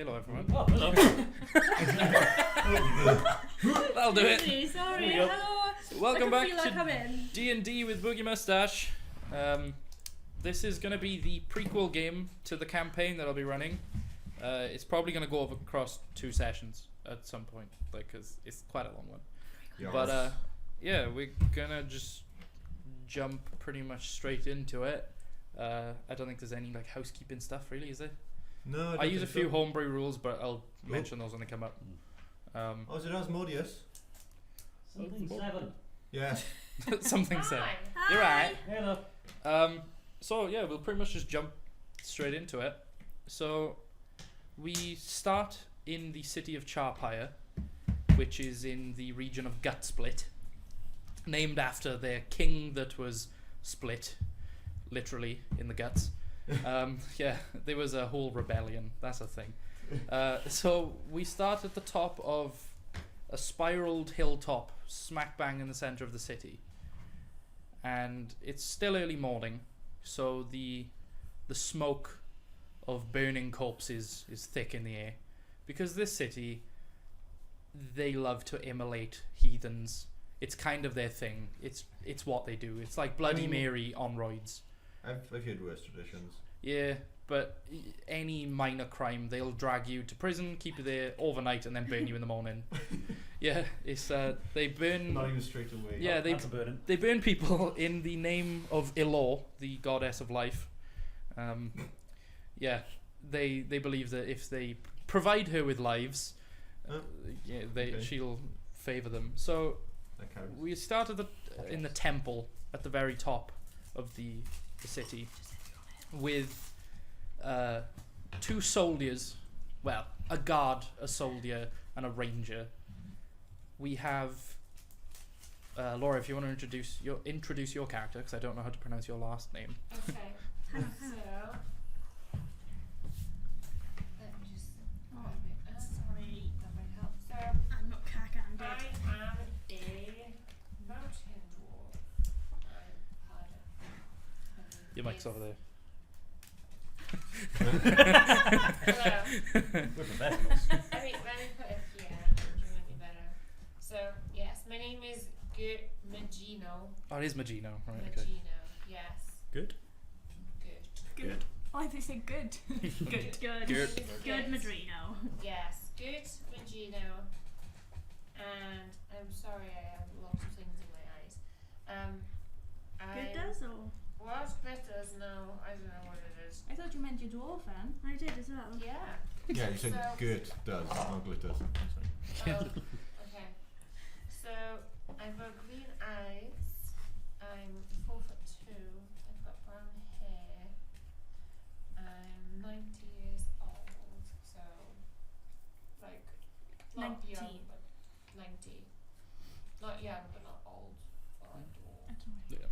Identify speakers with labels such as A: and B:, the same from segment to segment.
A: hello, everyone.
B: Oh, hello.
A: That'll do it.
C: Really sorry.
B: There we go.
C: Hello.
A: Welcome
C: I
A: back
C: can feel like I'm
A: to
C: in.
A: D&D with Boogie Mustache. This is going to be the prequel game to the campaign that I'll be running. It's probably going to go over across 2 sessions at some point, because it's quite a long one.
D: Yes.
A: But yeah, we're gonna just jump pretty much straight into it. I don't think there's any housekeeping stuff really, is there?
D: No,
A: I use a few homebrew rules, but I'll
D: Cool.
A: mention those when they come up.
D: Oh, is it Asmodeus?
B: Something 7.
D: Yeah.
A: Something said.
C: Hi.
A: You're right.
B: Hello.
A: So yeah, we'll pretty much just jump straight into it. So we start in the city of Charpire, which is in the region of Gutsplit, named after their king that was split, literally in the guts. Yeah, there was a whole rebellion. That's a thing. So we start at the top of a spiraled hilltop, smack bang in the center of the city, and it's still early morning, so the smoke of burning corpses is thick in the air, because this city, they love to immolate heathens. It's kind of their thing. It's what they do. It's like Bloody Mary on roids.
D: I've heard worse traditions.
A: Yeah, but any minor crime, they'll drag you to prison, keep you there overnight, and then burn you in the morning. Yeah, it's they burn.
D: Not even straight away.
A: Yeah,
B: That's a burden.
A: they burn people in the name of Elor, the goddess of life. Yeah, they believe that if they provide her with lives, yeah,
D: okay.
A: she'll favor them. So
D: That counts.
A: we started in the temple at the very top of the city with 2 soldiers, well, a guard, a soldier, and a ranger. We have Laura, if you want to introduce your character, because I don't know how to pronounce your last name.
E: Okay. So let me just
C: Sorry.
E: that might help. So
C: I'm not cack-handed.
E: I am a mountain dwarf. I'm harder.
A: Your mic's over there.
E: Hello.
B: We're professionals.
E: Let me put it here. It might be better. So yes, my name is Magino.
A: Oh, it is Magino, right? Okay.
E: Magino. Yes.
B: Good.
E: Good.
B: Good.
C: Oh, they say good. Good. Good.
A: Good.
C: Good Madrino.
E: Yes. Good Magino. And I'm sorry, I have lots of things in my eyes.
C: Good does or?
E: What? Glitters? No, I don't know what it is.
C: I thought you meant your dwarven. I did as well.
E: Yeah.
D: Yeah, you said
E: So-
D: good does, not glitters. Sorry.
E: Oh, okay. So I've got green eyes. I'm 4'2". I've got brown hair. I'm 90 years old. So, like, not
C: 90.
E: young, but 90. Not young, but not old. Or like dwarf.
A: Yeah.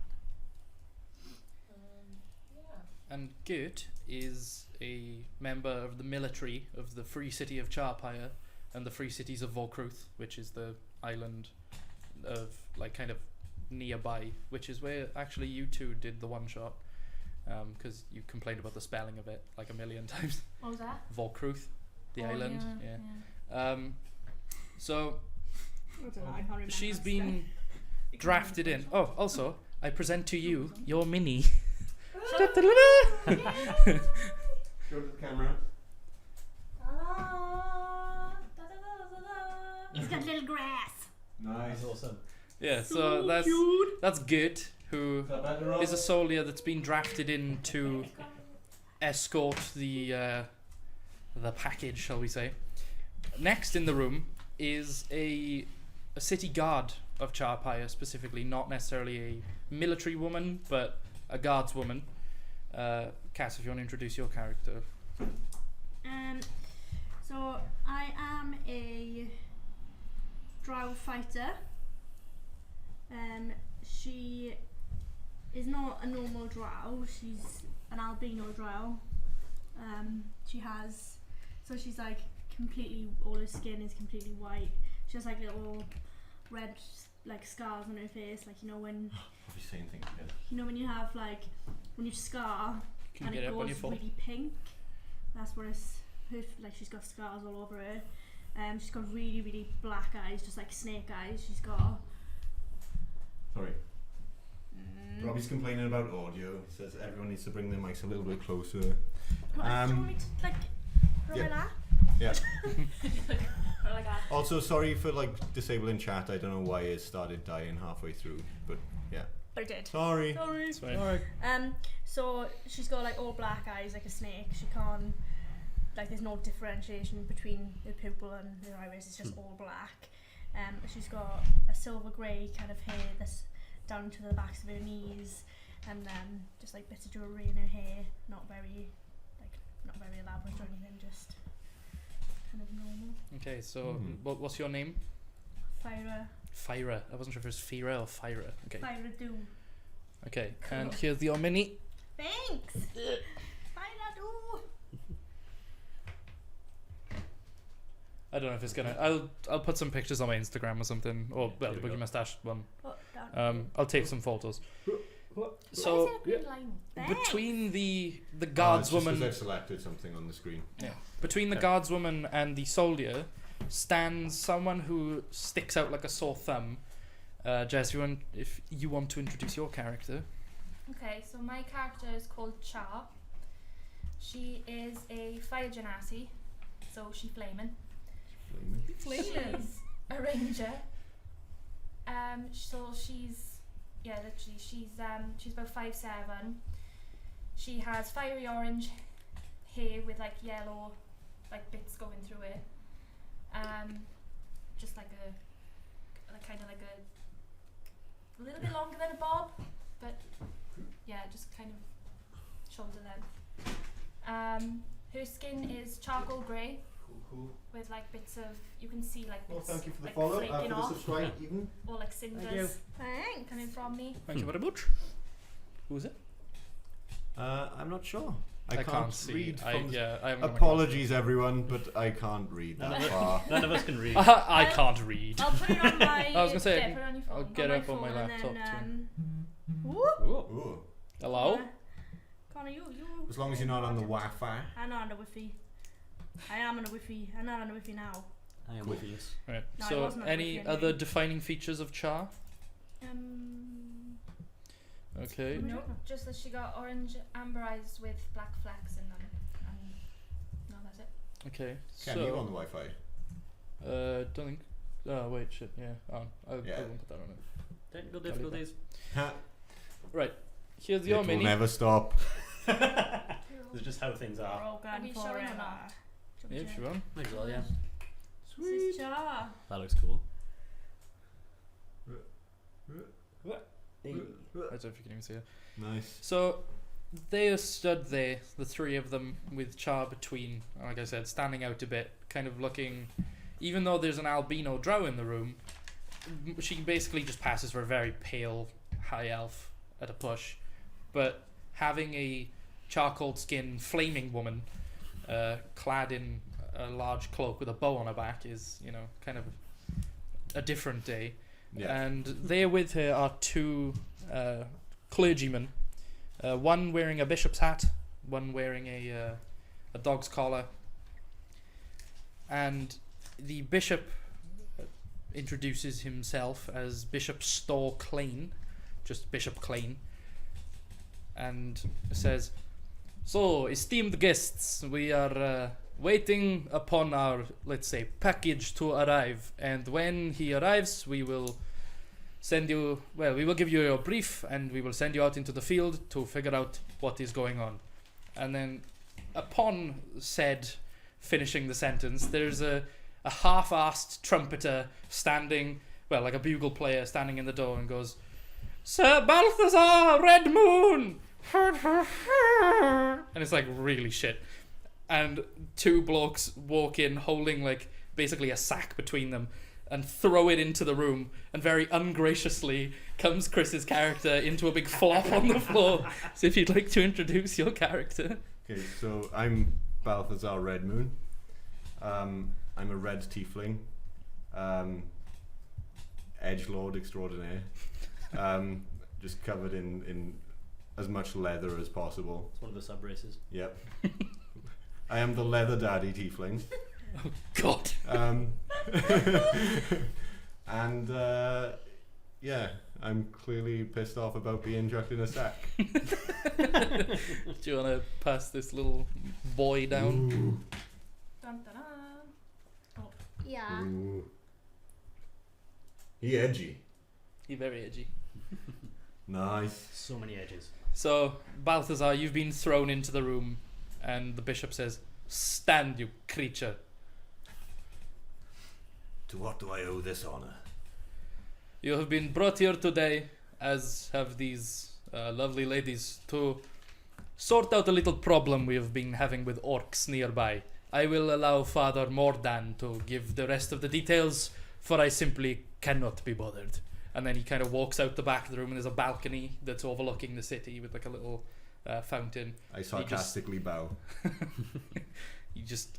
E: Yeah.
A: And Gert is a member of the military of the Free City of Charpire and the Free Cities of Volkruth, which is the island of kind of nearby, which is where actually you two did the one shot, because you complained about the spelling of it like a million times.
C: What was that?
A: Volkruth, the
C: Oh,
A: island.
C: Yeah.
A: So
C: I don't know, I can't remember
A: she's
C: that
A: been
C: stuff.
A: drafted in. Oh, also, I present to you your mini.
D: Show it to the camera.
C: He's got little grass.
D: Nice.
B: That's awesome.
A: Yeah, so that's Gert, who
D: Is that better, Rob?
A: is a soldier that's been drafted in to escort the package, shall we say. Next in the room is a city guard of Charpire, specifically, not necessarily a military woman, but a guards woman. Cass, if you want to introduce your character.
C: So I am a drow fighter. She is not a normal drow. She's an albino drow. She's like completely, all her skin is completely white. She has like little red like scars on her face, like when
D: I'll be saying things again.
C: when you have like when you scar
A: Can
C: and
A: you get
C: it
A: up on your
C: goes
A: phone?
C: really pink. That's what she's got scars all over her. She's got really, really black eyes, just like snake eyes. She's got.
D: Sorry. Robbie's complaining about audio. He says everyone needs to bring their mics a little bit closer.
C: Do you want me to like rub
D: yeah.
C: it out?
D: Yeah.
E: Or like that.
D: Also, sorry for like disabling chat. I don't know why it started dying halfway through, but yeah.
C: But it did.
D: Sorry.
A: It's fine.
C: So she's got like all black eyes like a snake. She can't, like, there's no differentiation between her pupil and her iris. It's just all black. She's got a silver grey kind of hair that's down to the backs of her knees, and just like bits of jewellery in her hair. Not very elaborate or anything. Just kind of normal.
A: Okay, so what's your name? Fyra. I wasn't sure if it was Fira or Fyra. Okay.
C: Fyra do.
A: Okay,
C: Cool.
A: and here's your mini.
C: Thanks. Fyra do.
A: I don't know if it's gonna. I'll put some pictures on my Instagram or something, or well, the Boogie Mustache one.
C: Oh, down.
A: I'll take some photos.
C: Why
A: So
C: is it a green line? Thanks.
A: between the
D: It's
A: guardswoman,
D: just 'cause I've selected something on the screen.
A: between the
D: Okay.
A: guardswoman and the soldier, stands someone who sticks out like a sore thumb. Jess, if you want to introduce your character.
E: Okay, so my character is called Char. She is a fire genasi, so she's flaming. She's a ranger. So she's literally she's about 5'7". She has fiery orange hair with like yellow like bits going through it. Just like kind of like a little bit longer than a bob, but yeah, just kind of shoulder length. Her skin is charcoal grey
D: Cool.
E: with like bits of, you can see like
D: Well,
E: bits
D: thank you for the
E: like
D: follow.
E: flaking
D: For the
E: off,
D: subscribe even.
E: or like
B: Thank you.
E: cinders
C: Thanks.
E: coming from me.
A: Thank you very much. Who is it?
D: I'm not sure.
A: I can't see.
D: read
A: I
D: from
A: haven't got my
D: Apologies, everyone, but I can't read
B: None
D: that
B: of
D: far.
B: None of us can read.
A: glasses. I can't read.
C: I'll put it on my.
A: I was gonna say,
E: Yeah, put it on your phone.
A: I'll get up on my
C: phone,
A: laptop
C: and
A: too.
C: Ooh.
D: Ooh.
A: Hello?
C: Connor, you.
D: As long as you're not on the Wi-Fi.
C: I'm not on the Wi-Fi. I am on the Wi-Fi. I'm not on the Wi-Fi now.
B: I am
D: Cool.
B: with you.
A: Right.
C: No, I
A: So,
C: wasn't on
A: any
C: Wi-Fi
A: other
C: anyway.
A: defining features of Char? Okay.
C: No.
E: Nope, just that she got orange amber eyes with black flecks in them. And no, that's it.
A: Okay.
D: Can you on the Wi-Fi?
A: Don't think. Oh wait, shit. Yeah. I won't
D: Yeah.
A: put that on it.
B: Technical difficulties.
A: Right. Here's
D: It
A: your
D: will
A: mini.
D: never stop.
B: It's just how things
C: We're
B: are.
C: all
E: Are
C: gone
E: we showing or
C: forever.
E: not?
A: Yeah, if you want.
B: Might as well, yeah.
C: This is Jar.
B: That looks cool.
A: I don't know if you can even see it.
D: Nice.
A: So they are stood there, the three of them, with Char between, like I said, standing out a bit, kind of looking. Even though there's an albino drow in the room, she basically just passes for a very pale high elf at a push. But having a charcoal skinned flaming woman clad in a large cloak with a bow on her back is, kind of a different day.
D: Yeah.
A: And there with her are two clergymen, one wearing a bishop's hat, one wearing a dog's collar. And the bishop introduces himself as Bishop Storr Clane, just Bishop Clane, and says, "So, esteemed guests, we are waiting upon our, let's say, package to arrive, and when he arrives, we will we will give you a brief, and we will send you out into the field to figure out what is going on." And then, upon said finishing the sentence, there's a half-assed trumpeter standing, like a bugle player standing in the door, and goes, "Sir Balthazar Red Moon!" And it's like really shit. And two blokes walk in holding like basically a sack between them and throw it into the room, and very ungraciously comes Chris's character into a big flop on the floor. So if you'd like to introduce your character.
D: Okay, so I'm Balthazar Red Moon. I'm a red tiefling. Edgelord extraordinaire. Just covered in as much leather as possible.
B: It's one of the sub races.
D: Yep. I am the leather daddy tiefling.
A: God.
D: And yeah, I'm clearly pissed off about being chucked in a sack.
A: Do you want to pass this little boy down?
D: Ooh.
E: Dun, dun, dun.
C: Yeah.
D: Ooh. He edgy.
A: You're very edgy.
D: Nice.
B: So many edges.
A: So, Balthazar, you've been thrown into the room, and the bishop says, "Stand, you creature."
D: To what do I owe this honor?
A: You have been brought here today, as have these lovely ladies, to sort out a little problem we have been having with orcs nearby. I will allow Father Mordan to give the rest of the details, for I simply cannot be bothered. And then he kind of walks out the back of the room, and there's a balcony that's overlooking the city with like a little fountain.
D: I sarcastically bow.
A: He just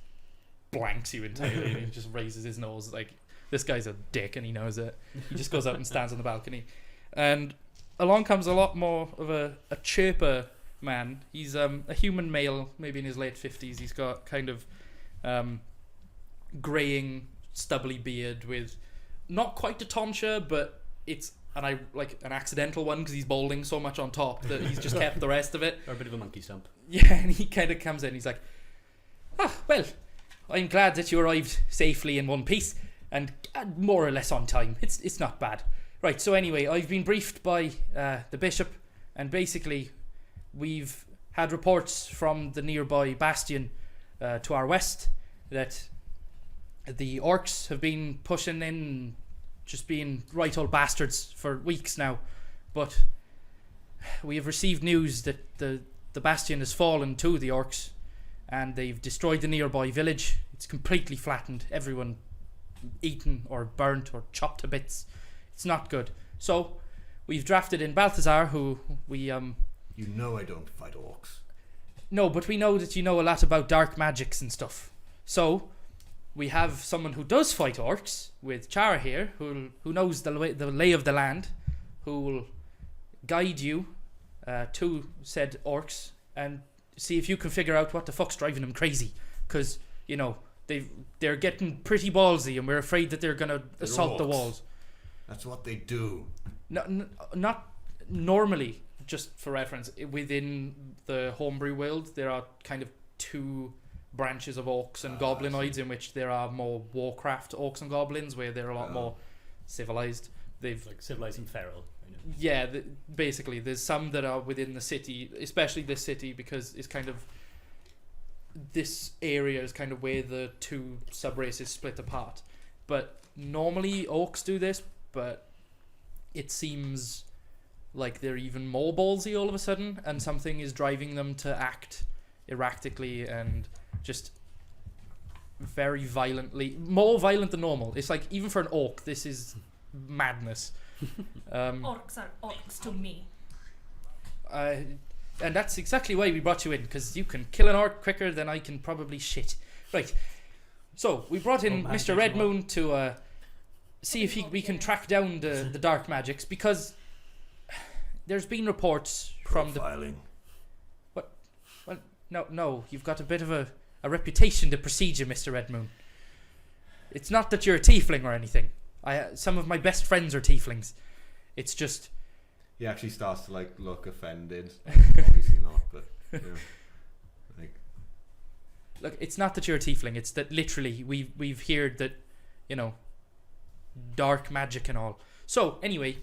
A: blanks you entirely, and he just raises his nose like, this guy's a dick and he knows it. He just goes out and stands on the balcony. And along comes a lot more of a chirper man. He's a human male, maybe in his late 50s. He's got kind of greying, stubbly beard with not quite a tonsure, but it's an accidental one because he's balding so much on top that he's just kept the rest of it.
B: Or a bit of a monkey stump.
A: Yeah, and he kind of comes in. He's like, well, I'm glad that you arrived safely in one piece. And more or less on time. It's not bad. Right, so anyway, I've been briefed by the bishop, and basically we've had reports from the nearby bastion to our west that the orcs have been pushing in, just being right old bastards for weeks now. But we have received news that the bastion has fallen to the orcs, and they've destroyed the nearby village. It's completely flattened. Everyone eaten or burnt or chopped to bits. It's not good. So we've drafted in Balthazar, who we
D: You know I don't fight orcs.
A: no, but we know that you know a lot about dark magics and stuff. So we have someone who does fight orcs with Chara here, who knows the lay of the land, who will guide you to said orcs and see if you can figure out what the fuck's driving them crazy. Because you know they're getting pretty ballsy, and we're afraid that they're gonna assault the
D: orcs.
A: walls.
D: That's what they do.
A: Not normally. Just for reference, within the homebrew world, there are kind of two branches of orcs and goblinoids, in which there are more Warcraft orcs and goblins, where they're a lot more civilized.
B: It's like civilized and feral. Kind of.
A: Yeah, basically, there's some that are within the city, especially this city, because it's kind of this area is kind of where the two sub-races split apart. But normally orcs do this, but it seems like they're even more ballsy all of a sudden, and something is driving them to act erratically and just very violently, more violent than normal. It's like, even for an orc, this is madness.
E: Orcs are orcs to me.
A: And that's exactly why we brought you in, because you can kill an orc quicker than I can probably shit. Right. So we brought in Mr. Red Moon to see if we can track down the dark magics, because there's been reports from
D: Profiling.
A: What? Well, no. You've got a bit of a reputation to precede you, Mr. Red Moon. It's not that you're a tiefling or anything. Some of my best friends are tieflings. It's just...
D: He actually starts to look offended. Obviously not, but
A: Look, it's not that you're a tiefling. It's that literally we've heard that, dark magic and all. So anyway,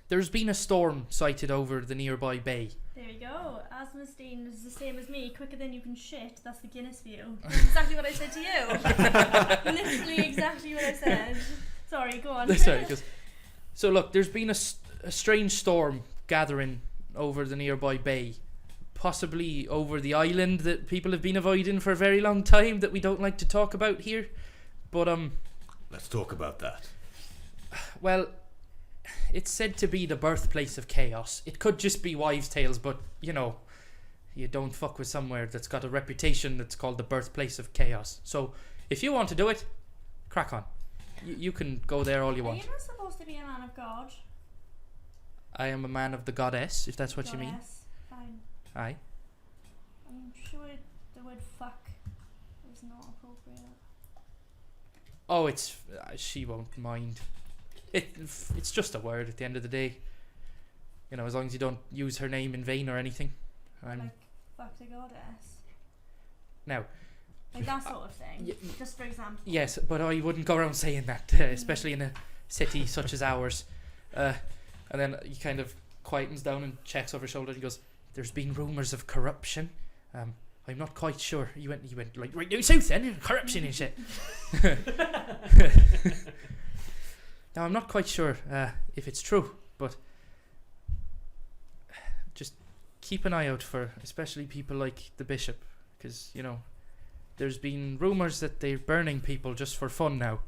A: there's been a storm sighted over the nearby bay.
C: There you go. Asmostine is the same as me. Quicker than you can shit. That's the Guinness view. That's exactly what I said to you. Literally exactly what I said. Sorry, go on.
A: Sorry, so look, there's been a strange storm gathering over the nearby bay, possibly over the island that people have been avoiding for a very long time, that we don't like to talk about here. But
D: let's talk about that.
A: well, it's said to be the birthplace of chaos. It could just be wives' tales, but you don't fuck with somewhere that's got a reputation that's called the birthplace of chaos. So if you want to do it, crack on. You can go there all you
C: Are
A: want.
C: you not supposed to be a man of God?
A: I am a man of the goddess, if that's what you mean.
C: Goddess. Fine.
A: Aye.
C: I'm sure the word fuck it's not appropriate.
A: Oh, it's she won't mind. It's just a word at the end of the day. You know, as long as you don't use her name in vain or anything.
C: Like fuck the goddess.
A: Now,
C: like that sort of thing. Just for example.
A: Yes, but I wouldn't go around saying that, especially in a city such as ours. And then he kind of quietens down and checks over his shoulder and he goes, "There's been rumours of corruption. I'm not quite sure." He went like right down south then, corruption and shit. Now I'm not quite sure if it's true, but just keep an eye out for especially people like the bishop, because you know there's been rumours that they're burning people just for fun now,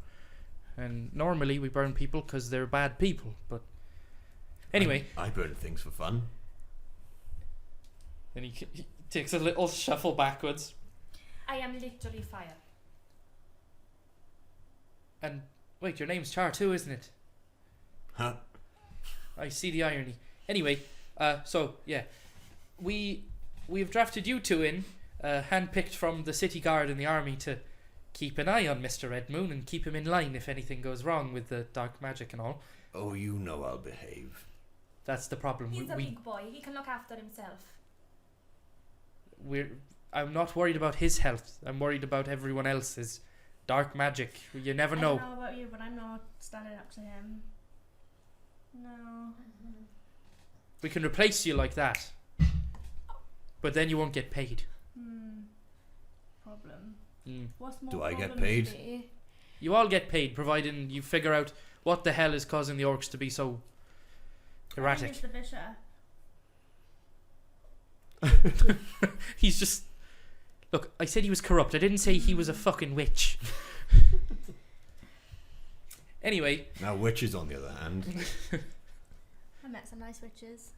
A: and normally we burn people because they're bad people, but anyway.
D: I burn things for fun.
A: Then he takes a little shuffle backwards.
E: I am literally fire.
A: And wait, your name's Char too, isn't it?
D: Huh?
A: I see the irony. Anyway, so yeah, we've drafted you two in, handpicked from the city guard and the army to keep an eye on Mr. Red Moon and keep him in line if anything goes wrong with the dark magic and all.
D: Oh, you know I'll behave.
A: That's the problem.
E: He's a big boy. He can look after himself.
A: I'm not worried about his health. I'm worried about everyone else's. Dark magic. You never know.
C: I don't know about you, but I'm not standing up to him. No.
A: We can replace you like that. But then you won't get paid.
C: Problem.
D: What's more? Do I get paid?
C: Today?
A: You all get paid, providing you figure out what the hell is causing the orcs to be so erratic.
C: It's the bishop.
A: He's just... Look, I said he was corrupt. I didn't say he was a fucking witch. Anyway.
D: Now witches, on the other hand.
C: I met some nice witches.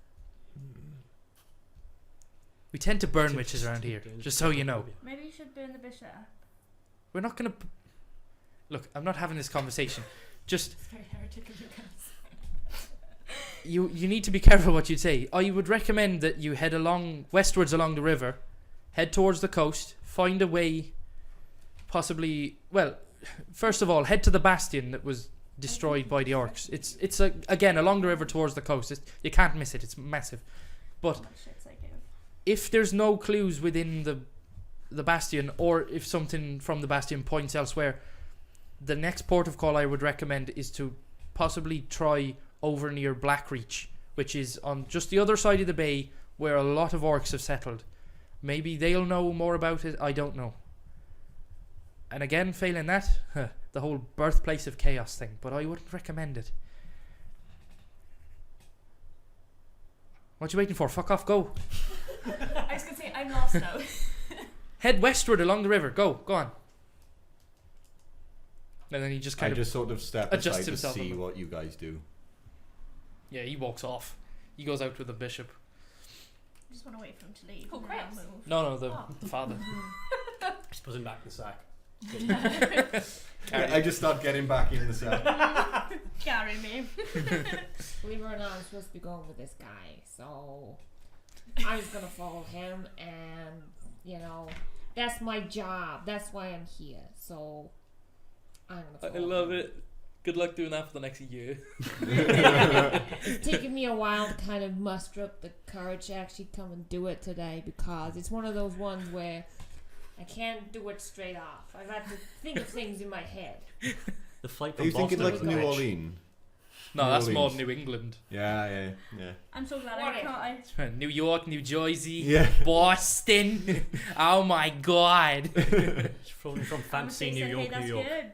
A: We tend to burn witches around here, just so you know.
C: Maybe you should burn the bishop.
A: We're not going to... Look, I'm not having this conversation. Just...
E: It's very heretic of you guys.
A: You need to be careful what you say. I would recommend that you head westwards along the river, head towards the coast, find a way, possibly... Well, first of all, head to the bastion that was destroyed by the orcs. It's again, along the river towards the coast. You can't miss it. It's massive. But if there's no clues within the bastion, or if something from the bastion points elsewhere, the next port of call I would recommend is to possibly try over near Blackreach, which is on just the other side of the bay where a lot of orcs have settled. Maybe they'll know more about it. I don't know. And again, failing that, the whole birthplace of chaos thing. But I wouldn't recommend it. What you waiting for? Fuck off, go.
E: I was going to say, I'm lost now.
A: Head westward along the river. Go on. And then he just kind of
D: just sort of step
A: adjusts
D: aside to
A: himself
D: see what you guys do.
A: Yeah, he walks off. He goes out with the bishop.
C: I just want to wait for him to leave.
E: Oh,
C: and
E: great.
C: then I'll move.
A: No, the father.
B: Just put him back in the sack.
D: I just start getting back in the sack.
C: Carry me.
F: We were not supposed to be going with this guy, so I was gonna follow him, and you know, that's my job. That's why I'm here. So I'm gonna follow
A: I love
F: him.
A: it. Good luck doing that for the next year.
F: It's taken me a while to kind of muster up the courage to actually come and do it today, because it's one of those ones where I can't do it straight off. I've had to think of things in my head.
B: The flight
D: Are
B: from
D: you thinking
B: Boston
D: like
B: was
D: New
B: a bitch.
D: Orleans?
A: No,
D: New
A: that's more
D: Orleans.
A: New England.
D: Yeah.
C: I'm so glad
F: What
C: I can't.
A: New York, New Jersey,
D: Yeah.
A: Boston. Oh my god.
B: From fancy New York,
C: that's
B: New York.
C: Good.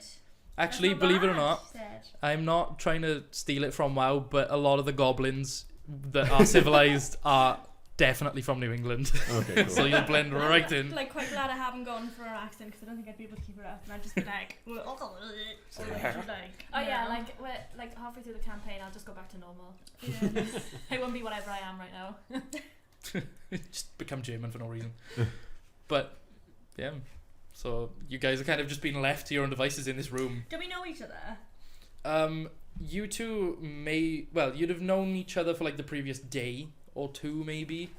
A: Actually,
C: That's not
A: believe it or
C: bad,
A: not,
C: she said.
A: I'm not trying to steal it from WoW, but a lot of the goblins that are civilized are definitely from New England.
D: Okay, cool.
A: So you'll blend right
C: I'm
A: in.
C: like quite glad I haven't gone for an accent, because I don't think I'd be able to keep it up, and I'd just be like, so
E: Oh yeah, like we're like halfway through the campaign, I'll just go back to normal.
C: yeah.
E: I won't be whatever I am right now.
A: Just become German for no reason. But, yeah. So you guys are kind of just being left to your own devices in this room.
C: Do we know each other?
A: You two you'd have known each other for like the previous day or two maybe.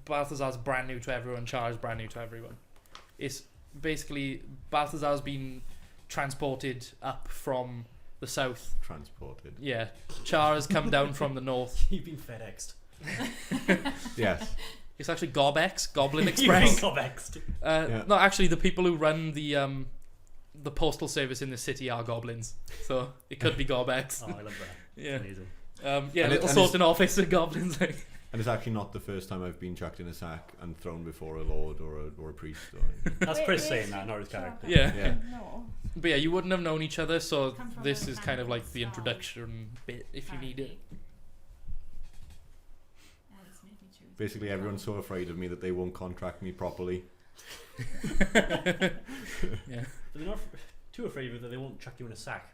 A: Balthazar's brand new to everyone, Char's brand new to everyone. basically Balthazar's been transported up from the south.
D: Transported.
A: Yeah, Char has come down from the north.
B: You've been FedExed.
D: Yes.
A: It's actually Gobex, Goblin
B: You've been
A: Express.
B: FedExed.
D: Yeah.
A: No, actually, the people who run the postal service in the city are goblins, so it could be Gobex.
B: Oh, I love that.
A: Yeah,
B: Amazing.
A: yeah,
D: And
A: little
D: and
A: sorting office of goblins. Like.
D: And it's actually not the first time I've been chucked in a sack and thrown before a lord or a priest. Or anything.
B: That's
C: Wait,
B: Chris
C: wait,
B: saying that, not his character.
A: Yeah.
D: Yeah.
C: No.
A: But yeah, you wouldn't have known each other, so
E: Come from
A: this
E: a
A: is kind of like the
E: family
A: introduction bit, if you need it.
E: Alex made me choose.
D: Basically, everyone's so afraid of me that they won't contract me properly.
A: Yeah.
B: But they're not too afraid of it that they won't chuck you in a sack.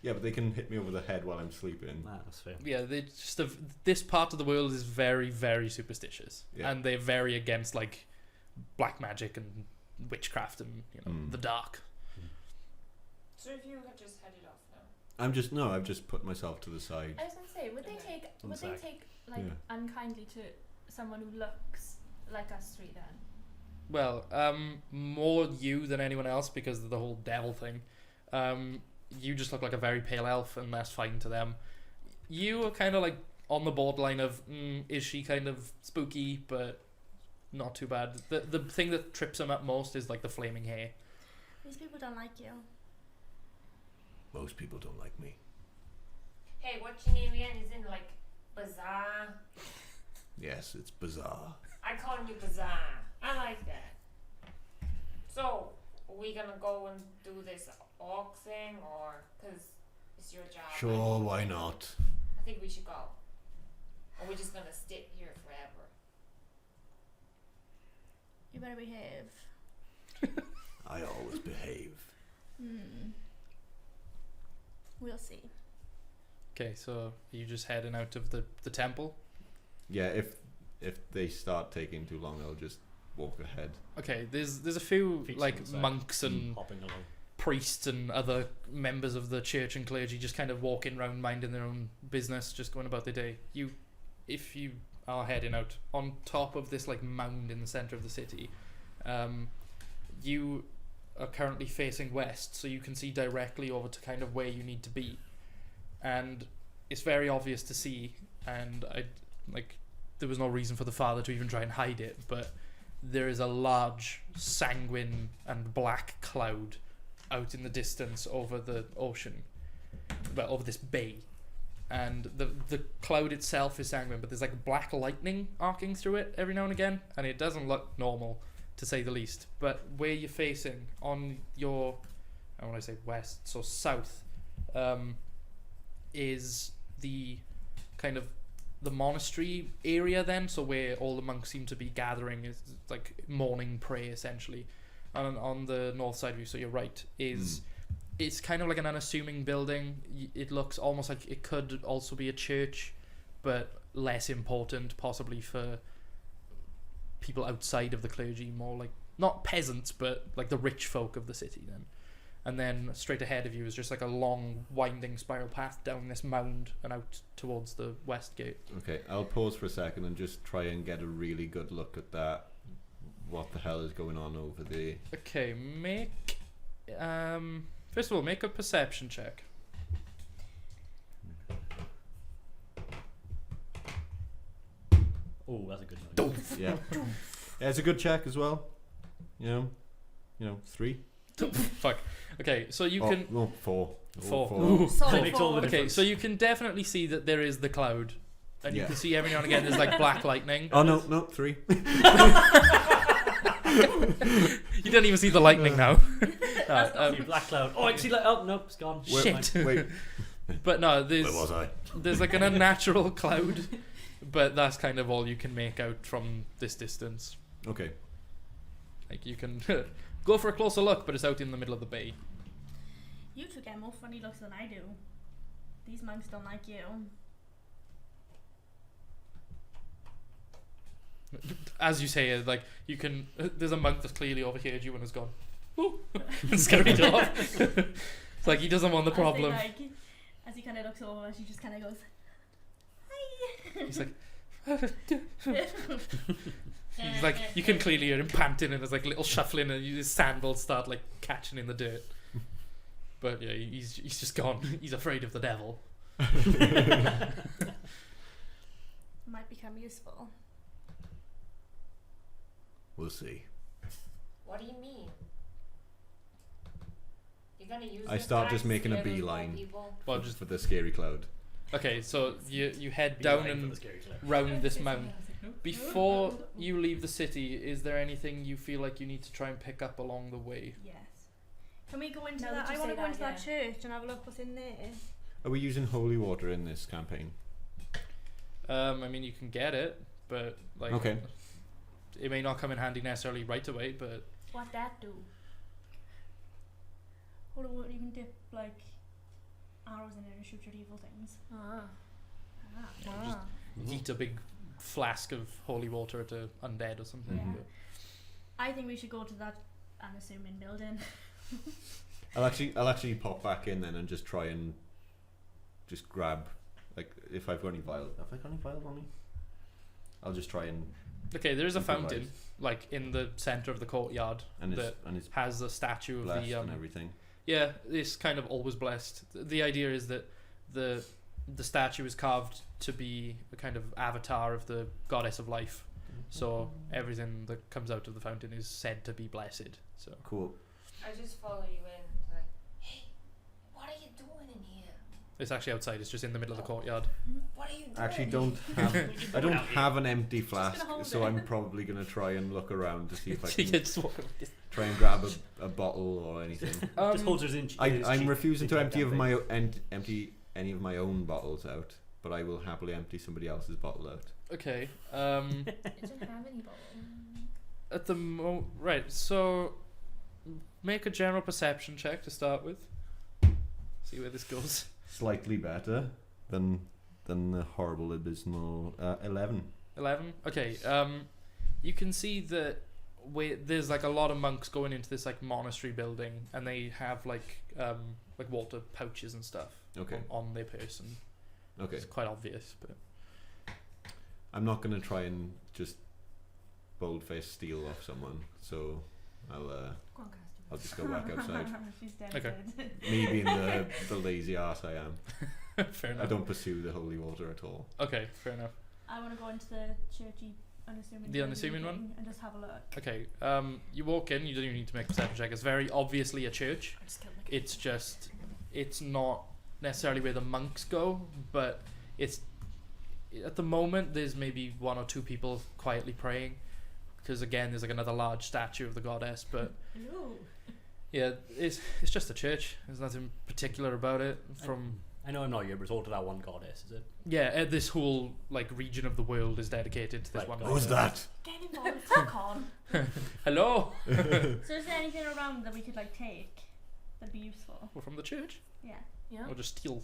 D: Yeah, but they can hit me over the head while I'm sleeping.
B: Ah, that's fair.
A: Yeah, they just this part of the world is very, very superstitious,
D: Yeah.
A: and they're very against like black magic and witchcraft and the dark.
F: So if you had just headed off now.
D: I've just put myself to the side.
E: I was gonna say, would they
F: Okay.
E: take
B: On the side.
E: like
D: Yeah.
E: unkindly to someone who looks like us three then?
A: Well, more you than anyone else because of the whole devil thing. You just look like a very pale elf, and that's fine to them. You are kind of like on the borderline of, is she kind of spooky, but not too bad. The thing that trips them up most is like the flaming hair.
C: These people don't like you.
D: Most people don't like me.
F: Hey, what's your name again? Is it like Bazaar?
D: Yes, it's bizarre.
F: I call you Bazaar. I like that. So, are we gonna go and do this orc thing, or because it's your job?
D: Sure, why not?
F: I think we should go. Or we're just gonna sit here forever.
C: You better behave.
D: I always behave.
C: We'll see.
A: Okay, so you just heading out of the temple.
D: Yeah, if they start taking too long, I'll just walk ahead.
A: Okay, there's a few
B: Feet
A: like
B: on the side.
A: monks and
B: Hopping along.
A: priests and other members of the church and clergy just kind of walking around minding their own business, just going about their day. If you are heading out on top of this like mound in the center of the city, you are currently facing west, so you can see directly over to kind of where you need to be, and it's very obvious to see. And there was no reason for the father to even try and hide it, but there is a large sanguine and black cloud out in the distance over the ocean, well, over this bay, and the cloud itself is sanguine, but there's like black lightning arcing through it every now and again, and it doesn't look normal, to say the least. But where you're facing on your, I want to say west, so south, is the kind of the monastery area then, so where all the monks seem to be gathering, is like morning prayer essentially. And on the north side of you, so you're right, is it's kind of like an unassuming building. It looks almost like it could also be a church, but less important possibly for people outside of the clergy, more like not peasants but like the rich folk of the city then. And then straight ahead of you is just like a long winding spiral path down this mound and out towards the west gate.
D: Okay, I'll pause for a second and just try and get a really good look at that. What the hell is going on over there?
A: Okay, make first of all, make a perception check.
B: Oh, that's a good noise.
D: Yeah. Yeah, it's a good check as well. You know, 3.
A: Fuck. Okay, so you can.
D: No, 4.
A: Four.
D: Ooh.
C: So
B: That makes all the
A: Okay,
B: difference.
A: so you can definitely see that there is the cloud, and you
D: Yeah.
A: can see every now and again there's like black lightning.
D: Oh no, 3.
A: You don't even see the lightning now.
B: See black cloud. Oh, I can see like. Oh, nope, it's gone.
A: Shit.
D: Wait,
A: But no,
D: where was I?
A: there's like an unnatural cloud, but that's kind of all you can make out from this distance.
D: Okay.
A: Like you can go for a closer look, but it's out in the middle of the bay.
C: you two get more funny looks than I do. These monks don't like you.
A: As you say it, like you can. There's a monk that's clearly overheard you and has gone, "Ooh," and scurried off. It's like he doesn't want the problem.
C: As he kind of looks over, she just kind of goes, "Hi."
A: He's like, He's like, you can clearly hear him panting, and there's like little shuffling, and his sandals start like catching in the dirt. But yeah, he's just gone. He's afraid of the devil.
C: Might become useful.
D: We'll see.
F: What do you mean? You're gonna use
D: I
F: this
D: start
F: guy
D: just
F: to
D: making a
F: scare those poor
D: beeline.
F: people?
A: Well, just
D: For the scary cloud.
A: okay. So you head
B: Be
A: down
B: lying for
A: and
B: the scary clown.
A: round this mountain. Before you leave the city, is there anything you feel like you need to try and pick up along the way?
C: Yes. Can we go into
E: Now
C: that?
E: that you
C: I want to
E: say
C: go into
E: that,
C: that church and have a look what's in there.
D: Are we using holy water in this campaign?
A: I mean, you can get it, but like,
D: Okay.
A: it may not come in handy necessarily right away. But
E: What that do?
C: Holy water, you can dip like arrows in it and shoot your evil things.
E: Ah.
C: Ah.
A: eat a big flask of holy water to undead or something.
C: Yeah.
A: But
C: I think we should go to that unassuming building.
D: I'll actually pop back in then and just try and just grab, like, if I've got any vials. Have I got any vials on me? I'll just try and
A: okay, there is a
D: improvise.
A: fountain like in the center of the courtyard
D: and
A: that
D: it's
A: has a statue of
D: blessed
A: the
D: and everything.
A: yeah, it's kind of always blessed. The idea is that the statue is carved to be a kind of avatar of the goddess of life. So everything that comes out of the fountain is said to be blessed. So
D: Cool.
F: I just follow you in, like, hey, what are you doing in here?
A: it's actually outside. It's just in the middle of the courtyard.
F: What are you doing?
D: I actually don't have I don't have an empty
C: gonna
D: flask,
C: hold
D: so
C: it.
D: I'm probably gonna try and look around to see if I
A: You
D: can
A: just walk like this.
D: try and grab a bottle or anything.
B: Just holds hers in.
D: I'm refusing to empty empty any of my own bottles out, but I will happily empty somebody else's bottle out.
A: Okay.
E: It doesn't have any bottle.
A: At the right. So make a general perception check to start with. See where this goes.
D: Slightly better than the horrible abysmal 11.
A: 11. Okay. You can see that there's like a lot of monks going into this like monastery building, and they have like water pouches and stuff
D: Okay.
A: on their person.
D: Okay.
A: It's quite obvious, but
D: I'm not gonna try and just boldface steal off someone, so I'll
E: Go on, Caster.
D: I'll just go back outside.
C: She's
A: Okay.
C: tempted.
D: Me being the lazy arse I am.
A: fair
D: I
A: enough.
D: don't pursue the holy water at all.
A: Okay, fair enough.
C: I want to go into the churchy unassuming.
A: The
C: building
A: unassuming one?
C: thing and just have a look.
A: Okay. You walk in. You don't even need to make a perception check. It's very obviously a church.
E: I just killed my cat.
A: It's just, it's not necessarily where the monks go, but it's at the moment there's maybe one or two people quietly praying, because again there's like another large statue of the goddess. But
C: Hello.
A: yeah, it's just a church. There's nothing particular about it. From
B: I know I'm not here, but it's all to that one goddess, is it?
A: yeah, this whole like region of the world is dedicated to this
B: Right,
A: one.
B: Who's
A: goddess.
D: that?
E: Get involved. Fuck on.
A: Hello.
C: So is there anything around that we could like take that'd be useful?
A: We're from the church.
C: Yeah.
E: Yeah.
A: Or just steal.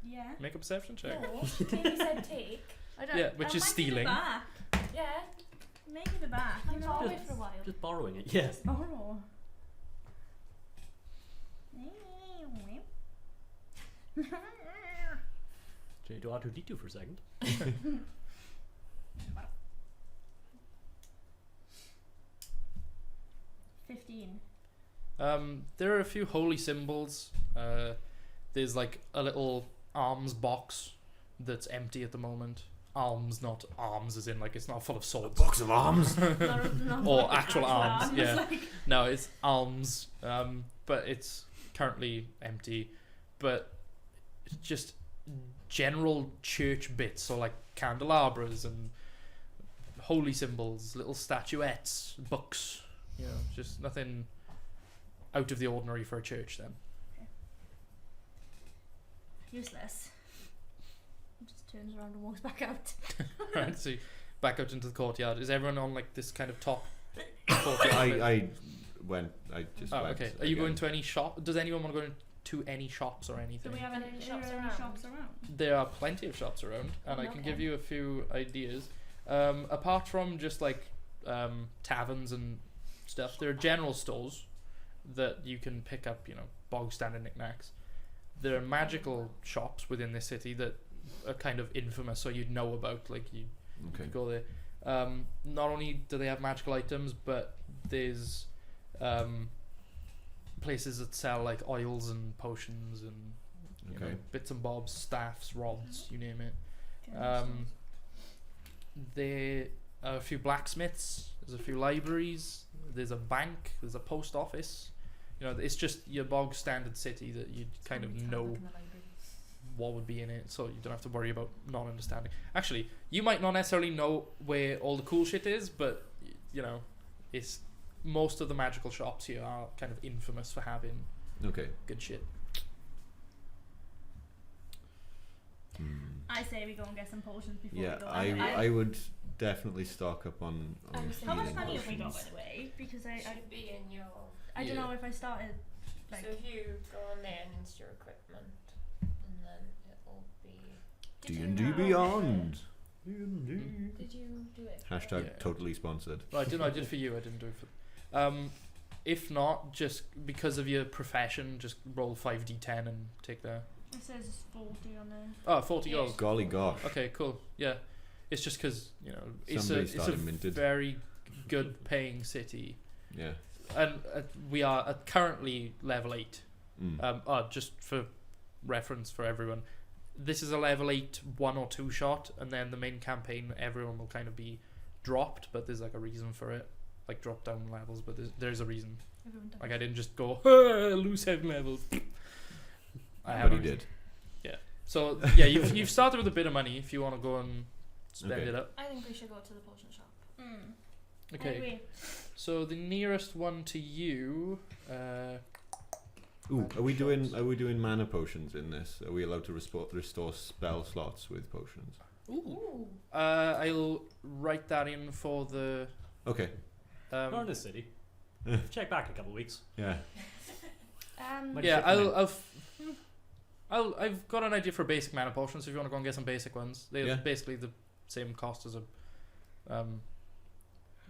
C: Yeah.
A: Make a perception check.
E: No. Katie said take.
C: I don't.
A: Yeah, which
C: I
A: is
C: might
A: stealing.
C: Give it back.
E: Yeah.
C: Maybe give it back.
E: I'm
C: You know.
E: far away for a while.
B: Just borrowing it. Yes.
C: Borrow.
B: Change to R2D2 for a second.
C: 15.
A: There are a few holy symbols. There's like a little alms box that's empty at the moment. Alms, not arms, as in like it's not full of swords.
D: Box of arms.
C: Not
A: Or
C: like
A: actual arms, yeah.
C: Like,
A: No, it's alms, but it's currently empty. But it's just general church bits, so like candelabras and holy symbols, little statuettes, books. You know, just nothing out of the ordinary for a church. Then.
C: useless. Just turns around and walks back out.
A: Right, so back out into the courtyard. Is everyone on like this kind of top courtyard?
D: I just
A: Oh,
D: went.
A: okay. Are you
D: again.
A: going to any shop? Does anyone want to go to any shops or anything?
C: Do we have any
E: Shops
C: any
E: around?
C: shops around?
A: There are plenty of shops around, and I can give
C: Okay.
A: you a few ideas. Apart from just like taverns and stuff, there are general stores that you can pick up, you know, bog standard knickknacks. There are magical shops within this city that are kind of infamous, so you'd know about. Like you
D: Okay.
A: could go there. Not only do they have magical items, but there's places that sell like oils and potions and you know,
D: Okay.
A: bits and bobs, staffs, rods, you name it.
C: Okay,
A: There are a few blacksmiths. There's a few libraries. There's a bank. There's a post office. You know, it's just your bog standard city that you kind of know what would be in it, so you don't have to worry about not understanding. Actually, you might not necessarily know where all the cool shit is, but you know, it's most of the magical shops here are kind of infamous for having
D: Okay.
A: good shit.
C: I say we go and get some potions before
D: Yeah,
C: we go.
D: I would definitely stock up on
E: I was
C: How much
D: healing
C: money have we got, by
D: potions.
C: the way? Because I
F: Should be in your.
C: don't
A: Yeah.
C: know if I started like.
F: So if you go on there and it's your equipment, and then it'll be.
D: D&D
F: know?
D: Beyond.
F: Did you do it?
D: Hashtag
A: Yeah.
D: totally sponsored.
A: Well, I did for you. I didn't do it for. If not, just because of your profession, just roll 5d10 and take the.
C: It says 40 on there.
A: Oh, 40
F: Yeah.
A: gold.
D: Golly gosh.
A: Okay, cool. Yeah, it's just because you know
D: Somebody
A: it's a
D: started minted.
A: very good paying city,
D: Yeah.
A: and we are at currently level 8. Just for reference for everyone, this is a level 8 1 or 2 shot, and then the main campaign everyone will kind of be dropped, but there's like a reason for it, like drop down levels, but there's a reason.
C: Everyone does.
A: Like I didn't just go lose 7 levels. I
D: But
A: have
D: he
A: a reason.
D: did.
A: So yeah, you've started with a bit of money if you want to go and spend
D: Okay.
A: it up.
E: I think we should go to the potion shop.
A: Okay.
C: Anyway,
A: So the nearest one to you,
D: Ooh, are we doing mana potions in this? Are we allowed to restore spell slots with potions?
F: Ooh.
A: I'll write that in for the.
D: Okay.
B: Not in this city. Check back in a couple of weeks.
D: Yeah.
B: Might
A: Yeah,
B: shift them
A: I've got an idea for basic mana potions. If you want to go and get some basic ones, they're
D: Yeah.
A: basically the same cost as a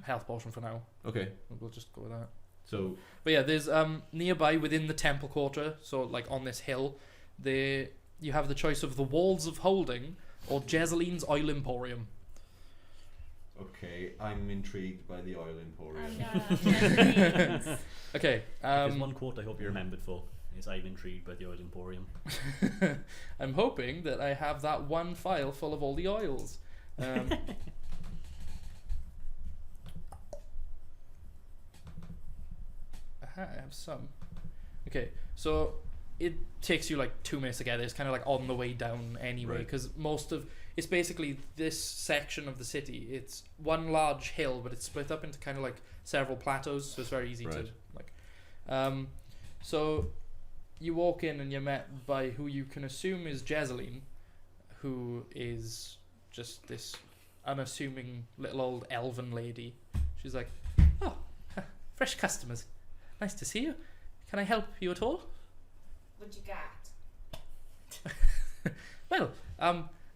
A: health potion for now.
D: Okay.
A: We'll just go with that.
D: So
A: But yeah, there's nearby within the temple quarter, so like on this hill, there you have the choice of the Walls of Holding or Jezeline's Oil Emporium.
D: okay, I'm intrigued by the oil emporium.
C: and
A: Okay.
B: There's one quote I hope you remembered for. Is I'm intrigued by the oil emporium.
A: I'm hoping that I have that one file full of all the oils. I have some. Okay, so it takes you like 2 minutes to get there. It's kind of like on the way down anyway,
D: Right.
A: because it's basically this section of the city. It's one large hill, but it's split up into kind of like several plateaus, so it's very easy to
D: Right.
A: like. So you walk in and you're met by who you can assume is Jezeline, who is just this unassuming little old elven lady. She's like, "Oh, fresh customers. Nice to see you. Can I help you at all?"
F: What you got?
A: Well,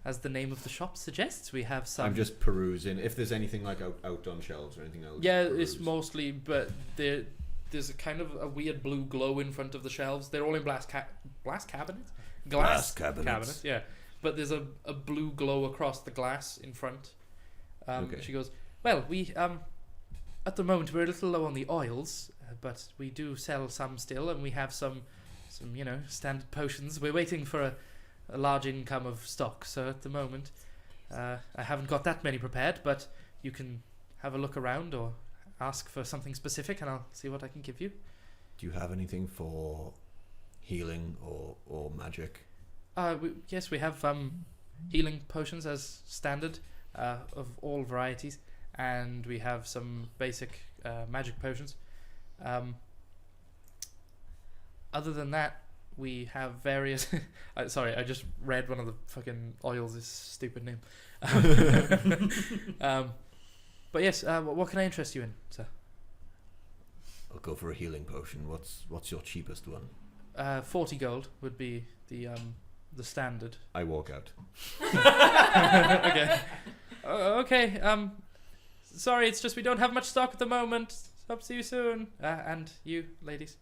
A: as the name of the shop suggests, we have some.
D: I'm just perusing. If there's anything like out on shelves or anything else.
A: Yeah, it's mostly, but there's a kind of a weird blue glow in front of the shelves. They're all in glass cabinets.
D: Glass cabinets.
A: Yeah, but there's a blue glow across the glass in front.
D: Okay.
A: She goes, "Well, we at the moment we're a little low on the oils, but we do sell some still, and we have some standard potions. We're waiting for a large income of stock, so at the moment I haven't got that many prepared, but you can have a look around or ask for something specific, and I'll see what I can give you."
D: Do you have anything for healing or magic?
A: Yes, we have healing potions as standard of all varieties, and we have some basic magic potions. Other than that, we have various. Sorry, I just read one of the fucking oils. This stupid name. But yes, what can I interest you in, sir?
D: I'll go for a healing potion. What's your cheapest one?
A: 40 gold would be the standard.
D: I walk out.
A: Okay. Okay. Sorry, it's just we don't have much stock at the moment. Hope to see you soon. And you, ladies.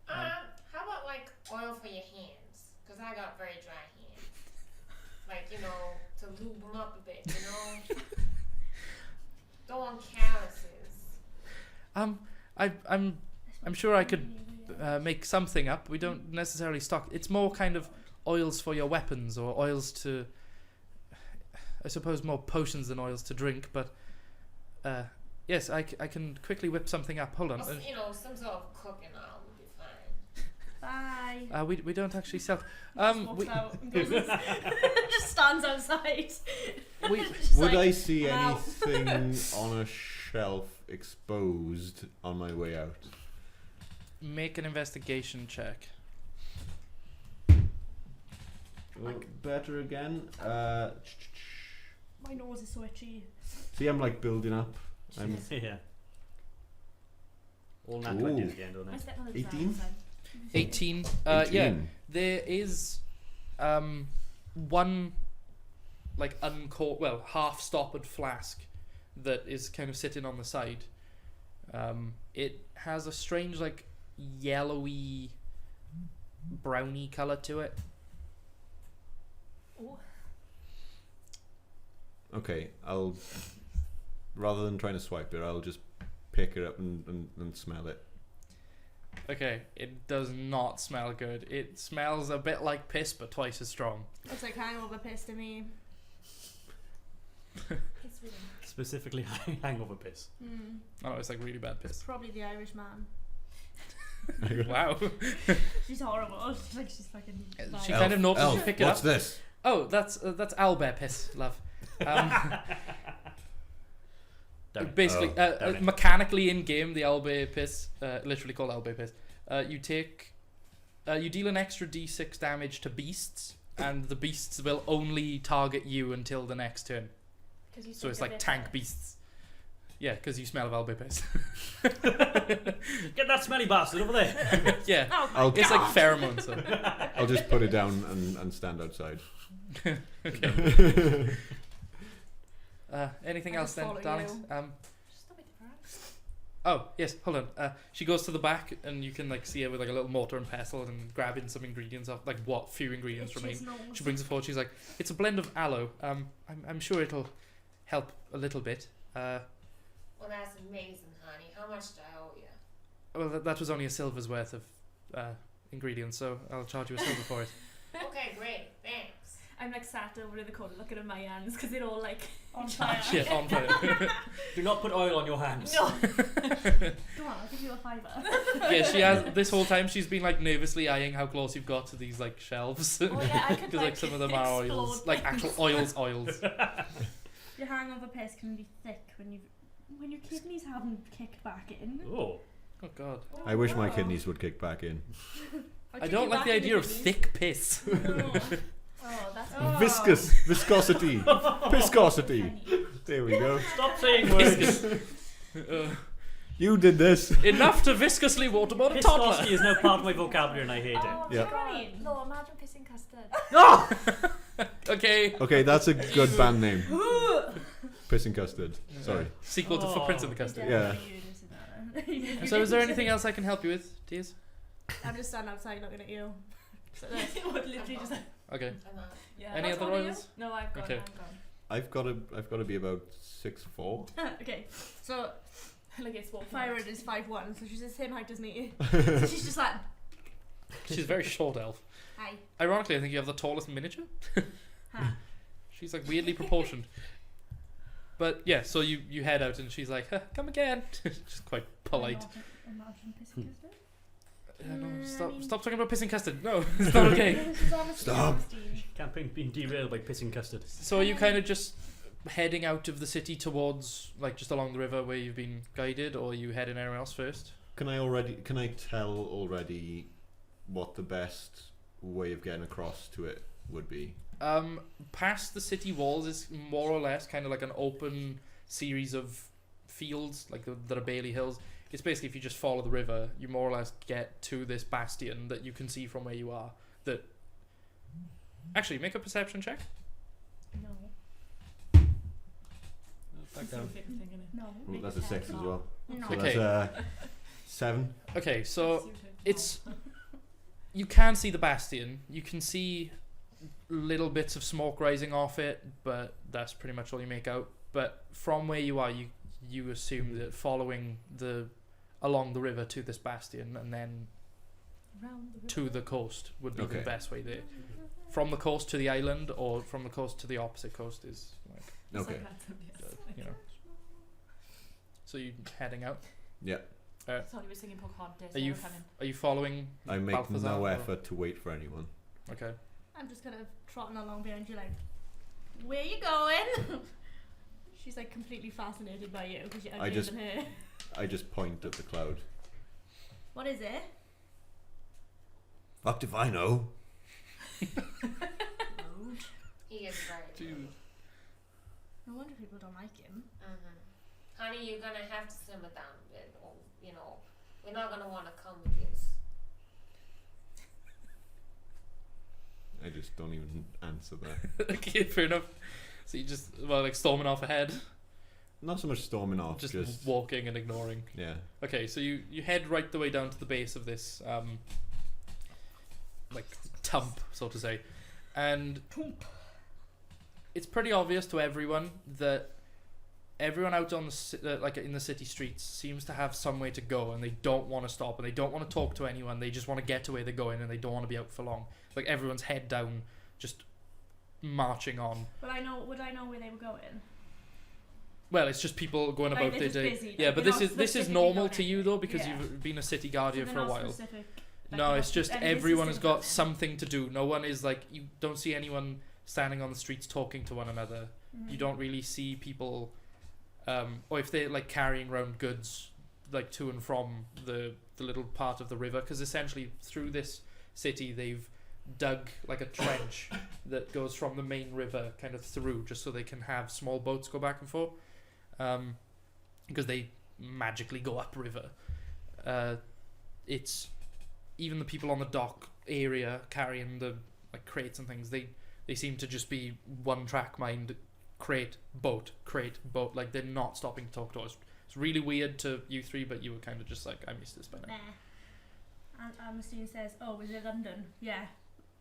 F: How about like oil for your hands? Cause I got very dry hands. Like to lube them up a bit,
A: I'm sure I could make something up. We don't necessarily stock. It's more kind of oils for your weapons or oils to, I suppose, more potions than oils to drink. But yes, I can quickly whip something up. Hold on.
F: Some sort of cooking oil would be fine.
C: Bye.
A: We don't actually sell.
C: Just walks out and goes just stands outside.
A: We
C: Just
D: Would
C: like,
D: I see
C: "I'm out."
D: anything on a shelf exposed on my way out?
A: make an investigation check.
D: Better again.
C: My nose is so itchy.
D: See, I'm like building up. I'm
B: Yeah. All nat 20s again, don't
E: My
B: they?
E: stepmother's
D: 18?
A: 18.
D: 18.
A: Yeah, there is one like half stoppered flask that is kind of sitting on the side. It has a strange like yellowy browny colour to it.
E: Oh,
D: Okay, I'll rather than trying to swipe it, I'll just pick it up and smell it.
A: Okay, it does not smell good. It smells a bit like piss but twice as strong.
C: Looks like hangover piss to me.
E: it's really
B: Specifically hangover piss.
A: Oh, it's like really bad piss.
C: Probably the Irish man.
A: Wow.
C: She's horrible. She's fucking.
A: She
C: vile.
A: kind of notices you pick it
D: what's
A: up.
D: this?
A: Oh, that's owlbear piss, love. Basically,
B: Damn it.
A: mechanically in game, the owlbear piss, literally called owlbear piss. You deal an extra d6 damage to beasts, and the beasts will only target you until the next turn.
E: because you
A: So it's
E: think
A: like
E: of it
A: tank
E: as-
A: beasts. Yeah, because you smell of owlbear piss.
B: Get that smelly bastard over there.
A: Yeah,
C: Oh my
D: I'll
A: it's like pheromones. So.
D: I'll just put it down and stand outside.
A: Okay. Anything
C: I'll
A: else
C: just
A: then,
C: follow
A: darlings?
C: you.
E: Just a bit different.
A: Oh yes, hold on. She goes to the back, and you can like see her with like a little mortar and pestle and grabbing some ingredients off, like what few ingredients
C: Itches
A: remain.
C: nose.
A: She brings it forward. She's like, "It's a blend of aloe. I'm sure it'll help a little bit.
F: Well, that's amazing, honey. How much do I owe you?
A: Well, that was only a silver's worth of ingredients, so I'll charge you a silver for it."
F: Okay, great. Thanks.
E: I'm like sat over in the corner looking at my hands because they're all like
C: On fire.
A: Yeah, on fire.
B: Do not put oil on your hands.
E: no.
C: Go on, I'll give you a $5.
A: Yeah, she has this whole time. She's been like nervously eyeing how close you've got to these like shelves.
E: Oh yeah, I could
A: Because like some of them are oils,
E: explode
A: like actual oils.
C: Your hangover piss can be thick when your kidneys haven't kicked back in.
B: Oh.
A: Oh god.
D: I wish my kidneys would kick back in.
C: I'll
A: I
C: kick
A: don't
C: you
A: like
C: back
A: the
C: in
A: idea of
C: kidneys.
A: thick piss.
C: No.
E: Oh, that's
C: Oh.
D: Viscosity. Viscosity.
E: Penny.
D: There we go.
B: Stop saying words.
A: Viscous.
D: You did this.
A: Enough to viscously waterboard a toddler.
B: Viscosity is now part of my vocabulary and I hate it.
E: Oh,
D: Yeah.
E: God. No, imagine pissing custard.
A: Okay.
D: Okay, that's a good band name. Pissing Custard. Sorry.
A: Sequel to
B: Oh.
A: Footprints in the Custard.
D: Yeah.
A: So is there anything else I can help you with, Tears?
C: I'm just standing outside looking at you. So
E: It would literally just like,
A: Okay.
F: I'm not.
E: yeah.
A: Any
E: What's
A: other
E: wrong with
A: oils?
E: you? No, I've gone.
A: Okay.
E: I've
D: I've got to be about 6'4".
C: okay, so
E: gone. Like it's walking.
C: Firewood is 5'1", so she's the same height as me. So she's just like,
A: She's a very short elf.
C: hi.
A: Ironically, I think you have the tallest miniature.
C: Huh.
A: She's like weirdly proportioned. But yeah, so you head out and she's like, huh, come again. Just quite polite.
C: Imagine pissing custard.
A: No,
C: I
A: stop
C: mean-
A: talking about pissing custard. No, it's not okay.
C: This is honestly
D: Stop.
C: nasty.
B: Campaign being derailed by pissing custard.
A: So are you kind of just heading out of the city towards, like, just along the river where you've been guided, or are you heading anywhere else first?
D: Can I tell already what the best way of getting across to it would be?
A: Past the city walls is more or less kind of like an open series of fields, like that are barely hills. It's basically if you just follow the river, you more or less get to this bastion that you can see from where you are. That actually make a perception check.
E: No.
B: Back down.
C: No.
D: Well, that's a 6 as well.
C: No.
D: So
A: Okay.
D: that's 7.
A: Okay, so it's you can see the bastion. You can see little bits of smoke rising off it, but that's pretty much all you make out. But from where you are, you assume that following the along the river to this bastion, and then
E: Round the
A: to the coast would be
D: Okay.
A: the best way there. From the coast to the island, or from the coast to the opposite coast is like,
D: Okay.
A: you know. So you heading out?
D: Yeah.
E: I thought you were singing Pocahontas.
A: Are you Are you following?
D: I make
A: Balthazar,
D: no
A: or-
D: effort to wait for anyone.
A: Okay.
C: I'm just kind of trotting along behind you, like, where you going? She's like completely fascinated by you because you're
D: I
C: uglier
D: just-
C: than her.
D: I just point at the cloud.
C: What is it?
D: Fucked if I know.
C: Rude.
F: He is very
A: Dude.
C: No wonder people don't like him.
F: Honey, you're gonna have to simmer down a bit, or we're not gonna want to come with this.
D: I just don't even answer that.
A: Okay, fair enough. So you just like storming off ahead,
D: Not so much storming off,
A: just
D: just
A: walking and ignoring.
D: yeah.
A: Okay, so you head right the way down to the base of this like tump, so to say, and it's pretty obvious to everyone that everyone out on the like in the city streets seems to have somewhere to go, and they don't want to stop, and they don't want to talk to anyone. They just want to get to where they're going, and they don't want to be out for long. Like everyone's head down, just marching on.
C: Would I know where they were going?
A: Well, it's just people going
C: Like,
A: about
C: they're
A: their
C: just
A: day.
C: busy,
A: Yeah,
C: like,
A: but
C: they're
A: this
C: not
A: is
C: specifically
A: normal
C: going
A: to you though, because
C: Yeah.
A: you've been a city guardian
C: So
A: for a
C: they're not
A: while.
C: specific, like,
A: No,
C: they're
A: it's
C: not
A: just
C: any
A: everyone has
C: system
A: got
C: going.
A: something to do. No one is like, you don't see anyone standing on the streets talking to one another. You don't really see people, or if they're like carrying around goods like to and from the little part of the river, because essentially through this city they've dug like a trench that goes from the main river kind of through, just so they can have small boats go back and forth, because they magically go upriver. It's even the people on the dock area carrying the like crates and things, they seem to just be one track mind, crate boat, like they're not stopping to talk to us. It's really weird to you three, but you were kind of just like, I'm used to this by now.
C: Nah. And Mustine says, "Oh, is it London?" Yeah.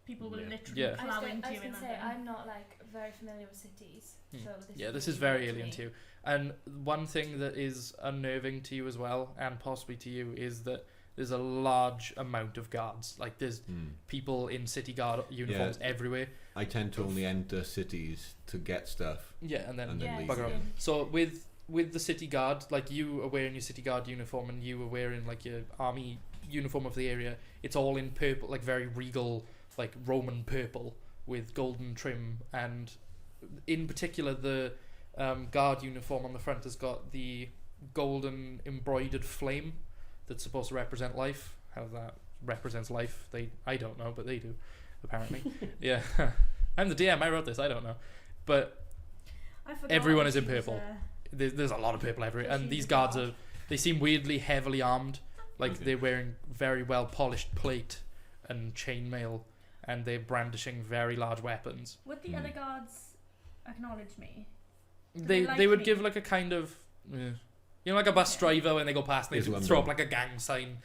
C: People will
B: Yeah.
C: literally
A: Yeah.
E: I was
C: plough
E: going
C: into
E: to
C: you in
E: say,
C: London.
E: I'm not like very familiar with cities,
A: Hmm.
E: so
A: Yeah, this
E: really
A: is very
E: weird
A: alien
E: me.
A: to you. And one thing that is unnerving to you as well, and possibly to you, is that there's a large amount of guards. Like there's people in city guard uniforms everywhere.
D: I tend to only enter cities to get stuff.
A: Yeah, and then
D: And then
E: Yeah,
D: leave.
A: bugger off.
E: same.
A: So with the city guard, like you are wearing your city guard uniform, and you are wearing like your army uniform of the area. It's all in purple, like very regal, like Roman purple with golden trim, and in particular the guard uniform on the front has got the golden embroidered flame that's supposed to represent life. How that represents life, I don't know, but they do, apparently. Yeah, I'm the DM. I wrote this. I don't know, but
C: I forgot
A: everyone is in
C: she was,
A: purple. there's a lot of purple everywhere,
C: So
A: and
C: she's
A: these
C: a
A: guards
C: guard.
A: they seem weirdly heavily armed. Like
D: Okay.
A: they're wearing very well polished plate and chainmail, and they're brandishing very large weapons.
C: Would the other guards acknowledge me?
A: They
C: like
A: they would
C: me?
A: give like a kind of, you know, like a bus driver when they go past, and
D: Is
A: they
D: London.
A: throw up like a gang sign.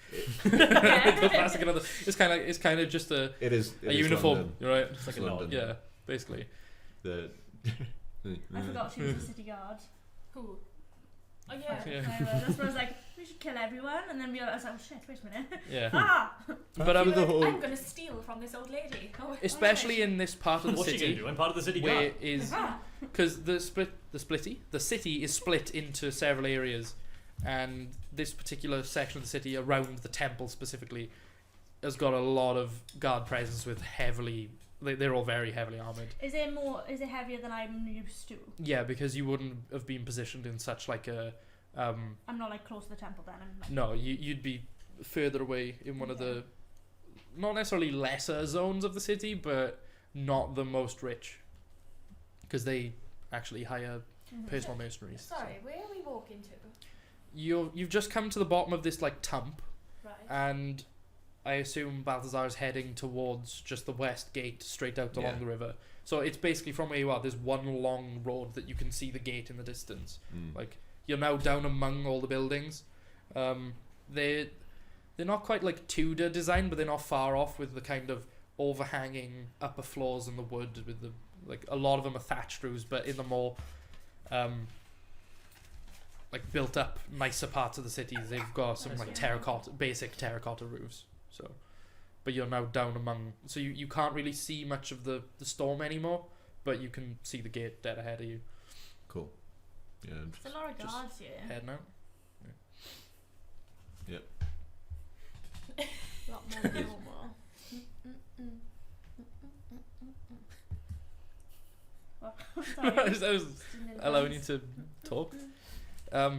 A: They go past like another. It's kind of just a
D: It
A: a
D: is
A: uniform,
D: London.
A: right?
B: It's like
D: It's
B: a nod.
D: London.
A: Yeah, basically.
D: The
C: I forgot she was a city guard.
E: Who? Oh yeah.
A: Yeah.
C: That's when I was like, we should kill everyone, and then I was like, oh shit, wait a minute.
A: Yeah,
C: Ah!
A: but
E: You
D: the
E: were
D: whole-
E: like, I'm gonna steal from this old lady. Oh,
A: especially in this part of the
B: What's she gonna
A: city
B: do? I'm part of the city
A: where
B: guard.
A: is.
C: Ah!
A: Because the city is split into several areas, and this particular section of the city around the temple specifically has got a lot of guard presence with they're all very heavily armored.
C: Is it heavier than I'm used to?
A: Yeah, because you wouldn't have been positioned in such like a
C: I'm not like close to the temple then. I'm like,
A: no, you'd be further away in one of the not necessarily lesser zones of the city, but not the most rich, because they actually hire personal mercenaries.
E: Sorry, where are we walking to?
A: You've just come to the bottom of this like tump,
E: Right.
A: and I assume Balthazar is heading towards just the west gate straight out along
D: Yeah.
A: the river. So it's basically from where you are, there's one long road that you can see the gate in the distance. Like you're now down among all the buildings. They're not quite like Tudor design, but they're not far off with the kind of overhanging upper floors in the wood with the like a lot of them are thatched roofs, but in the more like built up nicer parts of the city. They've got some like basic terracotta roofs. So, but you're now down among, so you can't really see much of the storm anymore, but you can see the gate dead ahead of you.
D: Cool. Yeah.
C: There's a lot of
A: Just
C: guards here.
A: Heading out.
C: A lot more than normal. What?
A: I
C: Sorry.
A: was allowing you to talk. But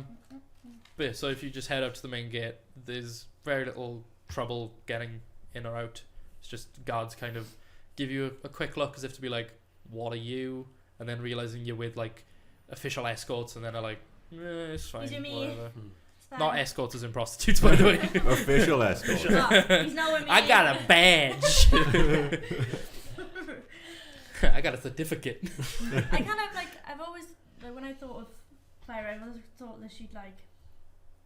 A: yeah, so if you just head out to the main gate, there's very little trouble getting in or out. It's just guards kind of give you a quick look as if to be like, what are you? And then realizing you're with like official escorts, and then are like, it's fine,
C: He's with me.
A: whatever.
C: It's fine.
A: Not escorts as in prostitutes, by the way.
D: Official escort.
C: Oh, he's not with me.
A: I got a badge. I got a certificate.
C: I kind of like, I've always, like, when I thought of Clara, I always thought that she'd like,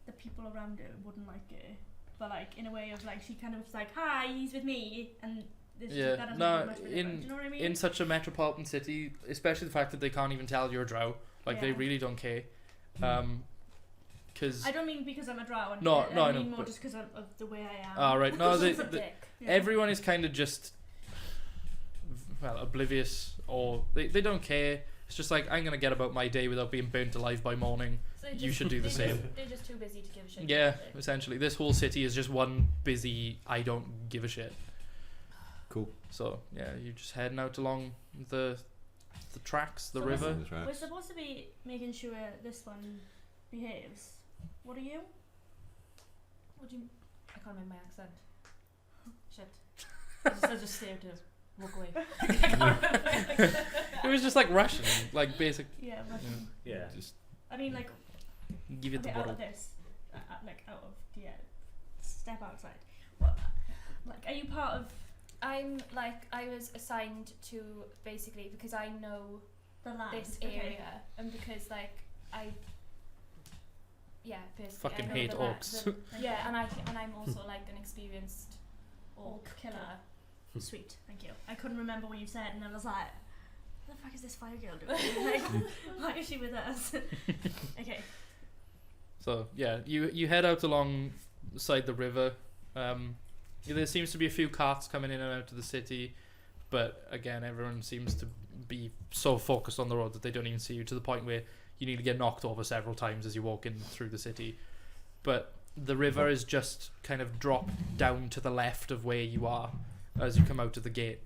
C: the people around her wouldn't like her. But like, in a way of like, she kind of was like, hi, he's with me. And this
A: Yeah,
C: that doesn't
A: no,
C: do much of a difference. Do you know what I mean?
A: In such a metropolitan city, especially the fact that they can't even tell you're a drow, like they
C: Yeah.
A: really don't care. Because
C: I don't mean because I'm a drow.
A: No,
C: I
A: no, I
C: mean
A: know,
C: more
A: but-
C: just because of the way I am.
A: oh right, no,
E: She's a
A: they,
E: dick.
C: Yeah.
A: everyone is kind of just oblivious, or they don't care. It's just like, I'm gonna get about my day without being burnt alive by morning.
E: So
A: You should do the same.
E: They're just too busy to give a shit.
A: Yeah,
E: about it.
A: essentially, this whole city is just one busy I don't give a shit.
D: Cool.
A: So yeah, you're just heading out along the tracks, the
C: So
A: river.
D: That's right.
C: We're supposed to be making sure this one behaves. What are you?
E: What do you? I can't remember my accent. Shit. I just stared to walk away. I can't remember my accent.
A: It was just like Russian, like basic.
C: Yeah, Russian.
B: Yeah.
D: Just
C: I mean, like,
A: Give it
C: okay,
A: the
C: out
A: bottle.
C: of this, like out of step outside. What? Like, are you part of
E: I'm like, I was assigned to basically because I know
C: the land?
E: this
C: Okay.
E: area and because like I personally
A: Fucking
E: I know
A: hate
E: the
A: orcs.
C: Okay.
E: yeah, and I'm also like an experienced
C: Orc killer. Sweet, thank you. I couldn't remember what you said, and I was like, "What the fuck is this fire girl doing? Like, why is she with us?" Okay.
A: So yeah, you head out alongside the river. There seems to be a few carts coming in and out of the city, but again, everyone seems to be so focused on the road that they don't even see you, to the point where you need to get knocked over several times as you walk in through the city. But the river is just kind of dropped down to the left of where you are as you come out of the gate.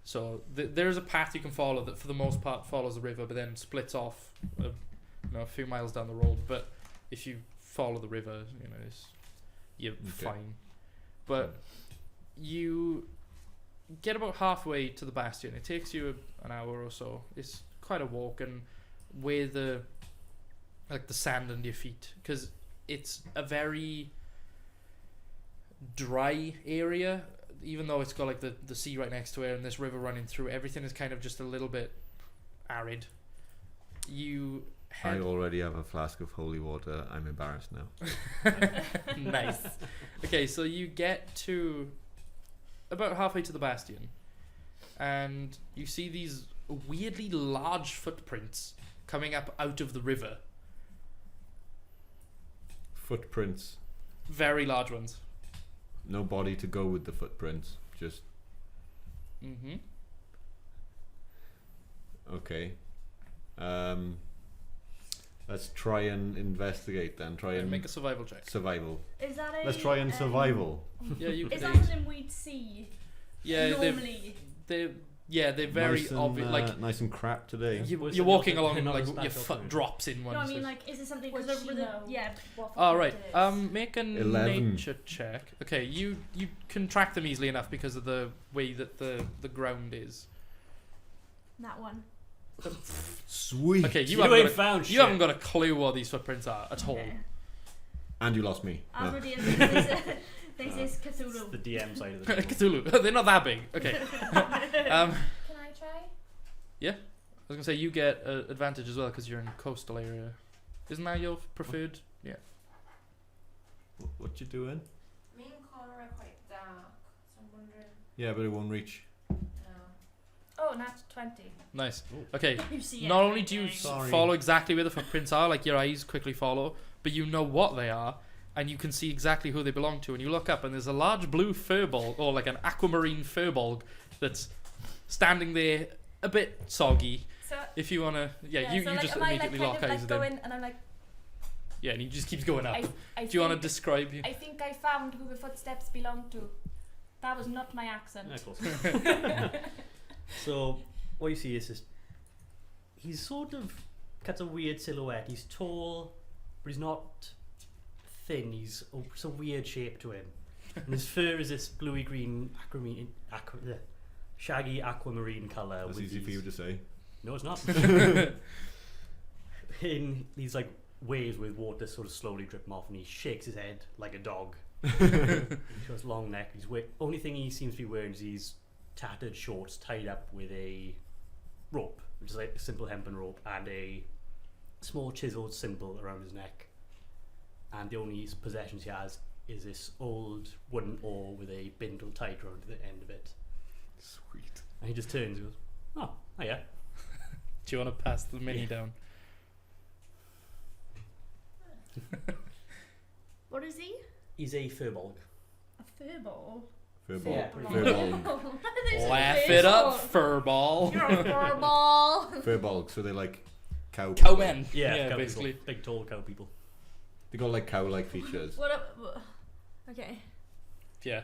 A: So there is a path you can follow that for the most part follows the river, but then splits off a few miles down the road. But if you follow the river, you're fine. But you get about halfway to the bastion. It takes you an hour or so. It's quite a walk, and where the sand under your feet, because it's a very dry area. Even though it's got like the sea right next to it and this river running through, everything is kind of just a little bit arid. You
D: I
A: head
D: already have a flask of holy water. I'm embarrassed now.
A: nice. Okay, so you get to about halfway to the bastion, and you see these weirdly large footprints coming up out of the river.
D: Footprints.
A: Very large ones.
D: No body to go with the footprints. Just
A: Mm-hmm.
D: okay. Let's try and investigate then. Try and
A: Make a survival check.
D: survival.
C: Is that a?
D: Let's try and survival.
A: Yeah, you
C: Is
A: can.
C: that something we'd see
A: Yeah,
C: normally?
A: they're very
D: nice and,
A: obvious. Like
D: nice and crap today.
B: Was
A: you're
B: it
A: walking
B: not-
A: along,
B: not
A: like
B: as bad
A: your
B: as
A: foot
B: food?
A: drops in one.
C: No, I
A: so-
C: mean, like, is it something?
E: Would
C: Because
E: she know?
C: yeah.
E: What
A: Oh
E: food
A: right.
E: it is?
A: Make an
D: 11.
A: nature check. Okay, you can track them easily enough because of the way that the ground is.
C: That one.
D: Sweet.
A: Okay,
B: You ain't found
A: you
B: shit.
A: haven't got a clue what these footprints are at all.
C: Okay.
D: And you lost me. No.
C: Asmodeus thinks it's
B: It's
C: Cthulhu.
B: the DM side of the table.
A: Cthulhu. They're not that big. Okay.
E: Can I try?
A: I was gonna say you get advantage as well because you're in coastal area. Isn't that your preferred? Yeah.
D: What you doing?
F: Me and Connor are quite dark, so I'm wondering.
D: Yeah, but it won't reach.
F: No.
E: Oh, Oh, nat 20.
A: Nice.
B: Ooh.
A: Okay.
C: You see
A: Not only do you
C: everything.
D: Sorry.
A: follow exactly where the footprints are, like your eyes quickly follow, but you know what they are, and you can see exactly who they belong to. And you look up, and there's a large blue furbolg, or like an aquamarine furbolg, that's standing there, a bit soggy.
E: So,
A: If you wanna, yeah, you
E: so like,
A: just
E: am I
A: immediately
E: like
A: lock
E: kind of
A: eyes
E: like
A: with him.
E: going, and I'm like,
A: Yeah, and he just keeps going up.
E: I
A: Do you want to
E: think-
A: describe you?
E: I think I found who the footsteps belong to. That was not my accent.
B: Yeah, of course. So what you see is this. He's sort of got a weird silhouette. He's tall, but he's not thin. It's a weird shape to him. And his fur is this bluey green shaggy aquamarine colour.
D: That's
B: with
D: easy for
B: these-
D: you to say.
B: No, it's not. In these like waves with water sort of slowly dripping off, and he shakes his head like a dog. He's got his long neck. Only thing he seems to be wearing is these tattered shorts tied up with a rope, which is like a simple hempen rope, and a small chiseled symbol around his neck. And the only possessions he has is this old wooden oar with a bindle tied around the end of it.
D: Sweet.
B: And he just turns and goes, "Oh, yeah."
A: Do you want to pass the mini down?
C: What is he?
B: He's a furbolg.
C: A furball.
D: Furball.
B: Yeah, pretty
D: Furball.
A: Laugh it up, furball.
C: You're a furball.
D: Furball. So they like cow.
A: Cowmen.
B: Yeah, cow
A: basically.
B: people. Big tall cow people.
D: They got like cow-like features.
C: Okay.
A: Yeah.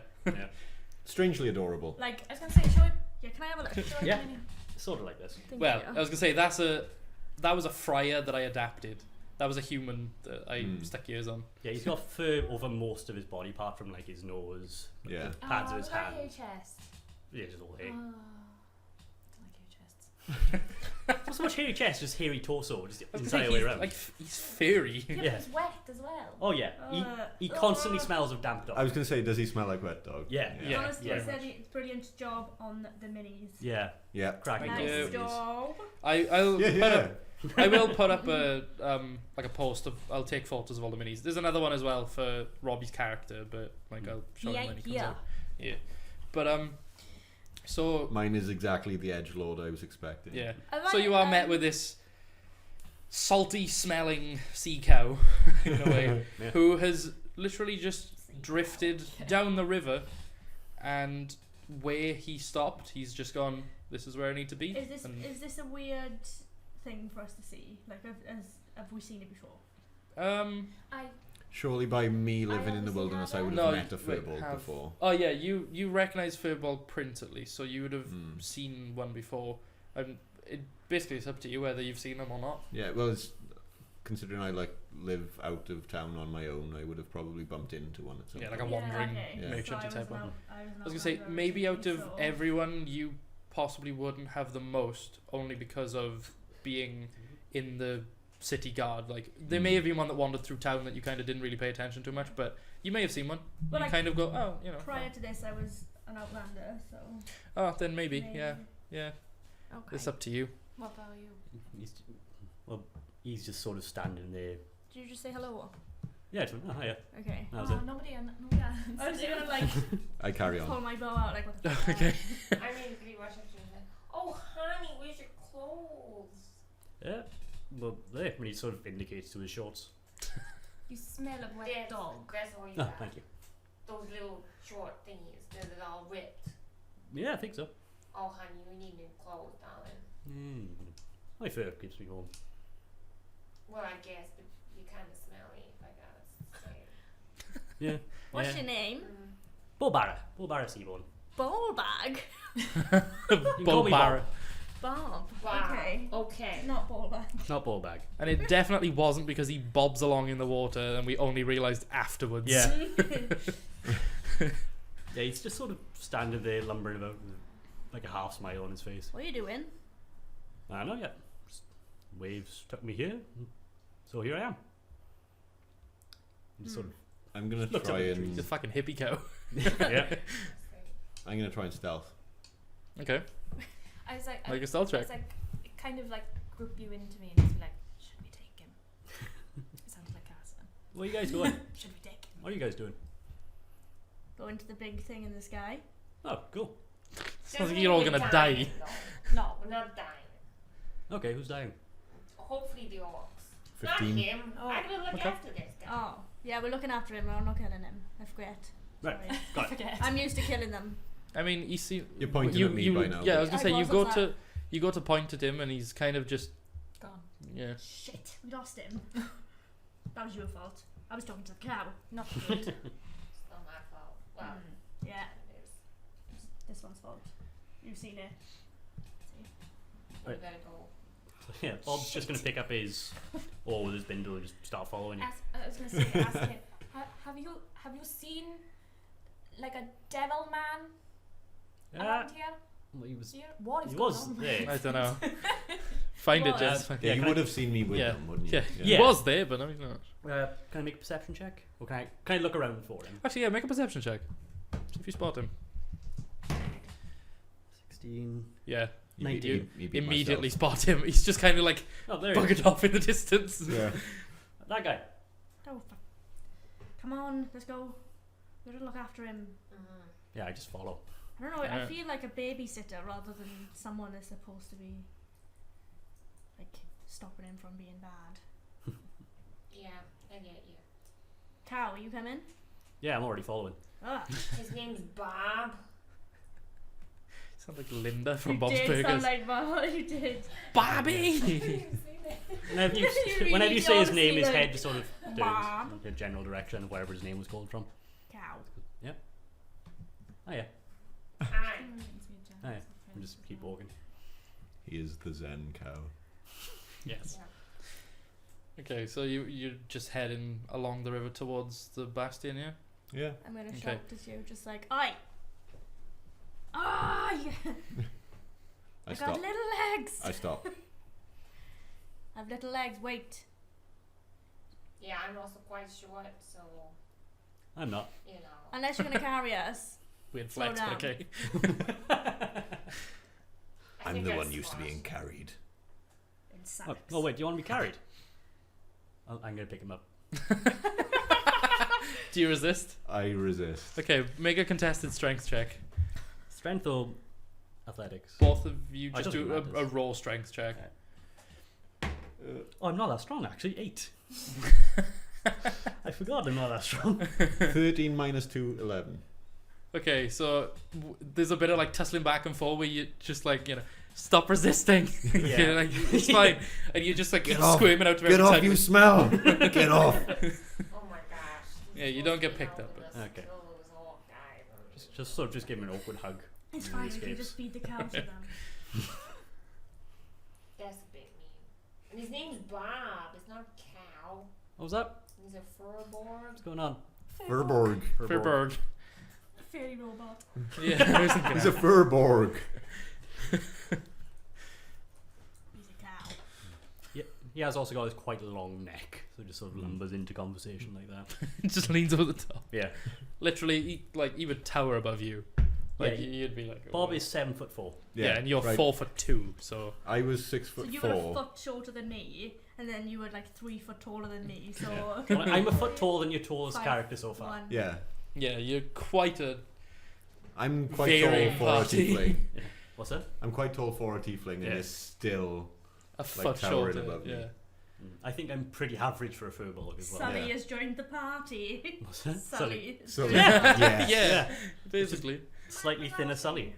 D: Strangely adorable.
C: Like,
E: I was gonna say, show it.
C: yeah, can I have a look?
E: Show it
B: Yeah.
E: to me.
B: Sort of like this.
C: Thank
A: Well,
C: you.
A: I was gonna say that was a friar that I adapted. That was a human that I stuck ears on.
B: Yeah, he's got fur over most of his body, apart from like his nose,
D: Yeah.
B: the pads of
E: Oh,
B: his
E: look at your
B: hands.
E: chest.
B: Yeah, just all hair.
E: Oh, I don't like your chests.
B: Not so much hairy chest, just hairy torso, just the
A: I was gonna
B: entire
A: say,
B: way
A: he's,
B: around.
A: like he's furry.
E: Yeah,
B: Yeah.
E: but it's wet as well.
B: Oh yeah, he constantly smells of damp dog.
D: I was gonna say, does he smell like wet dog?
B: Yeah.
A: Yeah.
C: Honestly,
B: very
C: he said
B: much.
C: it's brilliant job on the minis.
B: Yeah,
D: Yeah.
B: cracking
C: Nice
B: dog.
C: job.
A: I'll
D: Yeah,
A: put
D: yeah.
A: up, I will put up a like a post of I'll take photos of all the minis. There's another one as well for Robbie's character, but like I'll show him when he comes out. Yeah. But so
D: Mine is exactly the edgelord I was expecting.
A: yeah.
C: I
A: So
C: like,
A: you are met with this salty smelling sea cow in a way
B: Yeah.
A: who has literally just drifted down the river, and where he stopped he's just gone, this is where I need to be. And,
C: Is this a weird thing for us to see? Like, have we seen it before?
E: I
D: Surely by me living in the
E: obviously
D: wilderness, I
E: have
D: would
A: No,
D: have met a
A: wait,
D: furball
A: have-
D: before.
A: oh yeah, you recognize furball print at least, so you would have
D: Mm.
A: seen one before. It basically it's up to you whether you've seen them or not.
D: Yeah, well, it's, considering I like live out of town on my own, I would have probably bumped into one at some
A: Yeah,
D: point.
A: like a wandering
D: Yeah.
A: merchant
C: So I
A: type
C: was
A: one.
C: I
A: I was gonna say maybe out of everyone, you possibly wouldn't have the most, only because of being in the city guard. Like there may have been one that wandered through town that you kind of didn't really pay attention to much, but you may have seen one.
C: Well,
A: you
C: like,
A: kind of go, oh, you know.
C: prior to this, I was an outlander, so
A: Oh, then maybe, yeah.
C: Okay.
A: It's up to you.
E: what about you?
B: He's just sort of standing there.
C: Did you just say hello?
B: Yeah, it's, oh yeah,
C: Okay.
B: that was it.
E: Nobody.
C: I was gonna like
D: I carry
C: pull
D: on.
C: my bow out, like what the fuck?
A: Okay.
F: I mean, pretty much after that. Oh, honey, where's your clothes?
B: Yeah, well, there, when he sort of indicates to his shorts.
E: You smell of wet
F: That's,
E: dog.
F: that's all you
B: Oh,
F: got.
B: thank you.
F: Those little short thingies that are all ripped.
B: Yeah, I think so.
F: Oh, honey, we need new clothes, darling.
B: My fur keeps me warm.
F: Well, I guess, but you kind of smelly, if I gotta say it.
B: Yeah.
C: What's
B: yeah.
C: your name?
B: Bullbarra Seaborn.
C: Ballbag.
B: You can call
A: Bull
B: me
A: Barra.
C: Bob.
F: Wow.
C: Okay.
F: Okay.
C: Not ballbag.
B: Not Ballbag.
A: And it definitely wasn't because he bobs along in the water and we only realised afterwards.
B: Yeah. Yeah, he's just sort of standing there lumbering about with like a half smile on his face.
C: What are you doing?
B: I don't know yet. Just waves took me here, so here I am. Just sort of.
D: I'm gonna
B: Looked up
D: try
B: at the
D: and
A: He's a fucking hippie cow.
B: Yeah.
D: I'm gonna try and stealth.
A: Okay.
E: I was like,
A: Make a stealth
E: I was
A: check.
E: like, kind of like group you into me and just be like, should we take him? It sounded like Carson.
B: Where are you guys going?
E: Should we take him?
B: What are you guys doing?
C: Go into the big thing in the sky.
B: Oh, cool.
A: Sounds like you're all gonna die.
F: No, we're not dying.
B: Okay, who's dying?
F: Hopefully the orcs.
D: 15.
F: Not him.
C: Oh,
F: I'm gonna look
B: okay.
F: after this guy.
C: Oh, yeah, we're looking after him. We're not killing him. I forget.
B: Right,
C: Sorry.
B: got it.
E: Forget.
C: I'm used to killing them.
A: I mean, you see,
D: You're pointing at me by now.
A: Yeah, I was gonna
C: I
A: say
C: was, what's that?
A: you go to point at him, and he's kind of just
E: Gone.
A: yeah.
C: Shit, we lost him. That was your fault. I was talking to the cow, not the kid.
F: It's not my fault. Well,
C: Yeah,
F: it is.
C: this one's fault. You've seen it.
F: We
B: Right.
F: better go.
B: Yeah, Bob's just going to pick up his oar with his bindle and just start following him.
E: I was gonna say, ask him. Have you seen like a devil man around here?
B: He was,
E: Here? What is
B: he
E: going
B: was
E: on?
B: there.
A: I don't know. Find it,
E: Well,
A: Jess.
B: Yeah,
D: Yeah, you
B: can
D: would
B: I-
D: have seen me with
A: Yeah.
D: them, wouldn't you?
A: Yeah,
B: Yeah.
A: he was there, but I mean, not.
B: Can I make a perception check? Or can I look around for him?
A: Actually, yeah, make a perception check. See if you spot him.
B: 16.
A: Yeah,
D: You beat-
B: 19.
D: you beat
A: immediately
D: myself.
A: spot him. He's just kind of like
B: Oh, there he is.
A: buggered off in the distance.
D: Yeah.
B: That guy.
C: Oh, fuck. Come on, let's go. We gotta look after him.
B: Yeah, I just follow.
C: I don't know, I
A: Yeah.
C: feel like a babysitter rather than someone that's supposed to be like stopping him from being bad.
F: Yeah, I get you.
C: Cow, are you coming?
B: Yeah, I'm already following.
C: Ah,
F: His name's Bob.
A: Sounds like Linda from
C: you
A: Bob's
C: did
A: Burgers.
C: sound like Bob, you did.
A: Bobby.
B: Whenever you,
C: You really
B: whenever you say his
C: honestly
B: name, his
C: like,
B: head just sort of turns
C: Bob.
B: in the general direction of wherever his name was called from.
C: Cow.
B: Oh yeah,
F: Hi.
B: oh yeah. And just keep walking.
D: He is the Zen cow.
A: Yes.
F: Yeah.
A: Okay, so you're just heading along the river towards the bastion, yeah?
D: Yeah.
C: I'm gonna
A: Okay.
C: shout at you, just like, oi! Ah, yeah.
D: I
C: got
D: stop.
C: little legs.
D: I stop.
C: I've little legs. Wait.
F: Yeah, I'm also quite short, so
B: I'm not.
F: you know.
C: Unless you're gonna carry us.
A: Weird
C: Slow
A: flex, but
C: down.
A: okay.
F: I
D: I'm
F: think
D: the
F: that's
D: one used to
F: smart.
D: being carried.
C: In
B: Oh,
C: sacks.
B: oh wait, do you want to be carried? I'm gonna pick him up.
A: Do you resist?
D: I resist.
A: Okay, make a contested strength check.
B: Strength or athletics?
A: Both of you
B: Oh, it
A: just
B: doesn't
A: do a
B: matter.
A: raw strength check.
B: Oh, I'm not that strong actually. 8. I forgot I'm not that strong.
D: 13 minus 2, 11.
A: Okay, so there's a bit of like tussling back and forth where you just like, stop resisting.
B: Yeah.
A: You're like, it's fine. And you just like
D: Get
A: keep
D: off.
A: squirming out of every
D: Get off,
A: time.
D: you smell! Get off!
F: Oh my gosh.
A: Yeah, you don't get picked up, but-
B: Okay.
F: Kill those orc guys.
B: Just sort of just give him an awkward hug.
C: It's
B: and
C: fine.
B: he
C: We can
B: escapes.
C: just feed the cow to them.
F: That's a bit mean. And his name's Bob. It's not Cow.
B: What was that?
F: He's a furborg.
B: What's going on?
D: Furborg.
A: Furborg.
C: Fairy robot.
A: Yeah, I was thinking
D: He's
A: that.
D: a Furborg.
C: He's a cow.
B: He has also got quite a long neck, so just sort of lumbers into conversation like that.
A: Just leans over the top.
B: Yeah.
A: Literally, he would tower above you. Like
B: Yeah,
A: you'd be like,
B: Bob is 7'4".
A: yeah, and you're
D: right.
A: 4'2", so
D: I was
C: So
D: 6'4".
C: you were a foot shorter than me, and then you were like 3 foot taller than me. So
B: Well, I'm a foot taller than your tallest
C: 5'1".
B: character so far.
D: Yeah.
A: yeah, you're quite a
D: I'm quite
A: Very
D: tall for a
A: party.
D: tiefling.
B: What's that?
D: I'm quite tall for a tiefling,
B: Yeah.
D: and it's still...
A: foot
D: towering
A: shorter.
D: above me.
A: Yeah.
B: I think I'm pretty average for a furbolg as well.
C: Sully
D: Yeah.
C: has joined the party.
B: What's that?
C: Sully. has
D: So,
C: joined
D: yeah.
A: Yeah, basically.
B: Slightly thinner Sully.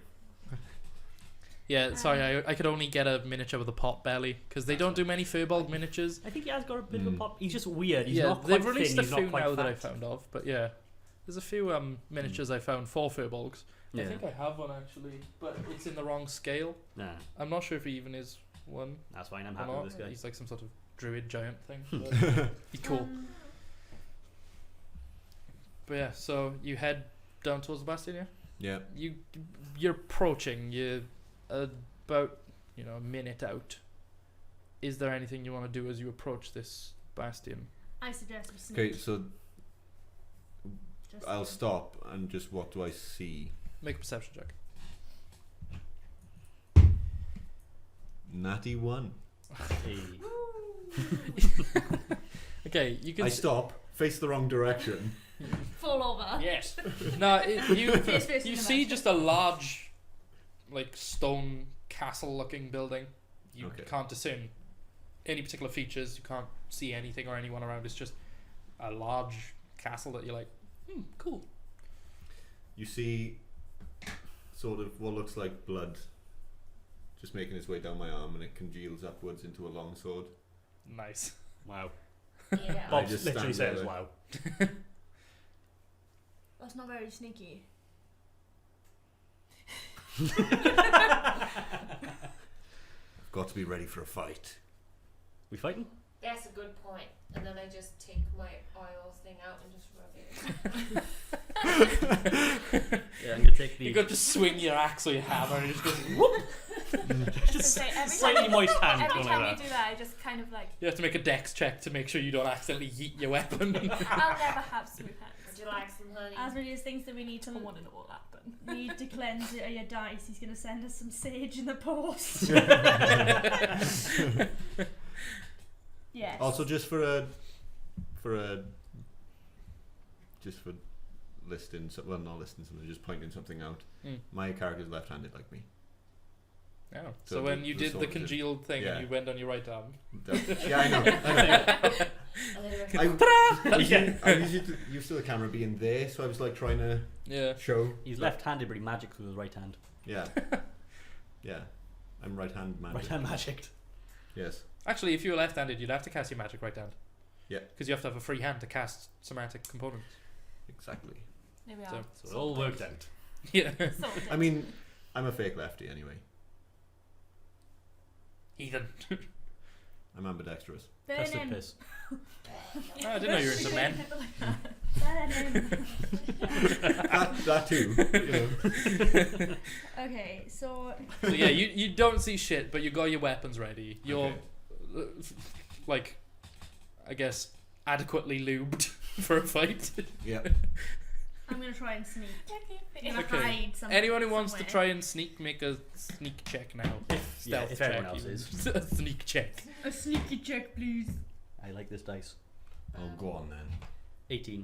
A: Yeah, sorry, I could only get a miniature with a pot belly because they don't do many Furbolg miniatures.
B: I think he has got a bit of a
D: Mm.
B: pop. He's just weird. He's
A: yeah,
B: not quite
A: they've released
B: thin,
A: a
B: he's
A: few
B: not quite
A: now that I
B: fat.
A: found of, but yeah, there's a few miniatures I found for Furbolgs.
B: Yeah.
A: I think I have one actually, but it's in the wrong scale.
B: Nah,
A: I'm not sure if he even is one
B: that's fine. I'm
A: or
B: happy
A: not.
B: with this guy.
A: He's like some sort of druid giant thing. But he's cool. But yeah, so you head down towards the bastion, yeah?
D: Yeah.
A: You're approaching. You're about a minute out. Is there anything you want to do as you approach this bastion?
C: I suggest we sneak.
D: Okay, so
C: Just
D: I'll stop and just what do I see?
A: Make a perception check.
D: Natty 1.
B: Hey.
A: Okay, you can.
D: I stop, face the wrong direction.
C: fall over.
A: Yes. No, you
C: Face
A: you
C: in the
A: see
C: mouth.
A: just a large, like stone castle-looking building. You
D: Okay.
A: can't discern any particular features. You can't see anything or anyone around. It's just a large castle that you're like, cool.
D: You see sort of what looks like blood just making its way down my arm, and it congeals upwards into a long sword.
A: Nice.
B: Wow.
F: Yeah.
D: I
B: Bob
D: just
B: literally
D: stand
B: says
D: there.
B: wow.
C: That's not very sneaky.
D: I've got to be ready for a fight.
B: We fighting?
F: That's a good point. And then I just take my oil thing out and just rub it.
B: Yeah, I'm gonna take the
A: You got to swing your axe or your hammer and it just goes whoop.
B: just
E: say, every
B: slightly
E: time-
B: moist hand
E: Every
B: going
E: time
B: like
E: you
B: that.
E: do that, I just kind of like,
A: You have to make a dex check to make sure you don't accidentally yeet your weapon.
E: I'll never have smooth hands.
F: Would you like some honey?
C: As many as things that we need to
E: I want to know what happened.
C: need to cleanse your dice, he's going to send us some sage in the post. Yes.
D: Also, just for listing, well, not listing something, just pointing something out. My character's left-handed like me.
A: Oh.
D: So
A: So when
D: the-
A: you
D: the
A: did the
D: sword
A: congealed thing
D: yeah.
A: and you went on your right arm.
D: Yeah, I know. I was used to the camera being there, so I was like trying to
A: Yeah.
D: show.
B: He's left-handed, but he magics with his right hand.
D: Yeah, yeah. I'm right-hand magic.
B: Right hand magicked.
D: Yes.
A: Actually, if you were left-handed, you'd have to cast your magic right hand.
D: Yeah.
A: Because you have to have a free hand to cast somatic components.
D: Exactly.
E: There we
A: So-
E: are.
B: So it all worked out.
A: Yeah.
E: Sorted.
D: I mean, I'm a fake lefty anyway.
A: Heathen.
D: I'm ambidextrous.
C: Burn
B: Custard
C: him.
B: piss.
A: Oh, I didn't know you were into men.
C: Burn him.
D: that too. You know.
C: Okay, so
A: So yeah, you don't see shit, but you got your weapons ready. You're, like, I guess, adequately lubed for a fight.
D: Yeah.
C: I'm going to try and sneak. I'm going to
A: Okay.
C: hide somewhere.
A: Anyone who wants to
C: somewhere.
A: try and sneak, make a sneak check now. Stealth
B: if
A: check.
B: everyone else
A: even.
B: is.
A: A sneak check.
C: A sneaky check, please.
B: I like this dice.
D: Oh, go on then.
B: 18.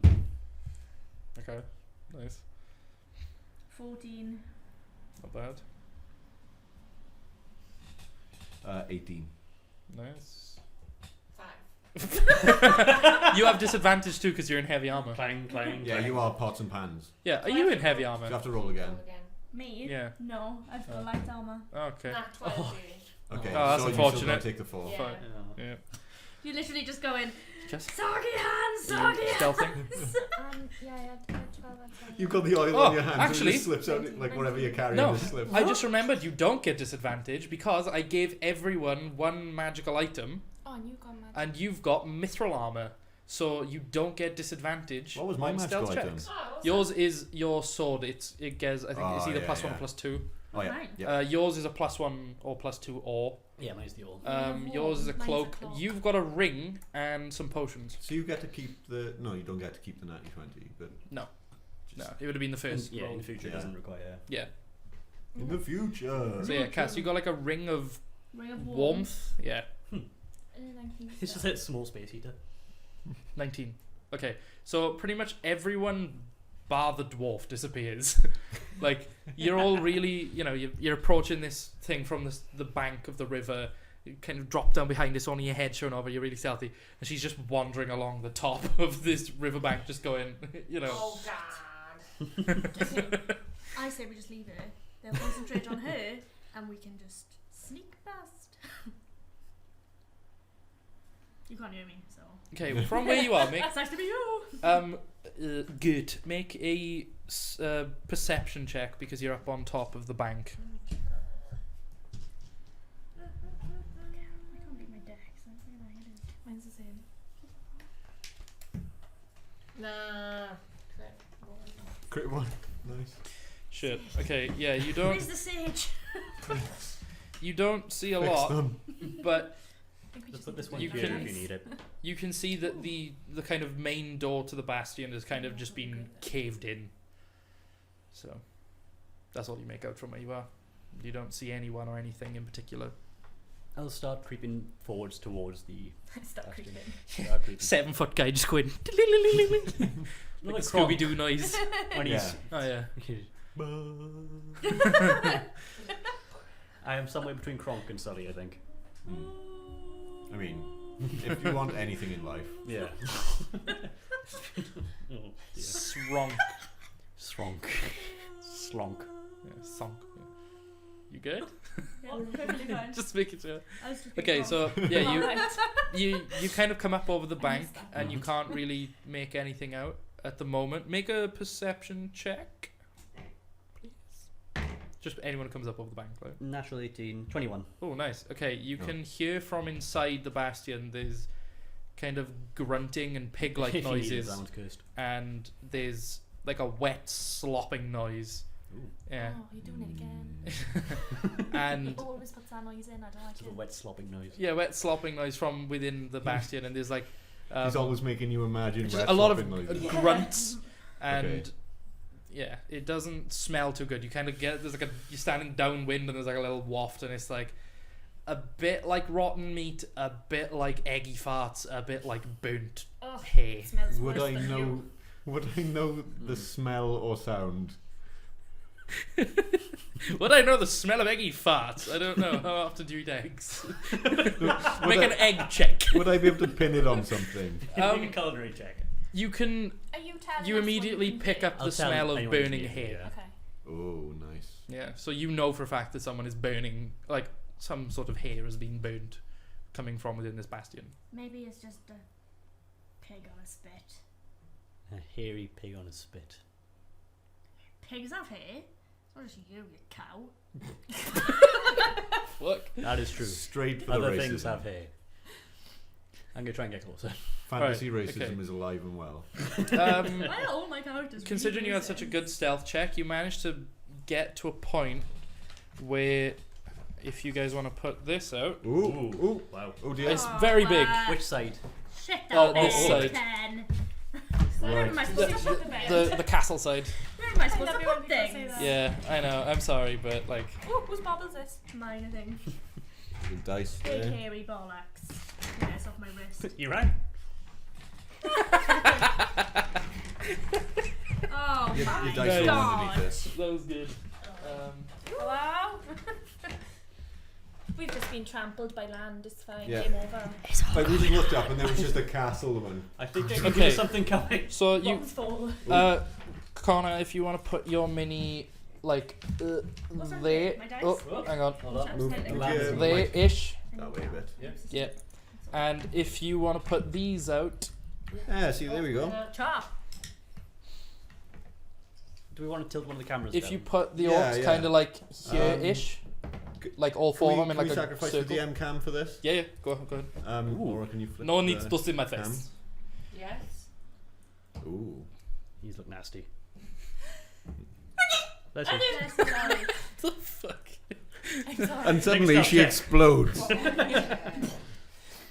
A: Okay, nice.
C: 14.
A: Not bad.
D: 18.
A: Nice.
F: 5.
A: You have disadvantage too because you're in heavy armor.
B: Clang, clang.
D: Yeah,
B: clang.
D: you are pots and pans.
A: Yeah, are you in heavy
D: You
A: armor?
D: have to roll again.
C: Me?
A: Yeah.
C: No, I've got light armor.
A: Okay.
F: Not 12,
B: Oh.
F: really.
D: Okay,
A: Oh, that's
D: so you still
A: unfortunate.
D: gotta take the 4.
F: Yeah.
A: Fine.
B: Yeah.
A: Yeah.
C: You literally just go in,
A: Just
C: soggy hands, soggy hands.
A: stealthing.
E: Yeah, I had 12 and 20.
D: You've got the oil
A: Oh,
D: on your hands,
A: actually-
D: and it just slips out like whatever you're carrying
A: No,
D: just slips.
A: I just remembered you don't get disadvantage because I gave everyone one magical item
E: Oh, and you got magic.
A: and you've got mithril armor. So you don't get disadvantage
D: What was my
A: on
D: magical
A: stealth
D: item?
A: checks.
F: Oh,
A: Yours is your sword. It gets I think it's
D: Oh,
A: either
D: yeah,
A: +1 or
D: yeah.
A: +2.
D: Oh yeah,
C: Right.
D: yeah.
A: Yours is a +1 or +2 or.
B: Yeah, mine's the old.
C: have
A: Yours is a
C: one. Mine's a
A: cloak.
C: cloak.
A: You've got a ring and some potions.
D: So you get to keep the no, you don't get to keep the 90/20, but
A: No.
D: just
A: No, it would have been the first
B: yeah,
A: roll.
B: in the future it
D: Yeah.
B: doesn't require.
A: Yeah.
D: in the future.
A: So yeah, Cass, you got like a ring of
C: Ring of
A: warmth. Yeah.
E: 19.
B: It's just a small space heater.
A: 19. Okay, so pretty much everyone bar the dwarf disappears. Like, you're all really, you're approaching this thing from the bank of the river. You kind of drop down behind this, only your head showing over, you're really stealthy. And she's just wandering along the top of this riverbank, just going,
F: Oh, God.
C: I say we just leave her. They'll concentrate on her, and we can just sneak past. You can't hear me, so.
A: Okay, well, from where you are, make
C: It's nice to be you.
A: good. Make a perception check because you're up on top of the bank.
C: I can't get my dex. I don't know how it is.
E: Mine's the same.
F: Nah.
D: Crit 1. Nice.
A: Shit. Okay, yeah, you don't
C: Where's the sage?
A: see a
D: Fix
A: lot,
D: them.
A: but
E: I think we
B: Let's
E: just
B: put this
E: need
B: one
A: You
E: to
B: here
A: can-
B: if you need it.
A: you can see that the kind of main door to the bastion has kind of just been caved in. So that's all you make out from where you are. You don't see anyone or anything in particular.
B: I'll start creeping forwards towards the
E: start
B: bastion.
E: creeping.
B: Start creeping.
A: 7-foot guy just going
B: Not
A: like a
B: like Kronk.
A: Scooby Doo noise.
B: When he's
A: Oh yeah.
B: I am somewhere between Kronk and Sully, I think.
D: I mean, if you want anything in life,
B: Yeah.
A: Sronk.
B: Sronk. Slonk.
A: Yeah, sonk. Yeah. You good?
C: Yeah, perfectly fine.
A: Just making sure.
C: I was just
A: Okay,
C: being
A: so yeah,
E: Alright.
A: you kind of come up over the bank
E: missed that.
A: and you can't really make anything out at the moment. Make a perception check, please. Just anyone who comes up over the bank, right?
B: Natural 18. 21.
A: Oh, nice. Okay, you
D: Oh.
A: can hear from inside the bastion. There's kind of grunting and pig-like noises,
B: Sounds cursed.
A: and there's like a wet slopping noise. Yeah,
E: Oh, you're doing it again.
A: and
E: He always puts that noise in. I don't like
B: Sort of
E: it.
B: wet slopping noise.
A: yeah, wet slopping noise from within the bastion, and there's like
D: he's always making you imagine
A: just
D: wet
A: a lot of
D: slopping noises.
A: grunts, and
D: Okay.
A: yeah, it doesn't smell too good. You kind of get there's like you're standing downwind, and there's like a little waft, and it's like a bit like rotten meat, a bit like eggy farts, a bit like burnt
E: Ugh,
A: hay.
E: it smells
D: Would
E: worse
D: I
E: than
D: know?
E: you.
D: Would I know the smell or sound?
A: Would I know the smell of eggy farts? I don't know. How often do you eat eggs? Make an egg check.
D: Would I be able to pin it on something?
B: Make a culinary check.
A: You can.
E: Are you telling
A: You
E: us
A: immediately
E: what you can
A: pick
E: do?
A: up
B: I'll
A: the
B: tell
A: smell of
B: anyone who's
A: burning
B: near me,
A: hay.
B: yeah.
E: Okay.
D: Oh, nice.
A: Yeah, so you know for a fact that someone is burning, like some sort of hair has been burnt, coming from within this bastion.
C: Maybe it's just a pig on a spit.
B: A hairy pig on a spit.
C: Pigs have hair. So does you, you cow.
A: Look,
B: That is true.
D: Straight for
B: Other
D: the
B: things
D: racism.
B: have hair. I'm going to try and get closer.
D: Fantasy
A: Right,
D: racism
A: okay.
D: is alive and well.
C: Why are all my characters
A: considering you
C: really
A: had such a
C: racist?
A: good stealth check, you managed to get to a point where, if you guys want to put this out,
D: Ooh, ooh,
B: Wow.
D: oh dear.
A: it's very big.
B: Which side?
C: Shit
A: Oh,
C: that
A: this
C: big,
A: side.
C: Ken.
B: Right.
C: Where am I supposed to put the bed?
A: The castle side.
C: Where am I
E: I
C: supposed
E: love
C: to
E: it when
C: put
E: people say
C: things?
E: that.
A: Yeah, I know. I'm sorry, but like,
E: Ooh, whose bubble is this?
C: Mine, I think.
D: The dice
C: Big
D: there.
C: hairy bollocks. Yeah, it's off my wrist.
B: You right?
C: Oh
D: Your
C: my
D: dice are
C: god.
D: underneath it.
A: that was good.
E: Hello? We've just been trampled by land. It's fine.
D: Yeah.
E: Game over.
D: Like we just looked up and there was just a castle one.
B: I think
A: Okay.
B: there's something coming.
A: So you,
E: Bottom's full.
A: Connor, if you want to put your mini like
C: What's that
A: there.
C: thing? My dice?
A: Oh, hang on.
B: Hold up.
D: Move,
C: Move
D: move
B: the
D: your
B: lamp.
D: mic
A: There-ish.
D: that way a bit.
B: Yeah.
A: Yeah. And if you want to put these out,
D: Yeah, see, there we go.
C: Chop.
B: Do we want to tilt one of the cameras
A: if
B: down?
A: you put the
D: Yeah,
A: orcs
D: yeah.
A: kind of like here-ish, like all four of them in
D: Can
A: like
D: we
A: a
D: sacrifice
A: circle.
D: the DM cam for this?
A: Yeah, go ahead.
D: Or can you flip
A: No one
D: the
A: needs dust in my
D: cam?
A: face.
F: Yes.
D: Ooh.
B: These look nasty. Let's see.
A: What the fuck?
E: I'm sorry.
D: And suddenly
B: Next up,
D: she
B: yeah.
D: explodes.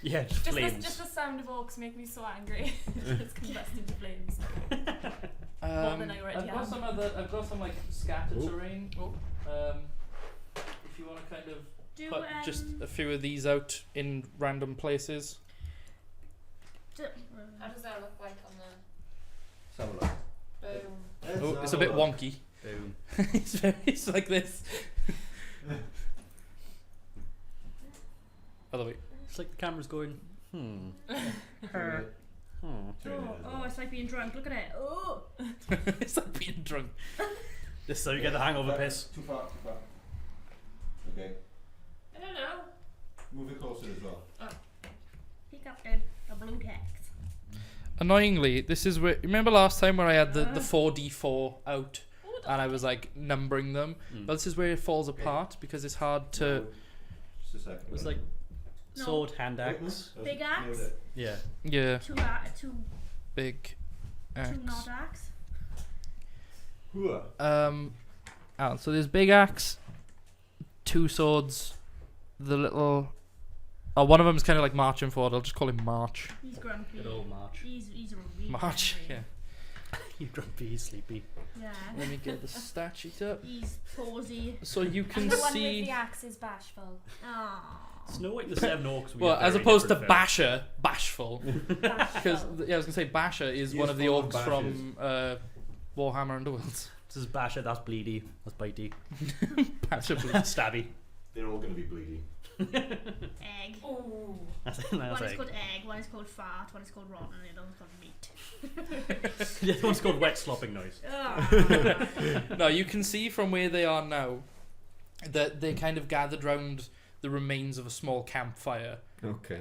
B: Yeah, just flames.
E: Just the sound of orcs make me so angry. It's combust into flames. More than I already
A: I've got
E: am.
A: some other. I've got some like scattered
D: Ooh.
A: terrain. If you want to kind of
C: Do,
A: put just a few of these out in random places.
F: How does that look like on the
D: Let's have a look.
F: boom?
A: Oh, it's a bit wonky.
B: Boom.
A: It's like this. Other way.
B: It's like the camera's going,
C: Her.
D: Turn it as
C: Oh,
D: well.
C: it's like being drunk. Look at it. Oh.
A: It's like being drunk.
B: Just so you get the hangover piss.
D: Too far, too far. Okay.
F: I don't know.
D: Move it closer as well.
C: Pick up the blue text.
A: Annoyingly, this is where. Remember last time where I had the 4d4 out and I was like numbering them?
B: Mm.
A: Well, this is where it falls apart because it's hard to.
D: Just a second.
B: It was like
C: No.
B: sword, hand axe.
C: Big axe?
B: Yeah.
A: Yeah,
C: Two
A: big axe.
C: not axe.
A: So there's big axe, two swords, the little. Oh, one of them's kind of like marching forward. I'll just call him March.
C: He's grumpy.
B: Good old March.
C: He's a really
A: March, yeah.
C: angry.
B: You grumpy, he's sleepy.
C: Yeah.
A: Let me get the stat sheet up.
C: He's posy.
A: So you can
E: And the one with
A: see.
E: the axe is bashful.
C: Aww.
B: Snow White and the Seven Orcs.
A: Well, as
B: very
A: opposed to
B: different
A: Basher, bashful. Because
E: Bashful.
A: yeah, I was gonna say Basher is
D: He
A: one
D: is
A: of the
D: full of
A: orcs from Warhammer Underworlds.
B: films. This is Basher, that's Bleedy, that's Bitey.
A: Basher, please.
B: Stabby.
D: They're all going to be bleedy.
C: Egg.
E: Ooh.
B: That's
C: One is
B: egg.
C: called egg, one is called fart, one is called rotten, and the other one's called meat.
B: The other one's called wet slopping noise.
C: Ah.
A: No, you can see from where they are now that they kind of gathered round the remains of a small campfire,
D: Okay.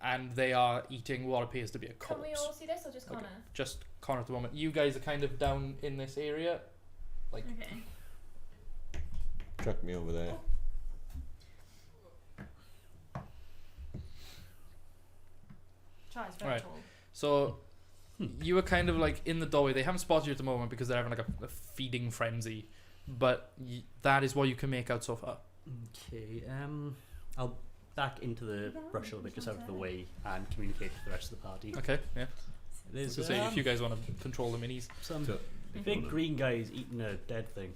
A: and they are eating what appears to be a
E: Can
A: corpse.
E: we all see this or just
A: Okay.
E: Connor?
A: Just Connor at the moment. You guys are kind of down in this area.
C: Okay.
D: Chuck me over there.
E: Try, it's very
A: Right.
E: tall.
A: So you are kind of like in the doorway. They haven't spotted you at the moment because they're having like a feeding frenzy, but that is what you can make out so far.
B: Okay, I'll back into the brush a little bit, just out of the way, and communicate with the rest of the party.
A: Okay, yeah.
B: There's
A: So say if you guys want to control the minis.
B: some
D: So-
B: big green guys eating a dead thing.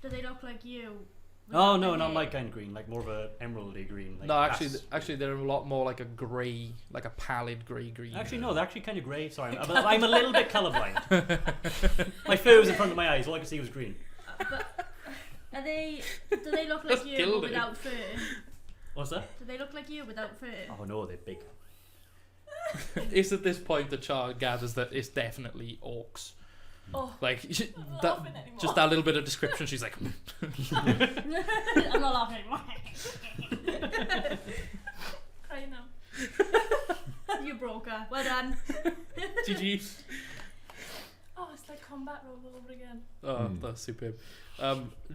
C: Do they look like you?
B: Oh
C: without
B: no,
C: the
B: not
C: hair?
B: my kind of green, like more of a emeraldy green. Like
A: No, actually,
B: that's-
A: actually, they're a lot more like a grey, like a pallid grey-green.
B: Actually, no, they're actually kind of grey. Sorry, I'm a little bit colourblind. My fur was in front of my eyes. All I could see was green.
C: But are they? Do they look like
A: Just
C: you
A: killed
C: but
A: it.
C: without fur?
B: What's that?
C: Do they look like you without fur?
B: Oh no, they're big.
A: It's at this point that Char gathers that it's definitely orcs.
E: Oh,
A: Like
E: I'm not
A: that,
E: laughing anymore.
A: just that little bit of description. She's like,
C: I'm not laughing anymore.
E: Cry now.
C: You broke her. Well done.
A: GG.
E: Oh, it's like combat roll all over again.
A: Oh, that's superb.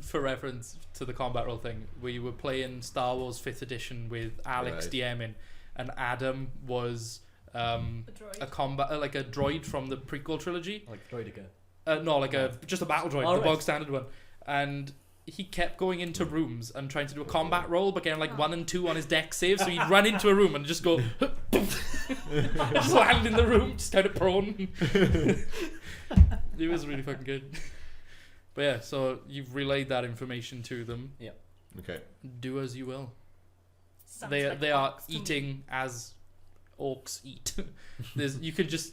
A: For reference to the combat roll thing, we were playing Star Wars 5th edition with Alex
D: Right.
A: DMing, and Adam was
E: The droid.
A: a combat like a droid from the prequel trilogy.
B: Like Droidica.
A: No, like just a battle droid,
B: Oh,
A: the
B: right.
A: bog standard one. And he kept going into rooms and trying to do a combat roll, but getting like 1 and 2 on his deck save. So he'd run into a room and just go, just land in the room, just kind of prone. It was really fucking good. But yeah, so you've relayed that information to them.
D: Okay.
A: Do as you will.
E: Sounds
A: They
E: like
A: they are
E: orcs to me.
A: eating as orcs eat. You could just,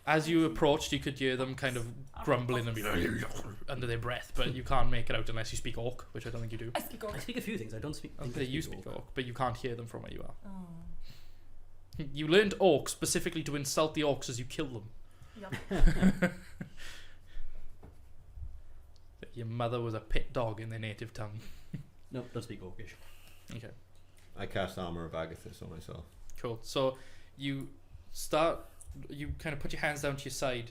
A: as you approached, you could hear them kind of grumbling and be like under their breath, but you can't make it out unless you speak orc, which I don't think you do.
E: I speak
B: I
E: orc.
B: speak a few things. I don't speak. think I
A: Okay, you speak orc, but you can't hear them from where you are.
E: Oh.
A: You learned orc specifically to insult the orcs as you kill them.
E: Yup.
A: Your mother was a pit dog in their native tongue.
B: No, don't speak Orcish.
A: Okay,
D: I cast Armor of Agathis on myself.
A: cool. So you kind of put your hands down to your side,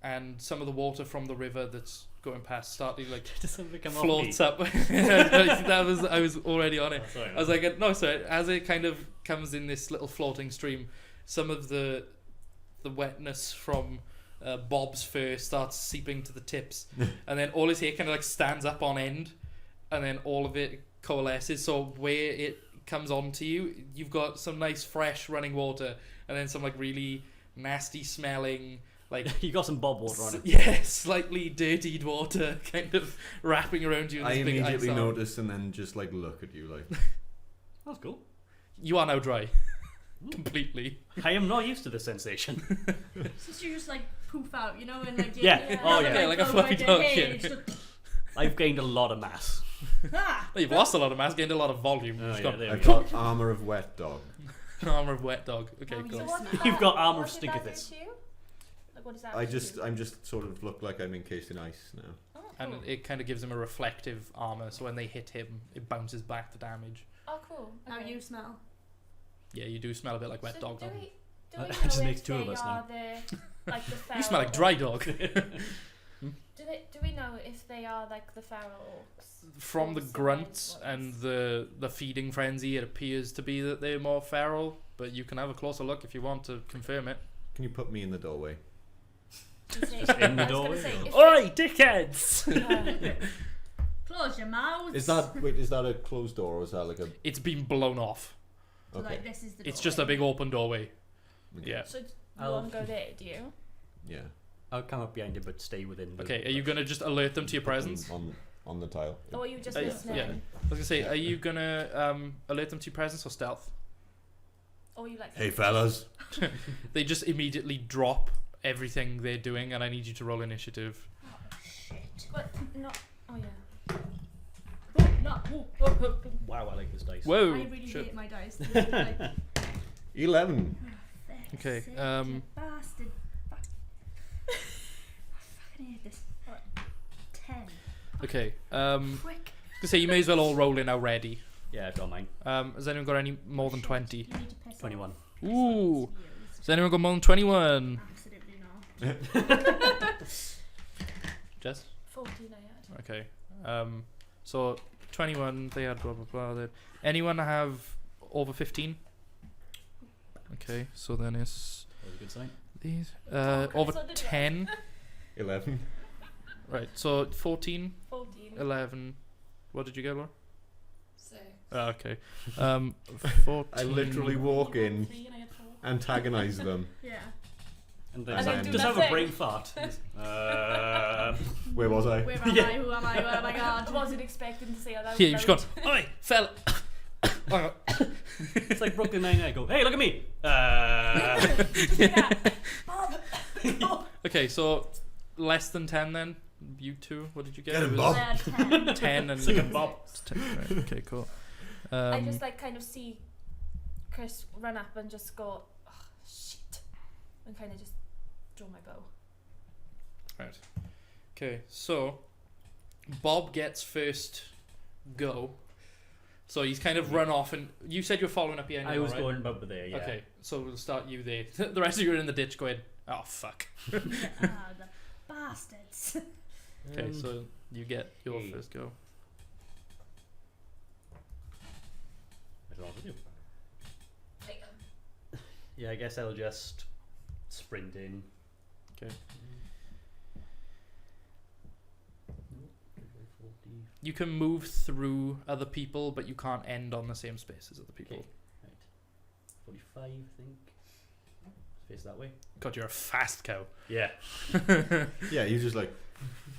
A: and some of the water from the river that's going past started like
B: Does something come
A: floats
B: off
A: up. I was already on it.
B: Oh, sorry,
A: I was like, no, sorry. As it kind of comes in this little floating stream, some of the wetness from Bob's fur starts seeping to the tips, and then all his hair kind of like stands up on end, and then all of it coalesces. So where it comes onto you, you've got some nice fresh running water, and then some like really nasty smelling like
B: you got some bob water on it.
A: yeah, slightly dirtied water kind of wrapping around you. In
D: I
A: this big
D: immediately
A: ice arm.
D: notice and then just like look at you like.
B: That's cool.
A: You are now dry. Completely.
B: I am not used to this sensation.
C: Since you just like poof out, you know, and like
B: Yeah. Oh, yeah.
A: Yeah, like a
C: go
A: fluffy
C: by the
A: dog,
C: hair,
A: yeah.
C: it's just-
B: I've gained a lot of mass.
C: Ah!
A: You've lost a lot of mass, gained a lot of volume.
B: Oh,
A: You've
B: yeah,
A: got
B: there we
D: I've
B: go.
D: got Armor of Wet Dog.
A: armor of wet dog. Okay,
C: Oh,
A: cool.
C: yes.
E: what did
B: You've
E: that-
B: got armor
E: what
B: of
E: did that do
B: Stinkithus.
E: to you? Like, what does that
D: I'm
E: do?
D: just sort of look like I'm encased in ice now.
E: Oh,
A: And
E: cool.
A: it kind of gives him a reflective armor, so when they hit him, it bounces back the damage.
E: Oh, cool.
C: How
E: Okay.
C: you smell?
A: Yeah, you do smell a bit like wet
E: So
A: dog.
E: do
A: Though.
E: we
B: That
E: know
B: just
E: if
B: makes two
E: they
B: of us
E: are
B: now.
E: the like the feral
A: You smell like
E: orcs?
A: dry dog.
E: Do we know if they are like the feral orcs?
A: From the
E: Orcs
A: grunts
E: ones?
A: and the feeding frenzy, it appears to be that they're more feral, but you can have a closer look if you want to confirm it.
D: Can you put me in the doorway?
E: You say-
B: in the
E: I was gonna
B: doorway,
E: say,
B: or-
E: if
A: Oi, dickheads!
E: they-
C: Close your mouth.
D: Is that a closed door or is that like a?
A: It's been blown off.
C: So,
D: Okay.
C: like this is the
A: It's just a
C: doorway.
A: big open doorway.
D: Okay.
A: Yeah.
E: so you
B: I'll-
E: want to go there? Do you?
D: Yeah.
B: I'll come up behind you, but stay within. The
A: Okay, are you gonna just alert them to your presence?
D: On the tile.
E: Or are you just
A: Yeah.
E: listening?
A: Yeah. I was gonna say, are you gonna alert them to your presence or stealth?
E: Or are you like?
D: Hey fellas.
A: They just immediately drop everything they're doing, and I need you to roll initiative.
C: Oh shit.
E: But not. Oh yeah.
C: not.
B: Wow, I like this dice.
A: Whoa.
C: I really
A: shit.
C: hate my dice. Like,
D: 11.
A: Okay,
C: Bastard. I fucking hate this. 10.
A: Okay.
C: Quick.
A: To say you may as well all roll in already.
B: Yeah, I've got mine.
A: Has anyone got any more than 20?
C: You need to piss off.
B: 21.
A: Ooh. Has anyone got more than 21?
C: Absolutely not.
A: Jess?
E: 14 I had.
A: Okay. So 21, they had blah blah blah. Anyone have over 15? Okay, so then it's
B: That was a good sign.
A: these.
E: Okay,
A: Over
E: so did
A: 10.
D: 11.
A: Right, so 14,
E: 14.
A: 11. What did you get, Laura?
F: 6.
A: Okay. 14.
D: I literally walk in,
E: 3 and I had 4.
D: antagonize them.
C: Yeah.
B: And
D: And
B: then
D: then
B: just have a
E: nothing.
B: brain fart.
D: Where was I?
C: Where am
B: Yeah.
C: I? Who am I? Oh my
E: I
C: god.
E: wasn't expecting to say that.
A: Yeah, you've just gone, oi, fella.
B: It's like Brooklyn Nine-Nine. Go, hey, look at me.
E: Yeah. Bob.
A: Okay, so less than 10 then? You two, what did you get?
D: Get him,
A: It
D: Bob.
C: I
A: was
C: had 10.
A: 10 and
B: Second Bob.
A: 10, right, okay, cool.
E: I just like kind of see Chris run up and just go, oh, shit, and kind of just draw my bow.
A: Right. Okay, so Bob gets first go. So he's kind of run off, and you said you're following up behind him,
B: I was
A: right?
B: going above there, yeah.
A: Okay, so we'll start you there. The rest of you are in the ditch going, oh fuck.
C: The bastards.
A: Okay, so you get your
B: Hey.
A: first go.
B: I don't know what to do.
E: Like,
B: Yeah, I guess I'll just sprint in.
A: Okay. You can move through other people, but you can't end on the same space as other people.
B: Okay. Right. 45, I think. Face that way.
A: God, you're a fast cow.
B: Yeah.
D: Yeah, you just like.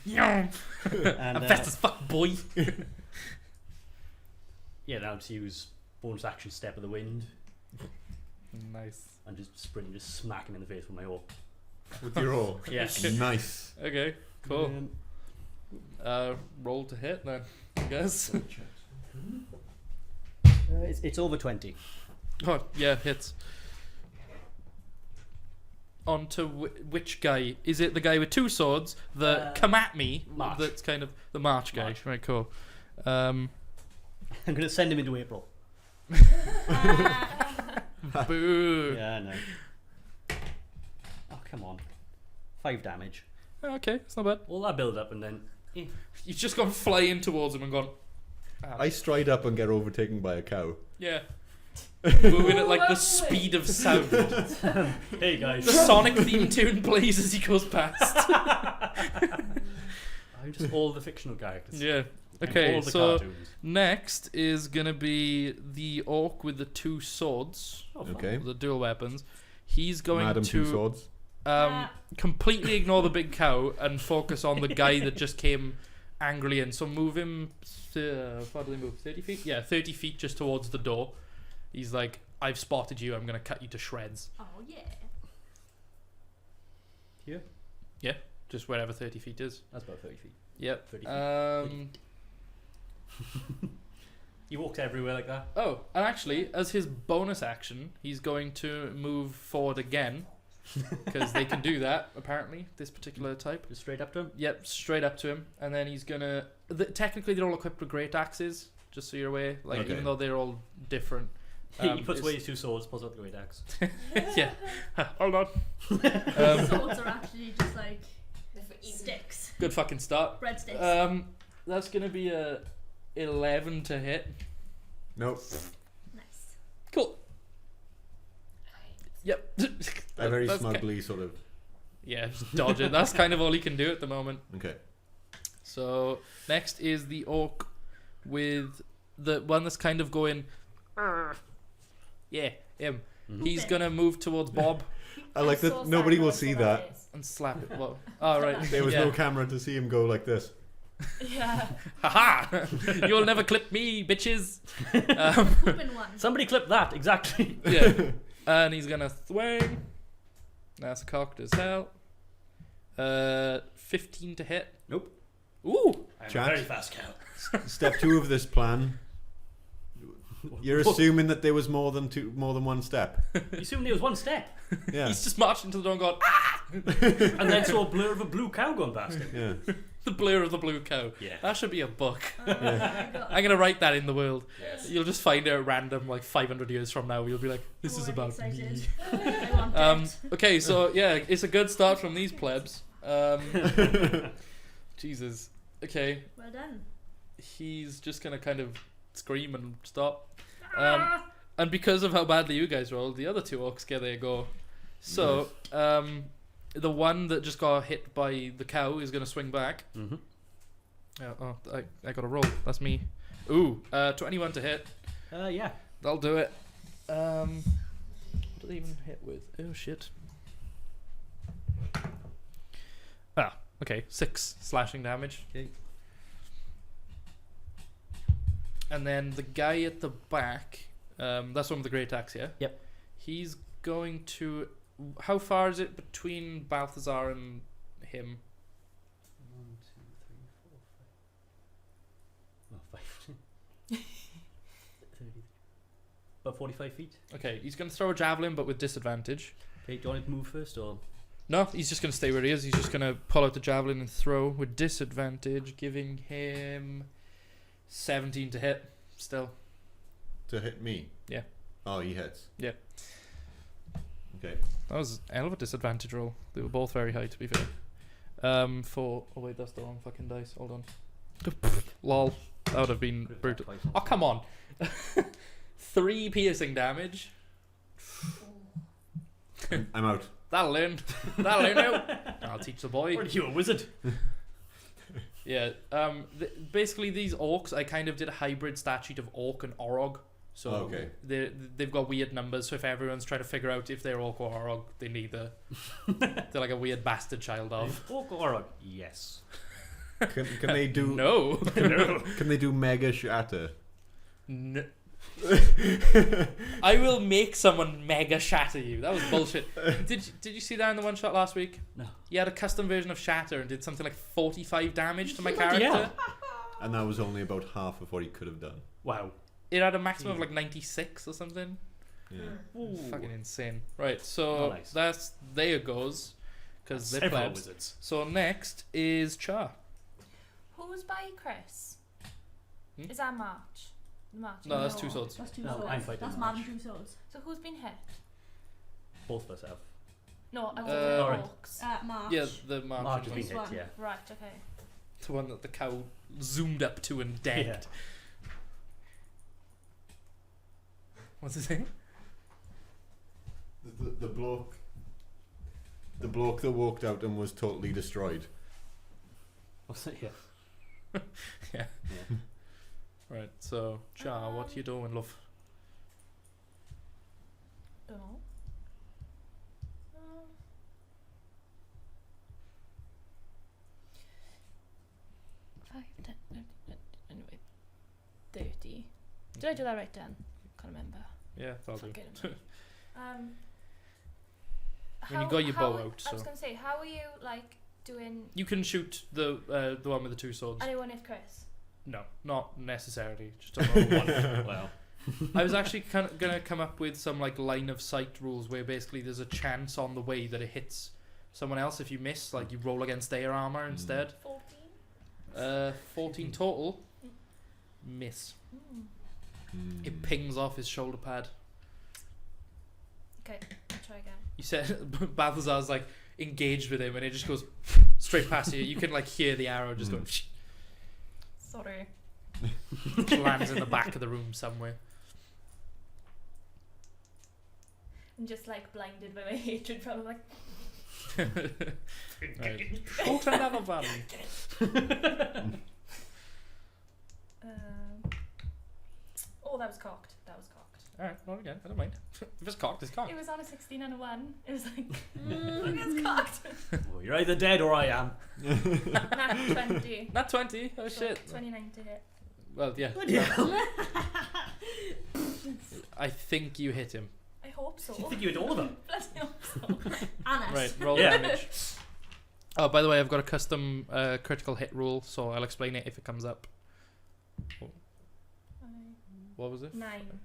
A: I'm
B: And
A: fast as fuck, boy.
B: yeah, now to use bonus action Step of the Wind
A: Nice.
B: and just sprint and just smack him in the face with my hoe.
D: With your all.
B: Yes.
D: Nice.
A: Okay, cool.
B: Um,
A: Roll to hit then, I guess.
B: it's over 20.
A: Oh, yeah, hits. On to which guy? Is it the guy with 2 swords? The come at me?
B: March.
A: That's kind of the March guy.
B: March.
A: Right, cool.
B: I'm going to send him into April.
A: Boo.
B: Yeah, I know. Oh, come on. 5 damage.
A: Okay, it's not bad.
B: All that build up and then...
A: You've just gone flying towards him and gone. Ah.
D: I stride up and get overtaken by a cow.
A: Yeah. Moving at like the speed of sound.
B: Hey guys.
A: The Sonic theme tune plays as he goes past.
B: I'm just all the fictional characters.
A: Yeah.
B: And
A: Okay,
B: all the
A: so
B: cartoons.
A: next is gonna be the orc with the 2 swords,
B: Oh, fun.
D: Okay.
A: the dual weapons. He's going
D: Madam
A: to
D: Two Swords.
A: completely ignore the big cow and focus on the guy that just came angrily in. So move him. How do they move? 30 feet? Yeah, 30 feet just towards the door. He's like, I've spotted you. I'm gonna cut you to shreds.
C: Oh yeah.
B: Here?
A: Just wherever 30 feet is.
B: That's about 30 feet.
A: Yep.
B: 30 feet. He walks everywhere like that.
A: Oh, and actually, as his bonus action, he's going to move forward again. Because they can do that, apparently, this particular type.
B: Just straight up to him.
A: Yep, straight up to him. And then he's gonna... Technically, they're all equipped with great axes, just so you're aware. Like,
D: Okay.
A: even though they're all different.
B: He puts
A: it's-
B: away his 2 swords, pulls out the great axe.
A: Yeah. Hold on.
C: Swords are actually just like sticks.
A: Good fucking start.
C: Breadsticks.
A: That's gonna be a 11 to hit.
D: Nope.
C: Nice.
A: Cool. Yep.
D: I very
A: That's
D: smugly sort of.
A: Yeah, just dodge it. That's kind of all he can do at the moment.
D: Okay.
A: So next is the orc with the one that's kind of going. Yeah, him.
B: Mhm.
A: He's gonna move towards Bob
D: I like that nobody will see that.
A: and slap it. Well, all right.
D: There was
A: yeah.
D: no camera to see him go like this.
E: Yeah.
A: Haha! You'll never clip me, bitches.
C: Open one.
B: Somebody clip that, exactly.
A: Yeah. And he's gonna swing. That's cocked as hell. 15 to hit.
B: Nope.
A: Ooh.
B: I'm
D: Chat.
B: a very fast cow.
D: Step 2 of this plan. You're assuming that there was more than one step.
B: You assume there was one step,
D: Yeah.
A: He's just marching to the door and going, ah!
B: and then saw a blur of a blue cow going past him.
D: Yeah.
A: The blur of the blue cow.
B: Yeah.
A: That should be a book.
C: Oh my God.
A: I'm gonna write that in the world.
B: Yes.
A: You'll just find it at random, like 500 years from now. You'll be like, "This
C: I'm
A: is
C: already
A: about me."
C: excited. I want it.
A: Okay, so yeah, it's a good start from these plebs. Jesus. Okay,
C: Well done.
A: he's just gonna kind of scream and stop. And because of how badly you guys rolled, the other 2 orcs get their go. So, the one that just got hit by the cow is gonna swing back.
B: Mm-hmm.
A: I got a roll. That's me. Ooh, 21 to hit.
B: Yeah.
A: That'll do it. What did they even hit with? Oh shit. Ah, okay. 6 slashing damage.
B: Okay.
A: And then the guy at the back, that's one with the great axe, yeah?
B: Yep.
A: He's going to. How far is it between Balthazar and him?
B: 1, 2, 3, 4, 5. Oh, 5. 30. About 45 feet.
A: Okay, he's going to throw a javelin, but with disadvantage.
B: Okay, do you want to move first or?
A: No, he's just going to stay where he is. He's just going to pull out the javelin and throw with disadvantage, giving him 17 to hit. Still.
D: To hit me?
A: Yeah.
D: Oh, he hits.
A: Yeah.
D: Okay.
A: That was a hell of a disadvantage roll. They were both very high, to be fair. Oh wait, that's the wrong fucking dice. Hold on. Lol. That would have been brutal. Oh, come on. 3 piercing damage.
D: I'm out.
A: That'll learn. That'll learn out. I'll teach the boy.
B: Or are you a wizard?
A: Yeah. Basically, these orcs, I kind of did a hybrid stat sheet of orc and orog. So
D: Okay.
A: they've got weird numbers. So if everyone's trying to figure out if they're orc or orog, they need the. They're like a weird bastard child of.
B: Orc or orc? Yes.
D: Can they do?
A: No.
B: No.
D: Can they do mega shatter?
A: No. I will make someone mega shatter you. That was bullshit. Did you see that in the one shot last week?
B: No.
A: He had a custom version of shatter and did something like 45 damage to my
B: Bloody
A: character.
B: hell.
D: And that was only about half of what he could have done.
B: Wow.
A: It had a maximum of like 96 or something.
D: Yeah.
A: Fucking insane. Right, so
B: nice.
A: there it goes, because they're
B: Several
A: plebs.
B: wizards.
A: So next is Char.
E: Who's by Chris?
A: Hmm?
E: Is that March? March.
A: No, that's 2 swords.
C: That's 2
B: No,
C: swords.
B: I'm fighting
C: That's
B: March.
C: Madam 2 swords.
E: So who's been hit?
B: Both of us have.
E: No, I was
A: Alright.
E: orcs.
C: March.
A: Yeah, the March.
B: Mark has
A: one.
B: been hit,
C: one.
B: yeah.
E: Right. Okay.
A: The one that the cow zoomed up to and dead.
B: Yeah.
A: What's his name?
D: The bloke. The bloke that walked out and was totally destroyed.
B: What's it? Yeah.
A: Yeah. Right, so Char, what you doing, love?
E: Don't know. 5, 10, anyway, 30. Did I do that right then? Can't remember.
A: Yeah, that'll
E: Fuck
A: do.
E: it.
A: When you got your bow out,
E: I was
A: so-
E: gonna say, how are you like doing?
A: You can shoot the one with the 2 swords.
E: Anyone if Chris?
A: No, not necessarily. Just a normal one.
B: Wow.
A: I was actually gonna come up with some like line of sight rules where basically there's a chance on the way that it hits someone else. If you miss, like you roll against their armor instead.
E: 14.
A: 14 total. Miss. It pings off his shoulder pad.
E: Okay, I'll try again.
A: You said Balthazar's like engaged with him, and it just goes straight past you. You can like hear the arrow just going.
E: Sorry.
A: Lands in the back of the room somewhere.
E: I'm just like blinded by my hatred from like.
A: Right. Shoot another one.
E: Oh, that was cocked. That was cocked.
A: Alright, roll again. I don't mind. If it's cocked, it's cocked.
E: It was on a 16 and a 1. It was like, look, it's cocked.
B: Well, you're either dead or I am.
E: Nat 20.
A: Not 20. Oh
E: So
A: shit.
E: 29 to hit.
A: Well, yeah.
B: Bloody hell.
A: I think you hit him.
E: I hope so.
B: I think you hit all of them.
E: Bloody hope so.
C: Anna.
A: Right, roll
B: Yeah.
A: damage. Oh, by the way, I've got a custom critical hit rule, so I'll explain it if it comes up. What was it?
E: 9.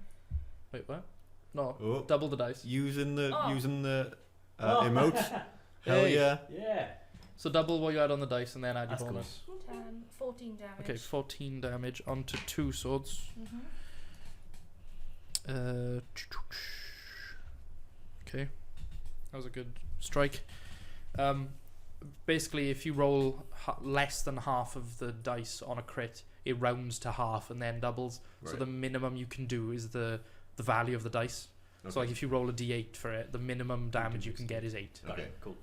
A: Wait, what? No,
D: Oh,
A: double the dice.
D: using the
B: Oh.
D: emote. Hell
A: Hey.
D: yeah.
B: Yeah.
A: So double what you had on the dice and then add your
B: That's cool.
A: bonus.
E: 10, 14 damage.
A: Okay, 14 damage onto 2 swords.
E: Mm-hmm.
A: Okay, that was a good strike. Basically, if you roll less than half of the dice on a crit, it rounds to half and then doubles. So
D: Right.
A: the minimum you can do is the value of the dice. So
D: Okay.
A: like if you roll a d8 for it, the minimum damage you can get is 8,
B: Got
D: Okay.
B: it. Cool.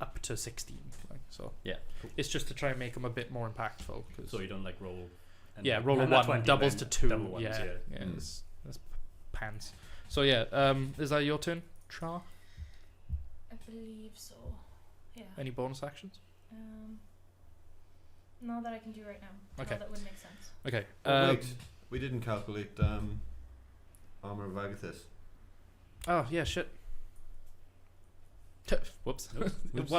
A: up to 16. Like, so
B: Yeah. Cool.
A: it's just to try and make them a bit more impactful. 'Cause
B: So you don't like roll. And
A: yeah,
B: then-
A: roll a
B: and that
A: 1
B: 20
A: doubles
B: and
A: to
B: then
A: 2.
B: double ones,
A: yeah,
B: yeah.
D: Mm.
A: that's pants. So yeah, is that your turn, Char?
E: I believe so. Yeah.
A: Any bonus actions?
E: No, that I can do right now.
A: Okay.
E: No, that would make sense.
A: Okay.
D: Oh, wait, we didn't calculate armor of Agathis.
A: Oh yeah, shit. Whoops.
B: Whoops.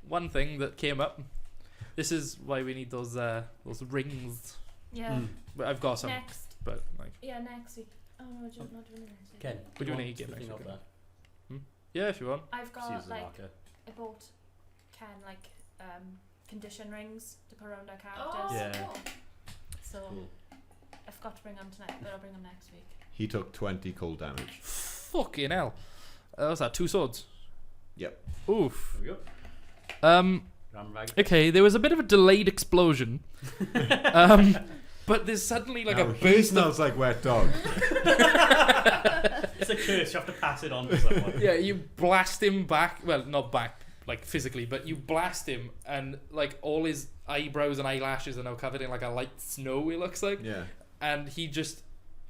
A: One thing that came up. This is why we need those rings.
E: Yeah.
B: Mm.
A: But I've got some,
E: Next.
A: but like
E: Yeah, next week. Oh, no, not doing it next week.
B: Ken,
A: We're
B: do you
A: doing
B: want
A: it again
B: something
A: next
B: of
A: week.
B: that?
A: yeah, if you want.
E: I've
B: See
E: got
B: as a
E: like
B: marker.
E: I bought Ken like condition rings to put around our
F: Oh,
E: characters.
B: Yeah.
F: cool.
E: So
B: Cool.
E: I forgot to bring them tonight, but I'll bring them next week.
D: He took 20 cold damage.
A: Fucking hell. What's that? 2 swords.
D: Yep.
A: Oof.
B: There we go.
A: Um.
B: Ramrag.
A: Okay, there was a bit of a delayed explosion. But there's suddenly like
D: Now
A: a
D: he
A: burst of
D: smells like wet dog.
B: It's a curse. You have to pass it on to someone.
A: yeah, you blast him back. Well, not back, like physically, but you blast him, and like all his eyebrows and eyelashes are now covered in like a light snow. It looks like,
D: Yeah.
A: and he just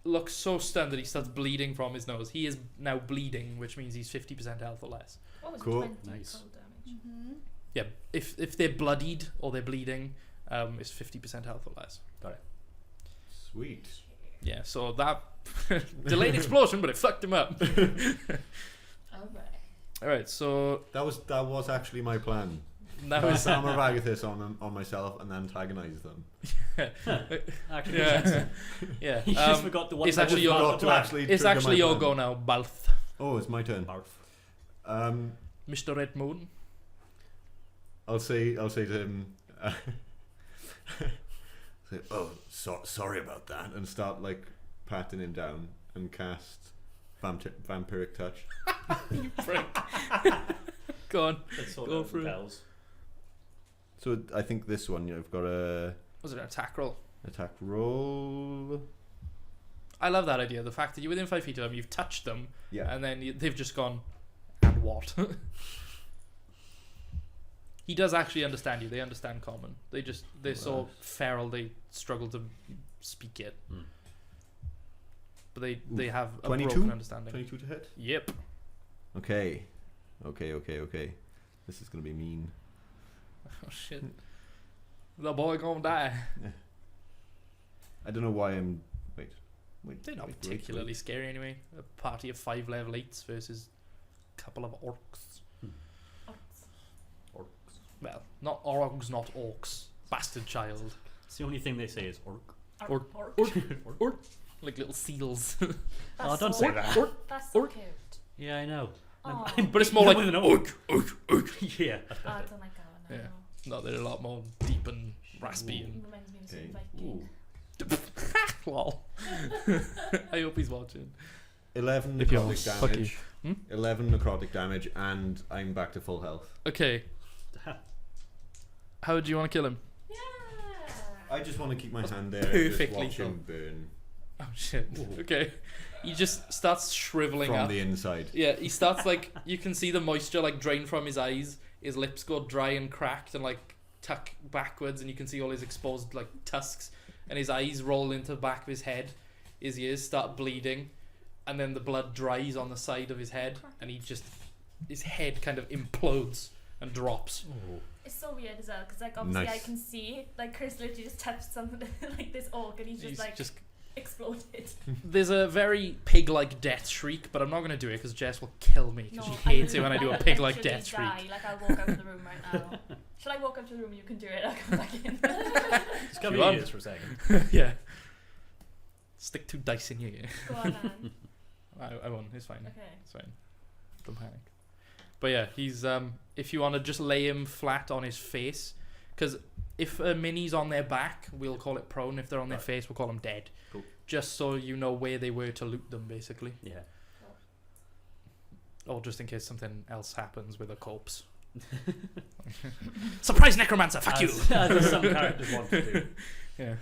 A: looks so stunned that he starts bleeding from his nose. He is now bleeding, which means he's 50% health or less.
E: What was
D: Cool.
E: 20
B: Nice.
E: cold damage?
C: Mm-hmm.
A: Yeah, if they're bloodied or they're bleeding, it's 50% health or less.
D: Sweet.
A: Yeah, so that delayed explosion, but it fucked him up.
F: Alright.
A: All right, so
D: That was actually my plan.
A: that
D: Cast
A: was
D: armor of Agathis on myself and antagonize them.
B: Actually,
A: yeah, yeah.
B: you just forgot the one.
A: it's
B: that
A: actually
B: was
A: your-
B: part of
D: Forgot
B: the
D: to
B: plan.
D: actually
A: It's
D: trigger
A: actually
D: my
A: your
D: plan.
A: go now, Balth.
D: Oh, it's my turn.
B: Barf.
A: Mr. Red Moon.
D: I'll say to him, say, "Oh, sorry about that," and start like patting him down and cast vampiric touch.
A: You prick. Go on.
B: Let's sort
A: Go
B: out
A: for
B: the
A: it.
B: bells.
D: So I think this one you've got a
A: Was it an attack roll?
D: attack roll.
A: I love that idea. The fact that you're within 5 feet of them, you've touched them,
D: Yeah.
A: and then they've just gone, and what? He does actually understand you. They understand common. They're so
D: Right.
A: feral they struggle to speak it.
B: Hmm.
A: But they have a
D: 22?
A: broken understanding.
D: 22 to hit.
A: Yep.
D: Okay. This is gonna be mean.
A: Oh shit. The boy gonna die.
D: I don't know why I'm. Wait.
A: They're not
D: wait,
A: particularly scary anyway. A party of 5 level 8s versus a couple of orcs. Well, not orcs, not orcs. Bastard child.
B: It's the only thing they say is orc.
A: Orc. Like little seals.
B: Oh, don't
E: so,
B: say that.
E: That's so
A: Orc.
E: cute.
B: Yeah, I know.
E: Oh,
A: But it's more like
B: with an
A: orc.
B: Yeah.
E: I don't like that one.
A: Yeah.
E: No.
A: No, they're a lot more deep and raspy
E: It reminds me of some
D: Okay.
E: Viking.
A: Lol. I hope he's watching.
D: 11
A: If you're
D: necrotic
A: fuck
D: damage.
A: you.
D: 11 necrotic damage, and I'm back to full health.
A: Okay. How do you want to kill him?
E: Yeah.
D: I just want to keep my hand there
A: perfect
D: and just watch
A: lethal.
D: him burn
A: Oh shit.
B: Ooh.
A: Okay. He just starts shriveling
D: from
A: up.
D: the inside.
A: Yeah, he starts like you can see the moisture like drain from his eyes. His lips go dry and cracked and like tuck backwards, and you can see all his exposed like tusks, and his eyes roll into the back of his head. His ears start bleeding, and then the blood dries on the side of his head, and his head kind of implodes and drops.
B: Oh.
E: It's so weird as well because like obviously
D: Nice.
E: I can see like Chris literally just touched something like this orc and he's just like exploded.
A: There's a very pig-like death shriek, but I'm not going to do it because Jess will kill me because
E: No,
A: she hates it when I do a
E: will
A: pig-like
E: literally
A: death shriek.
E: die. Like, I'll walk out of the room right now. Shall I walk out to the room and you can do it? I'll come back in.
B: Just cover
A: You
B: your
A: want?
B: ears for a second.
A: Yeah. Stick 2 dice in your ear.
E: Go on, man.
A: I won't. It's fine.
E: Okay.
A: It's fine. Don't panic. But yeah, he's if you want to just lay him flat on his face, because if a mini's on their back, we'll call it prone. If they're on their
B: Right.
A: face, we'll call them dead.
B: Cool.
A: Just so you know where they were to loot them, basically.
B: Yeah.
A: Or just in case something else happens with a corpse. Surprise necromancer! Fuck you!
B: As some characters want to do.
A: Yeah.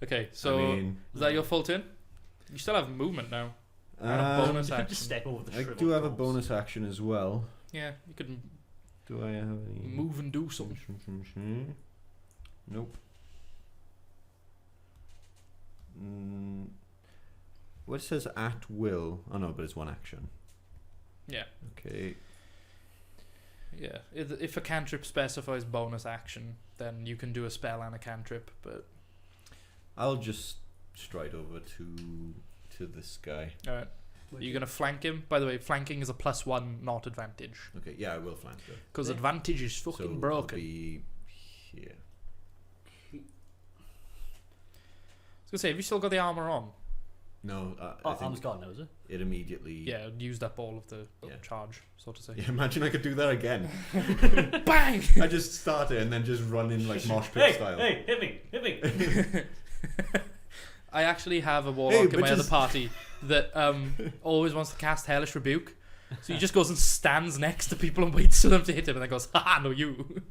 A: Okay, so
D: I mean,
A: is that your full turn? You still have movement now. And a bonus
B: You
A: action.
B: just step over the
D: I
B: shriveled
D: do have a
B: corpse.
D: bonus action as well.
A: Yeah, you could
D: Do I have any?
A: move and do something.
D: Nope. Well, it says at will. Oh no, but it's one action.
A: Yeah.
D: Okay.
A: Yeah, if a cantrip specifies bonus action, then you can do a spell and a cantrip. But
D: I'll just stride over to this guy.
A: all right, are you gonna flank him? By the way, flanking is a +1, not advantage,
D: Okay, yeah, I will flank her.
A: because
B: Yeah.
A: advantage is
D: So
A: fucking
D: it'll
A: broken.
D: be here.
A: I was gonna say, have you still got the armor on?
D: No, I
B: Oh,
D: think
B: arm's gone now, is it?
D: it immediately.
A: Yeah, used up all of the
D: Yeah.
A: charge, so to say.
D: Yeah, imagine I could do that again.
A: Bang!
D: I just start it and then just run in like mosh pit
B: Hey,
D: style.
B: hey, hit me, hit me.
A: I actually have a warlock in my other
D: bitches.
A: party that always wants to cast Hellish Rebuke. So he just goes and stands next to people and waits for them to hit him and then goes, haha, no you.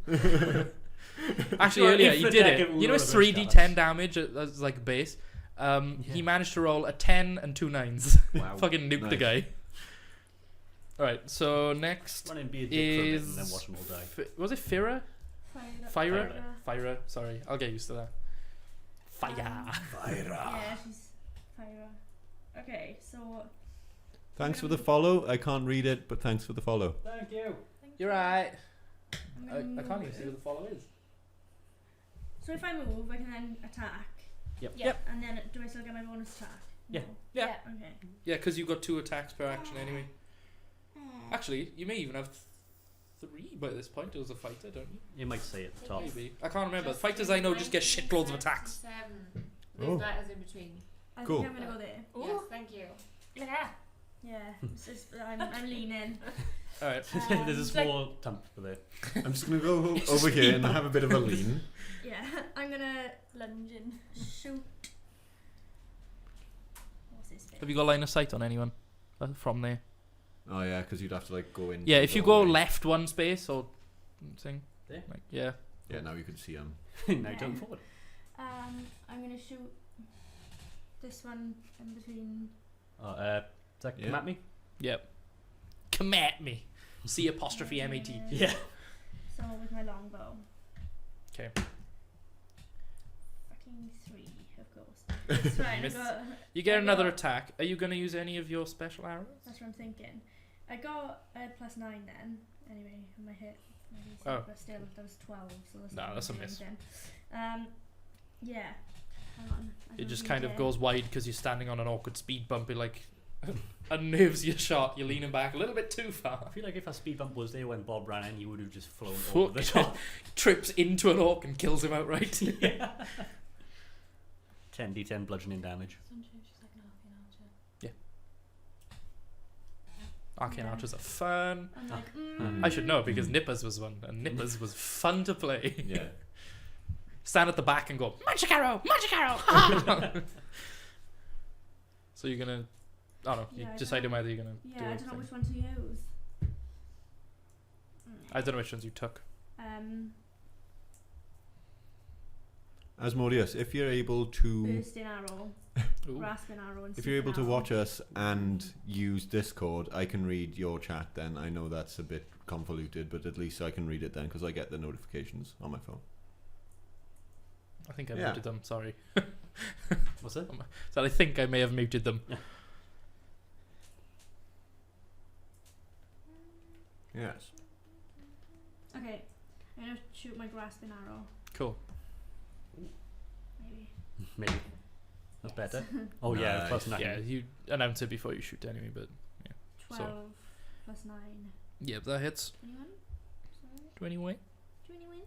A: Actually,
B: Your
A: earlier he
B: infinite
A: did
B: deck
A: it.
B: of
A: You know
B: Lord
A: it's
B: of
A: 3d10
B: Earthshards.
A: damage as like base? He
B: Yeah.
A: managed to roll a 10 and 2 9s.
B: Wow.
A: Fucking nuked the
D: Nice.
A: guy. Alright, so next
B: Run and be a dick for a bit and then watch them all die.
A: was it Fira? Fira?
B: Fira.
A: Fira, sorry. I'll get used to that. Fire.
C: Yeah, she's fire. Okay, so
D: Thanks for the follow. I can't read it, but thanks for the follow.
B: Thank you.
A: You're right.
C: I'm
A: I
C: gonna
A: can't
C: move.
A: even see what the follow is.
C: So if I move, I can then attack.
B: Yep.
E: Yep.
C: And then do I still get my bonus attack?
B: Yeah.
C: No.
A: Yeah.
C: Okay.
A: Yeah, because you've got 2 attacks per action anyway. Actually, you may even have 3 by this point as a fighter, don't you?
B: You might say at the top.
A: Maybe. I can't remember. Fighters I know just get shitloads of attacks.
F: 97. There's
D: Oh.
F: letters in between.
C: I
D: Cool.
C: think I'm gonna go there.
E: Ooh.
F: Yes, thank you.
E: Yeah.
C: Yeah. It's just, I'm leaning.
A: Alright.
B: There's a
E: It's like-
B: small thump for there.
D: I'm just gonna go over here and have a bit of a lean.
C: Yeah. I'm gonna
E: Lunging.
C: shoot. What's this bit?
A: Have you got line of sight on anyone from there?
D: Oh yeah, because you'd have to like go in.
A: Yeah, if you go
D: doorway.
A: left one space or thing.
B: There?
A: Like, yeah.
D: Yeah, now you can see him.
B: Now jump forward.
C: I'm gonna shoot this one in between.
B: Does that come
D: Yeah.
B: at me?
A: Yep. Come at me. C apostrophe M-A-T.
B: Yeah.
C: So with my longbow.
A: 'Kay.
C: Fucking 3, of course. That's fine. I
A: Miss.
C: got,
A: You get
C: I
A: another
C: got-
A: attack. Are you going to use any of your special arrows?
C: That's what I'm thinking. I got a +9 then. Anyway, on my hit. Maybe
A: Oh.
C: but still, that was 12. So that's
A: Nah,
C: not
A: that's a
C: really
A: miss.
C: anything. Yeah. Hang on. I
A: It
C: don't
A: just
C: read
A: kind of
C: it.
A: goes wide because you're standing on an awkward speed bump. It like unnerves your shot. You're leaning back a little bit too
B: I
A: far.
B: feel like if a speed bump was there when Bob ran in, he would have just flown over the
A: Fuck.
B: top.
A: Trips into an orc and kills him outright.
B: Yeah. 10d10 bludgeoning damage.
E: She's like an
A: Arcane
C: Yeah.
A: archers are fun.
C: I'm like,
B: Mhm.
A: I should know because Nippers was one, and Nippers was fun to play.
D: Yeah.
A: Stand at the back and go, magic arrow, magic arrow. So you're gonna, I don't know.
C: Yeah,
A: You
C: I
A: decided
C: don't-
A: whether you're gonna do
C: Yeah, I don't know
A: anything.
C: which one to use.
A: I don't know which ones you took.
D: Asmodeus, if you're able to,
C: Bursting arrow,
A: Ooh.
C: grasping arrow, and
D: if you're able to
C: sneaking
D: watch
C: arrow.
D: us and use Discord, I can read your chat. Then I know that's a bit convoluted, but at least I can read it then because I get the notifications on my phone.
A: I think I
D: Yeah.
A: muted them. Sorry.
B: What's that?
A: So I think I may have muted them.
D: Yes.
C: Okay, I'm gonna shoot my grasping arrow.
A: Cool.
C: Maybe.
B: Maybe. That's better. Oh yeah,
D: Nice.
B: plus 9.
A: Yeah, you announce it before you shoot anyway, but
C: 12 plus 9.
A: yeah, that hits.
C: 21? Sorry.
A: 21.
C: 21?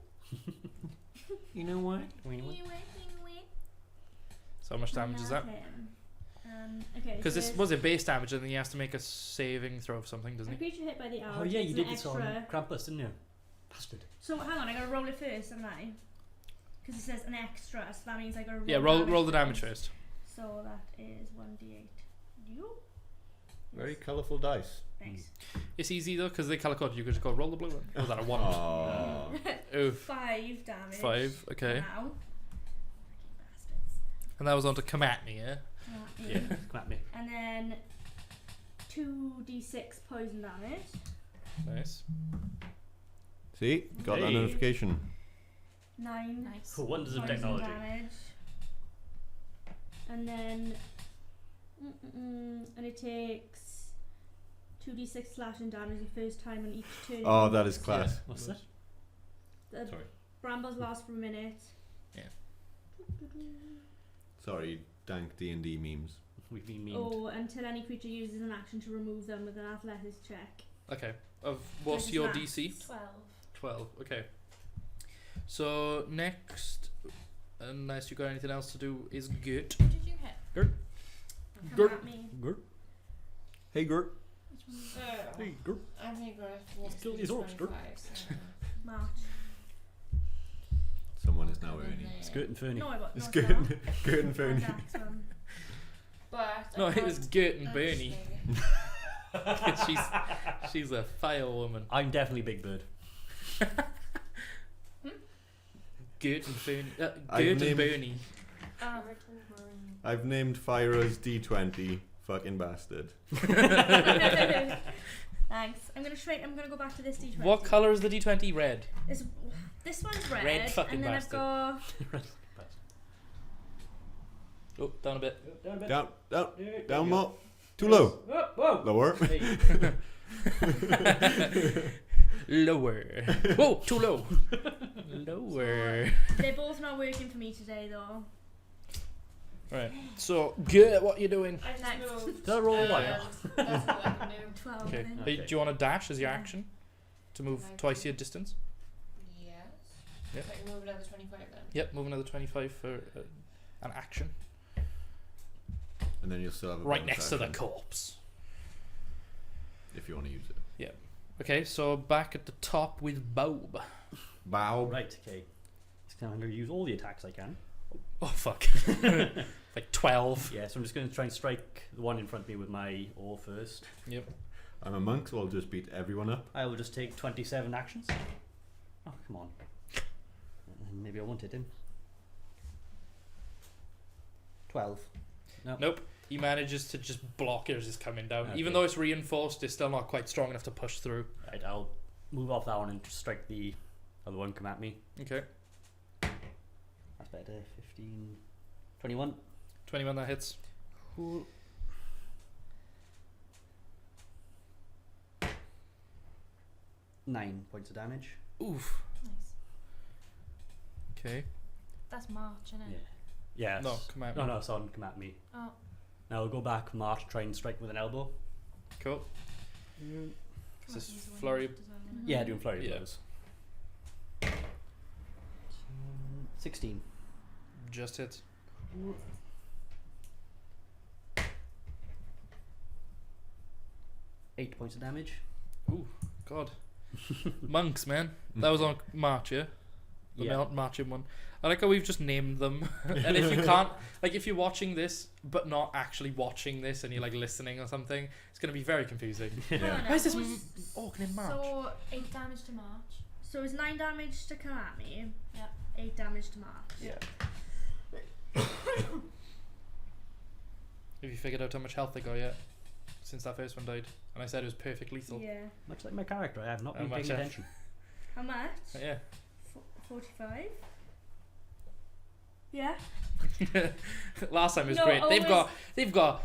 B: You know what?
C: 21?
A: So how much damage is that?
C: Okay.
A: Because
C: so
A: this was it base damage, and then he has to make a saving throw of something, doesn't
C: a
A: he?
C: creature hit by the arrow.
B: Oh yeah,
C: takes
B: you
C: an
B: did this
C: extra.
B: on Krampus, didn't you? Bastard.
C: So hang on, I gotta roll it first, haven't I? Because it says an extra, so that means I gotta roll.
A: Yeah, roll the damage first.
C: So that is 1d8. You?
D: Very colourful dice.
C: Thanks.
A: It's easy though, because they colour code. You could just go roll the blue one. Was that a 1?
D: Oh.
A: Oof.
C: 5 damage.
A: 5. Okay.
C: Now. Fucking bastards.
A: And that was on to come at me, yeah.
B: Yeah, come at me.
C: And then 2d6 poison damage.
A: Nice.
D: See? Got that
B: Hey.
D: notification.
C: 9
E: Nice.
B: Cool wonders of
C: poison
B: technology.
C: damage. And then and it takes 2d6 slashing damage the first time on each turn.
D: Oh, that is class.
B: Yeah. What's that?
C: The
D: Sorry.
C: brambles last for a minute.
D: Sorry, dank D&D memes.
B: We've been memed.
C: Oh, until any creature uses an action to remove them with an athletics check.
A: Okay. Of what's
C: Versus
A: your
C: max.
A: DC?
E: 12.
A: 12. Okay. So next, unless you got anything else to do, is Gert.
E: Who did you hit?
C: Come
D: Good.
C: at me.
B: Gert.
D: Hey, Gert.
B: Hey, Gert.
F: I think we're
B: Kill these orcs, Gert.
C: March.
D: Someone is now Ernie.
B: Skirt and Fernie.
C: No, I got
D: It's
C: no,
D: good.
C: it's not.
D: Good and Fernie.
C: That's one.
F: But
A: No,
F: I
A: it was
F: can't
A: Gert and Bernie.
F: actually-
A: she's a fire woman.
B: I'm definitely Big Bird.
A: Gert and Bernie.
D: I've
A: Gert and
D: named-
A: Bernie.
D: I've named Fyra's D20 fucking bastard.
C: Thanks. I'm gonna go back to this d20.
A: What colour is the D20? Red.
C: This one's red.
A: Red fucking
C: and then
A: bastard.
C: I've got
A: Oh, down a bit.
B: Down a bit.
D: Down, down,
B: Yeah,
D: down
B: there
D: more. Too low.
B: we go. Whoa!
D: Lower.
B: Hey.
A: Lower. Whoa, too low. Lower.
C: they're both not working for me today though.
A: Right. So, Gert, what you doing?
F: I just
C: Nice.
F: moved.
B: Did I roll a
F: and
B: liar?
F: That's all I can do.
C: 12.
A: Okay.
C: I think.
A: Hey, do you want to dash as your action to move
F: Right.
A: twice your distance?
F: Yes.
A: Yep.
F: So I can move another 25 then.
A: Yep. Move another 25 for an action.
D: And then you'll still have a
A: Right
D: bonus
A: next to the
D: action
A: corpse.
D: if you want to use it.
A: Okay, so back at the top with Bob.
D: Bow.
B: Right, okay. So now I'm going to use all the attacks I can.
A: Oh fuck. Like 12.
B: Yeah, so I'm just going to try and strike the one in front of me with my oar first.
A: Yep.
D: I'm a monk, so I'll just beat everyone up.
B: I will just take 27 actions. Oh, come on. Maybe I won't hit him. 12. No.
A: Nope. He manages to just block it as it's coming down.
B: Okay.
A: Even though it's reinforced, it's still not quite strong enough to push through.
B: Right, I'll move off that one and just strike the other one come at me.
A: Okay.
B: That's better. 15. 21.
A: 21 that hits.
B: Cool. Nine points of damage.
A: Oof.
E: Nice.
A: Okay.
E: That's March, isn't it?
B: Yeah. Yes.
A: No, come at
B: No,
A: me.
B: no, son, come at me.
E: Oh.
B: Now I'll go back, march, try and strike with an elbow.
A: Cool.
E: Come
A: Is
E: on,
A: this
E: use the one
A: flurry?
E: left as well, isn't it?
B: Yeah, doing flurry
A: Yeah.
B: blows. 16.
A: Just hits.
B: Eight points of damage.
A: God. Monks, man. That was on March, yeah? The
B: Yeah.
A: marching one. I like how we've just named them. And if you can't, like, if you're watching this, but not actually watching this and you're, like, listening or something, it's going to be very confusing.
C: Hang on now,
A: Why is this
C: who's-
A: orc named March?
E: So 8 damage to March.
C: So it's 9 damage to come at me.
E: Yep.
C: 8 damage to March.
A: Yeah. Have you figured out how much health they got yet? Since that first one died. And I said it was perfect lethal.
C: Yeah.
B: Much like my character, I have not
A: How
B: been
A: much,
B: paying attention.
C: How much?
A: Yeah.
C: 45. Yeah.
A: Last time it was
C: No,
A: great.
C: always-
A: They've got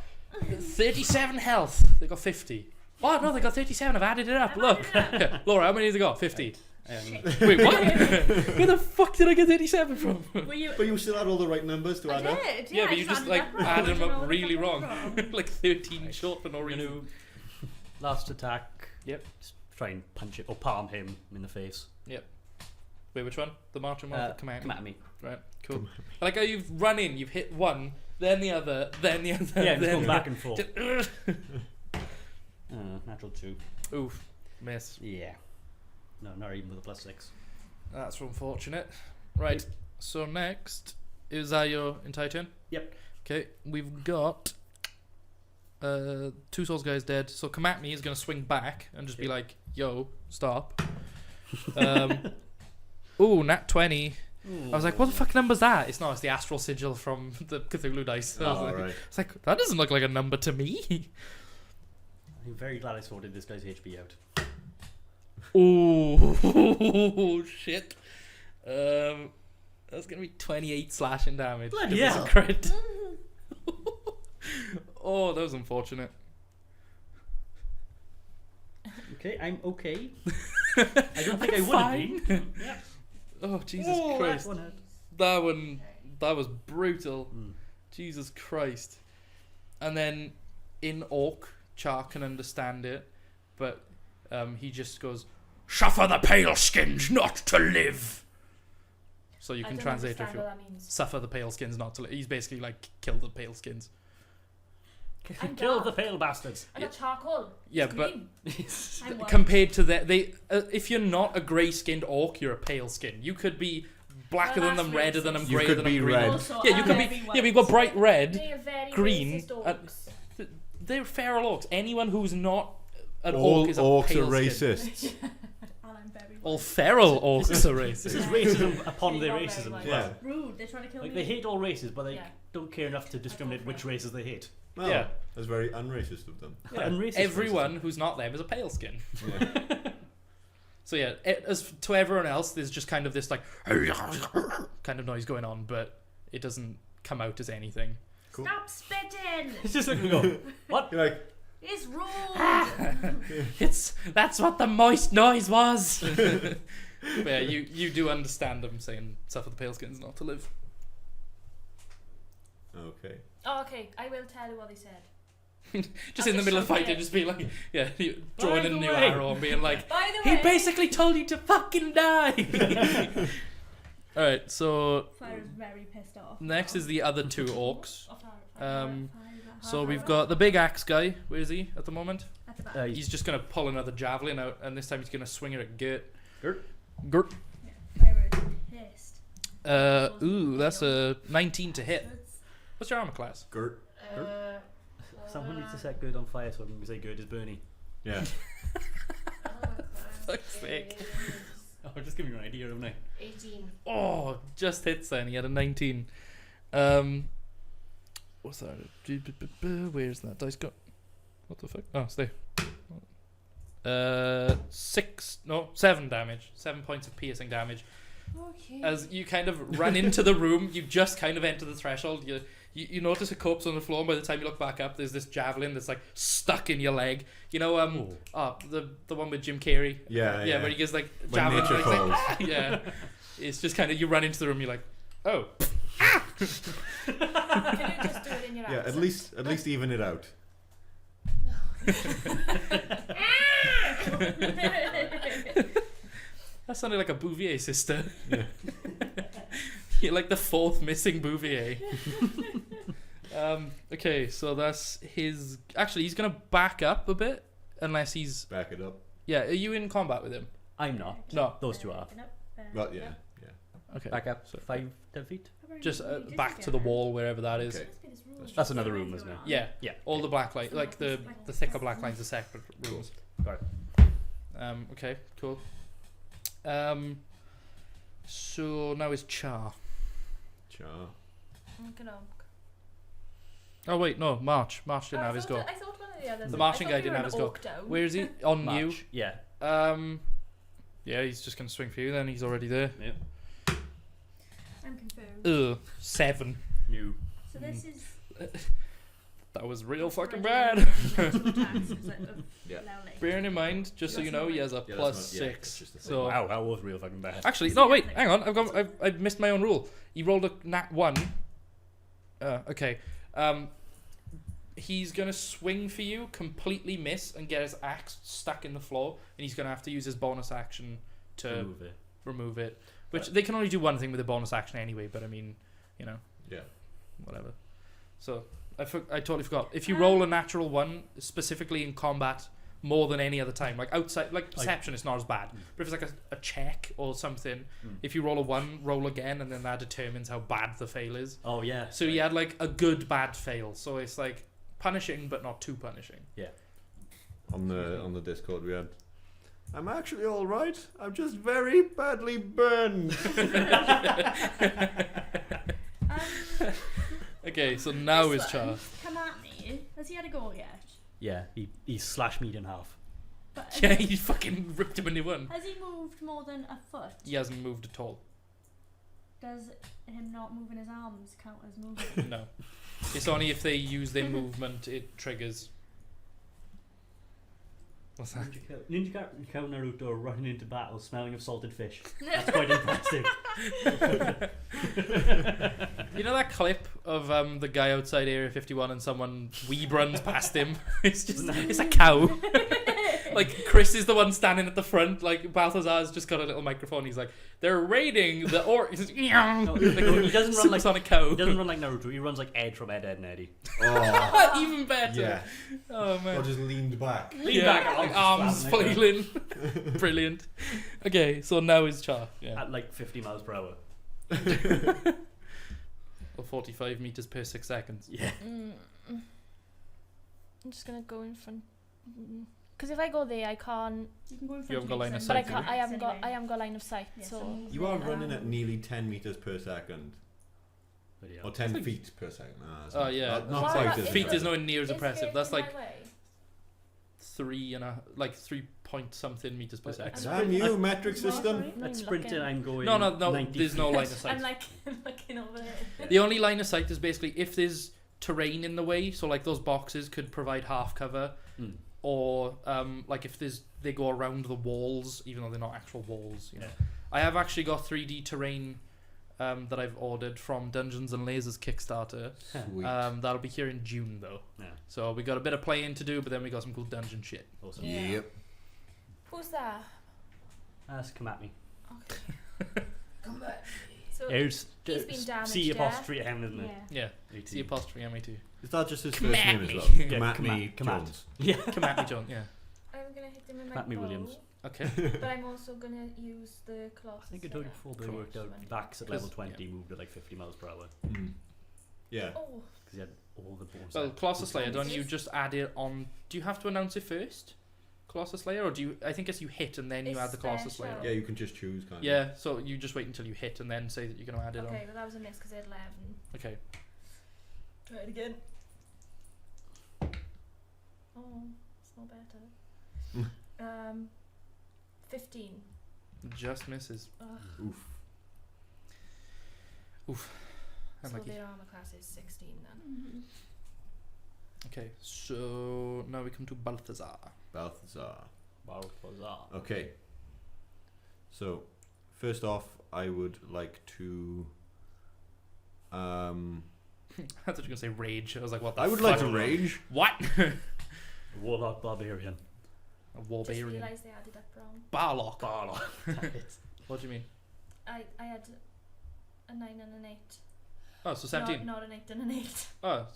A: 37 health. They got 50. Oh no, they got 37. I've added it up.
C: I've
A: Look.
C: added
A: Laura, how many have they got? 50. Wait, what? Where the fuck did I get 87 from?
C: Were you?
D: But you still had all the right numbers to
C: I
D: add up.
C: did.
A: Yeah,
C: Yeah,
A: but you just like
C: added up
A: add
C: wrong.
A: them
C: I don't know
A: up
C: where
A: really
C: the fuck
A: wrong.
C: it from.
A: Like 13 short for no
B: I'm
A: reason.
B: gonna last attack.
A: Yep.
B: Just try and punch it or palm him in the face.
A: Wait, which one? The marching one? or the
B: Come
A: command?
B: at me.
A: Right, cool. I like how you've run in, you've hit one, then the other, then the other.
B: Yeah,
A: then
B: just going
A: the-
B: back and forth.
A: Just-
B: Natural 2.
A: Oof, miss.
B: Yeah. No, not even with a +6.
A: That's unfortunate. Right, so next, is that your entire turn?
B: Yep.
A: Okay, we've got 2 souls guys dead, so come at me is going to swing back and just be like, yo, stop. Ooh, nat 20. I was like, what the fuck number's that? It's not, it's the astral sigil from the Cthulhu dice. I was
D: Oh,
A: like,
D: right.
A: it's like, that doesn't look like a number to me.
B: I'm very glad I sorted this guy's HP out.
A: Oh shit. That's gonna be 28 slashing damage.
B: Bloody
A: if it's
B: hell.
A: a crit. Oh, that was unfortunate.
B: Okay, I'm okay. I don't think I would have been. Yeah.
A: Oh Jesus
B: Oh,
A: Christ.
B: that one hurt.
A: That was brutal.
B: Mm.
A: Jesus Christ. And then in Orc, Char can understand it, but he just goes, "Suffer the pale skins not to live." So you
E: I
A: can
E: don't
A: translate if
E: understand
A: you
E: what that means.
A: suffer the pale skins not to live. He's basically like kill the pale skins.
E: I'm
B: Kill
E: dark.
B: the pale bastards.
E: I got charcoal.
A: Yeah,
E: It's
A: but
E: green.
C: I'm white.
A: compared to that, they if you're not a grey-skinned orc, you're a pale skin. You could be blacker
E: Well,
A: than them,
E: that's
A: redder than them,
E: racist.
D: You
A: greyer
D: could
A: than
D: be
A: them, green.
D: red.
C: Also,
A: Yeah, you
C: I'm
A: could be.
C: very
A: Yeah,
C: white.
A: we've got bright red.
E: They are very
A: green,
E: racist
A: and-
E: orcs.
A: They're feral orcs. Anyone who's not an
D: All
A: orc is a
D: orcs
A: pale
D: are
A: skin.
D: racist.
C: And I'm very
A: All
C: white.
A: feral orcs are
B: This
A: racist.
B: is racism upon
E: They
B: their
E: are very
B: racism
E: white.
B: as well.
D: Yeah.
C: Rude. They're trying to kill
B: Like
C: me.
B: they hate all races, but they
E: Yeah.
B: don't care enough to discriminate which races they hate.
D: Well,
A: Yeah.
D: that's very unracist of them.
A: Yeah.
B: And racist
A: Everyone who's not them is a pale skin.
D: Yeah.
A: So yeah, as to everyone else, there's just kind of this like kind of noise going on, but it doesn't come out as anything.
D: Cool.
C: Stop spitting.
B: It's just like we go, what?
D: You're like,
C: It's rude.
A: That's what the moist noise was. But yeah, you do understand them saying suffer the pale skins not to live.
D: okay.
E: Oh, okay. I will tell you what they said.
A: Just
E: I'll
A: in the
E: just
A: middle of the
E: shove
A: fight,
E: it.
A: you just be like, yeah, you drawing
B: By
A: a
B: the
A: new
B: way.
A: arrow and being like,
E: By the
A: he
E: way,
A: basically told you to fucking die. All right, so
C: Fire's very pissed off.
A: next is the other 2 orcs.
E: Oh, fire.
A: So we've got the big axe guy. Where is he at the moment?
C: At the back.
A: He's just gonna pull another javelin out, and this time he's gonna swing it at Gert.
B: Gert.
A: Gert.
C: Fire is pissed.
A: Ooh, that's a 19 to hit. What's your armor class?
D: Gert.
B: Someone needs to set good on fire so I can say good is Bernie.
D: Yeah.
A: Fuck's sake.
B: Oh, just give me an idea, haven't I?
F: 18.
A: Oh, just hits then. He had a 19. What's that? Where's that dice go? What the fuck? Oh, it's there. 7 damage. 7 points of piercing damage.
F: Okay.
A: As you kind of run into the room, you just kind of enter the threshold. You notice a corpse on the floor, and by the time you look back up, there's this javelin that's like stuck in your leg. You know, the one with Jim Carrey.
D: Yeah, yeah.
A: where he gets like
D: When
A: javelin.
D: nature
A: and he's like,
D: calls.
A: yeah, it's just kind of you run into the room, you're like, oh,
E: Can you just do it in your
D: Yeah,
E: accent?
D: at least even it out.
A: that sounded like a Bouvier sister.
D: Yeah.
A: You're like the 4th missing Bouvier. Okay, so that's his. Actually, he's gonna back up a bit, unless he's.
D: Back it up.
A: Yeah, are you in combat with him?
B: I'm not.
A: No.
B: Those two are.
D: Well, yeah.
A: Okay.
B: Back up
A: So
B: 5, 10 feet.
A: just back to the wall, wherever that is.
D: Okay.
B: That's another room, isn't it?
A: Yeah.
B: Yeah.
A: All the black light, like the thicker black lines are separate rooms.
B: Got it.
A: Okay, cool. So now it's Char.
D: Cha.
A: Oh wait, no, March. March didn't have his go.
E: I thought one of the others.
A: The
E: I
A: marching
E: thought
A: guy
E: you
A: didn't
E: were
A: have
E: an
A: his go.
E: orc down.
A: Where is he? On you.
B: March. Yeah.
A: Yeah, he's just gonna swing for you. Then he's already there.
B: Yep.
C: I'm confused.
A: 7.
B: New.
C: So this is
A: That was real fucking
C: Already
A: bad.
C: multiple attacks, it's like,
D: Yeah.
C: lovely.
A: Bearing in mind, just so
C: That's
A: you know,
C: not
A: he has a
D: Yeah,
A: plus
D: that's not- yeah,
A: 6.
D: it's just the thing.
A: So
B: Wow, that was real fucking bad.
A: actually, no, wait, hang on. I've missed my own rule. He rolled a nat 1. Okay. He's gonna swing for you, completely miss, and get his axe stuck in the floor, and he's gonna have to use his bonus action to remove it. Which they can only do one thing with a bonus action anyway. But I mean, you know,
D: Yeah.
A: whatever. So I totally forgot. If you roll a natural 1, specifically in combat, more than any other time, like outside, like perception, it's not as bad. But if it's like a check or something, if you roll a 1, roll again, and then that determines how bad the fail is.
B: Oh yeah.
A: So he had like a good bad fail. So it's like punishing, but not too punishing.
D: On the Discord we had, I'm actually all right. I'm just very badly burned.
A: Okay, so now
C: This
A: is Char.
C: one, come at me. Has he had a go yet?
B: Yeah, he slashed me in half.
C: But
A: Yeah, he fucking ripped him a new one.
C: has he moved more than a foot?
A: He hasn't moved at all.
C: Does him not moving his arms count as moving?
A: No. It's only if they use their movement it triggers. What's that?
B: Ninja Cow Naruto running into battle smelling of salted fish. That's quite impressive.
A: You know that clip of the guy outside Area 51 and someone weeb runs past him? It's a cow. Like Chris is the one standing at the front. Like Balthazar's just got a little microphone. He's like, they're raiding the He's just,
B: No, he doesn't run like
A: on a cow.
B: He doesn't run like Naruto. He runs like Ed from Ed, Ed and Eddie.
D: Oh,
A: Even better.
D: yeah.
A: Oh man.
D: Or just leaned back.
B: Lean back,
A: like
B: arms
A: arms
B: flat,
A: flailing. Brilliant. Okay, so now is Char. Yeah.
B: At like 50 miles per hour.
A: Or 45 meters per 6 seconds.
B: Yeah.
E: I'm just gonna go in front. Because if I go there, I can't.
C: You can go in front
A: You haven't
C: of
A: got
C: me,
A: line of
C: so
E: But I
A: sight,
E: can't.
A: do
E: I haven't got.
C: anyway.
E: I haven't got line of sight.
C: Yeah,
E: so
C: move
D: You are
C: there.
D: running at nearly 10 meters per second. Or 10 feet per second.
A: Oh, yeah.
D: Not
E: Well,
D: quite
E: not-
D: as
A: Feet is
D: impressive.
A: nowhere near as
E: Is
A: impressive.
E: it
A: That's
E: in my
A: like
E: way?
A: 3 point something meters per second.
D: Damn you, metric
C: Well,
D: system.
C: sorry.
E: Not
B: At
E: even
B: sprinting,
E: looking.
B: I'm going.
A: No,
B: 90
A: there's no
B: feet.
A: line of sight.
E: I'm like looking over there.
A: The only line of sight is basically if there's terrain in the way, so like those boxes could provide half cover, or like if they go around the walls, even though they're not actual walls. You know. I have actually got 3D terrain that I've ordered from Dungeons and Lasers Kickstarter.
D: Sweet.
A: That'll be here in June though.
B: Yeah.
A: So we got a bit of playing to do, but then we got some cool dungeon shit.
B: Awesome.
E: Yeah.
D: Yep.
E: Who's that?
B: Come at me.
E: Okay. Come back. So
B: Here's
E: he's been damaged,
B: C
E: yeah?
B: apostrophe M, isn't it?
C: Yeah.
A: Yeah. C apostrophe M-A-T.
D: Is that just his
A: Come
D: first
A: at
D: name as
A: me.
D: well?
A: Yeah,
D: Come at
B: come
D: me,
B: at- come at.
D: Jones.
B: Yeah.
A: Come at me, John. Yeah.
E: I'm gonna hit him with my
B: Matt me
E: bow,
B: Williams.
A: Okay.
E: but I'm also gonna use the Colossus.
B: I think I told you before, but I worked out backs at level 20, moved at like 50 miles per hour.
D: Yeah.
E: Oh,
B: Because he had all the bonus.
A: Well,
B: actions.
A: Colossus Slayer, don't you just add it on? Do you have to announce it first, Colossus Slayer, or do you? I think it's you hit and then you
E: It's
A: add the Colossus Slayer.
E: special.
A: On.
D: Yeah, you can just choose, can't you?
A: Yeah, so you just wait until you hit and then say that you're going to add it
E: okay. Well, that was a miss because I had 11.
A: on. Okay.
E: Try it again. Oh, it's not better. 15.
A: Just misses.
E: Ugh.
D: Oof.
A: I'm
E: So
A: like,
E: their armor class is 16 then.
A: okay, so now we come to Balthazar.
D: Balthazar.
B: Balthazar.
D: Okay. So, first off, I would like to.
A: I thought you were going to say rage. I was like, what the
D: I would
A: fuck?
D: like to rage.
A: What?
B: Warlock Barbarian.
A: A
E: Just
A: Warbarian.
E: realised they added up wrong.
A: Barlock.
B: Barlock.
A: What do you mean?
E: I had a 9 and an 8.
A: Oh, so 17.
E: Not an 8 and an 8.
A: Oh,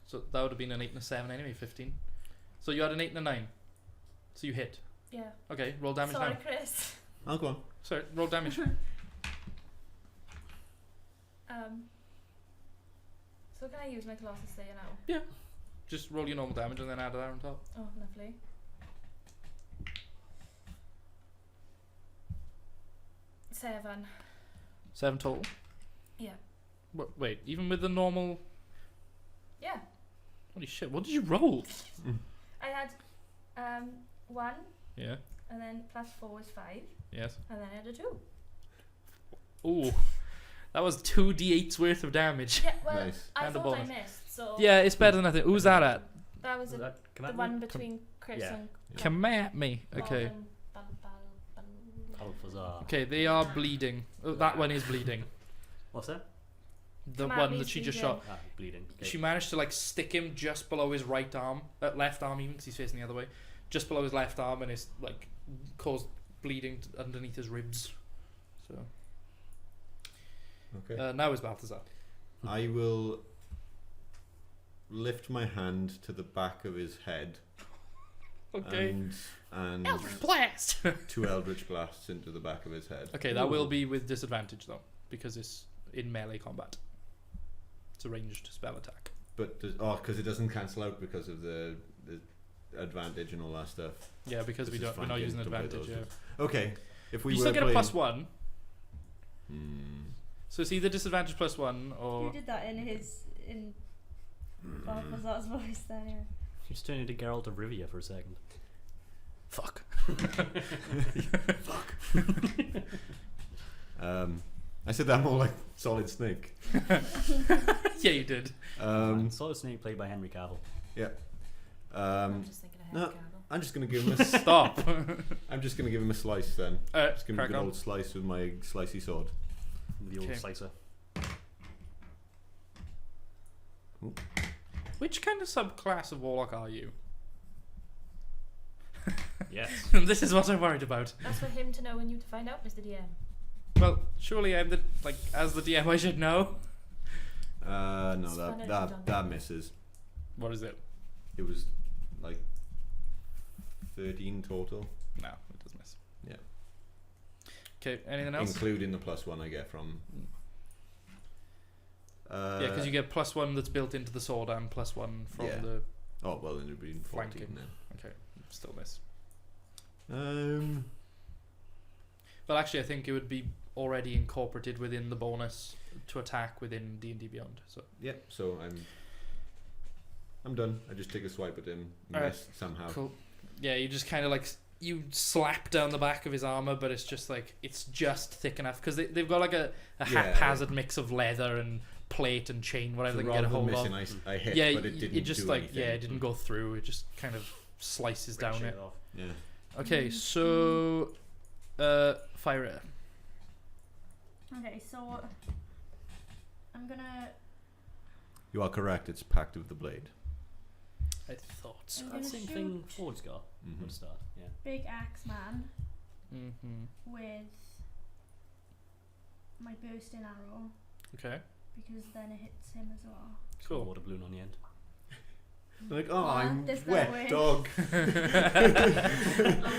A: so that would have been an 8 and a 7 anyway, 15. So you had an 8 and a 9. So you hit.
E: Yeah.
A: Okay, roll damage
E: Sorry,
A: now.
E: Chris.
D: I'll go on.
A: Sorry, roll damage.
E: So can I use my Colossus Slayer now?
A: Just roll your normal damage and then add that on top.
E: Oh, lovely. Seven.
A: 7 total?
E: Yeah.
A: Wait, even with the normal...
E: Yeah.
A: Holy shit, what did you roll?
E: I had 1,
A: Yeah,
E: and then plus 4 is 5,
A: yes.
E: and then I had a 2.
A: Ooh, that was 2d8's worth of damage.
E: Yeah, well,
D: Nice.
E: I
A: And a
E: thought I
A: bonus.
E: missed, So
A: Yeah, it's better than nothing. Who's that at?
E: that was
B: Is
E: it,
B: that come
E: the
B: at
E: one
B: me?
E: between Chris
B: Yeah.
E: and
A: Come at me.
E: Bob
A: Okay.
E: and
B: Balthazar.
A: Okay, they are bleeding. Oh, that one is bleeding.
B: What's that?
A: The
E: Come at
A: one
E: me
A: that
E: is
A: she just
E: bleeding.
A: shot.
B: Ah, bleeding. Okay.
A: She managed to like stick him just below his right arm, left arm even, 'cause he's facing the other way, just below his left arm, and it's like caused bleeding underneath his ribs. So
D: Okay.
A: now is Balthazar.
D: I will lift my hand to the back of his head.
A: Okay.
D: And
A: Eldritch blast.
D: 2 Eldritch blasts into the back of his head.
A: Okay, that will be with disadvantage though, because it's in melee combat. It's a ranged spell attack.
D: But because it doesn't cancel out because of the advantage and all that stuff.
A: Yeah, because
D: This
A: we're
D: is
A: not
D: fine,
A: using
D: don't play
A: advantage.
D: those
A: Yeah.
D: Okay. If we
A: You
D: were
A: still get a
D: playing,
A: +1, so it's either disadvantage +1
C: You
A: or
C: did that in Balthazar's voice then, yeah.
B: You just turned into Geralt of Rivia for a second.
A: fuck.
D: I said that more like Solid Snake.
A: Yeah, you did.
B: Solid Snake played by Henry Cavill.
E: I'm just thinking ahead
D: no.
E: of Cavill.
D: I'm just gonna give him a
A: Stop.
D: I'm just gonna give him a slice then. Just give him a
A: Crack
D: good
A: on.
D: old slice with my slicey sword.
B: The old
A: Okay.
B: slicer.
A: Which kind of subclass of warlock are you?
B: Yes.
A: This is what I'm worried about.
E: That's for him to know and you to find out, Mr. DM.
A: Well, surely I'm as the DM I should know.
D: No,
E: It's fun if you
D: that
E: don't.
D: that misses.
A: What is it?
D: It was like 13 total.
A: No, it does miss.
D: Yeah.
A: Okay, anything else?
D: Including the +1 I get from.
A: Yeah, because you get +1 that's built into the sword and +1 from
D: Yeah.
A: the.
D: Oh well, then it'd be 14
A: Flanking.
D: then.
A: Okay, still miss.
C: Mm-hmm.
A: Well, actually, I think it would be already incorporated within the bonus to attack within D&D Beyond. So
D: Yeah. So I'm done. I just take a swipe at him,
A: Alright.
D: miss somehow.
A: cool. Yeah, you just kind of you slap down the back of his armor, but it's just it's just thick enough because they've got like a
D: Yeah.
A: haphazard mix of leather and plate and chain, whatever
D: So
A: they can get a
D: rather than
A: hold of.
D: missing, I hit,
A: Yeah,
D: but it didn't
A: it just
D: do anything.
A: it didn't go through. It just kind of slices down
B: Ricochet
A: it.
B: off.
D: Yeah.
A: Okay, so fire it.
C: Okay, so I'm gonna
D: You are correct. It's Pact of the Blade.
A: I thought so.
C: I'm
B: That
C: gonna
B: same
C: shoot
B: thing Ford's got
D: Mhm.
B: at the start. Yeah.
C: Big Axe Man
A: Mm-hmm.
C: with my bursting arrow
A: Okay,
C: because then it hits him as well.
A: cool.
B: Water balloon on the end.
D: Like, oh,
C: Ah,
D: I'm
C: there's no
D: wet
C: way.
D: dog.
F: I'm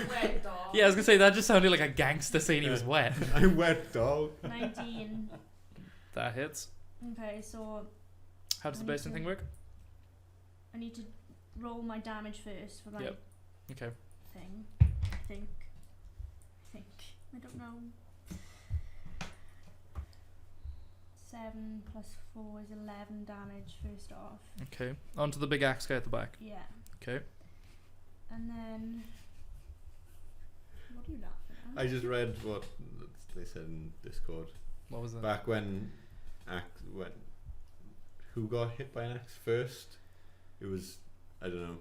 F: wet dog.
A: Yeah, I was gonna say that just sounded like a gangster saying he was wet.
D: I'm wet dog.
C: 19.
A: That hits.
C: Okay, so
A: How does the
C: I need
A: bursting
C: to-
A: thing work?
C: I need to roll my damage first for my
A: Yep. Okay.
C: thing. I think. I don't know. 7 plus 4 is 11 damage first off.
A: Okay. Onto the big axe guy at the back.
C: Yeah.
A: Okay.
C: And then. What are you laughing at?
D: I just read what they said in Discord.
A: What was that?
D: Back when who got hit by an axe first? It was, I don't know.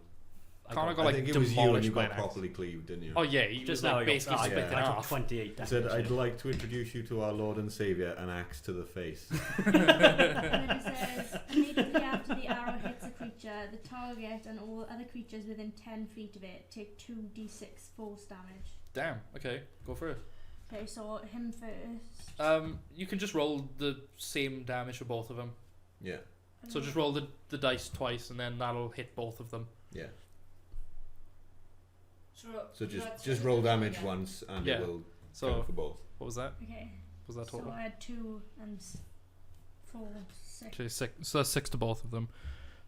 A: Connor got
D: I
A: like
D: think it was you and
A: demolished
D: you
A: by
D: got
A: an axe.
D: properly cleaved, didn't you?
A: Oh yeah, he
B: Just
A: was
B: now
A: like
B: I
A: basically
B: got,
A: split in
B: I took
A: half.
B: 28
D: He
B: damage.
D: said, I'd like to introduce you to our Lord and Saviour, an axe to the face.
C: And then it says, immediately after the arrow hits a creature, the target and all other creatures within 10 feet of it take 2d6 force damage.
A: Damn. Okay, go for it.
C: Okay, so him first.
A: You can just roll the same damage for both of them.
D: Yeah,
A: So just roll the dice twice, and then that'll hit both of them.
D: yeah. So
F: Let's
D: just
F: do
D: roll
F: it
D: damage
F: again.
D: once and
A: Yeah.
D: it will
A: So
D: count for both.
A: what was that?
C: Okay,
A: What was that
C: so
A: total?
C: I had 2 and 4, 6.
A: Okay, 6. So that's 6 to both of them.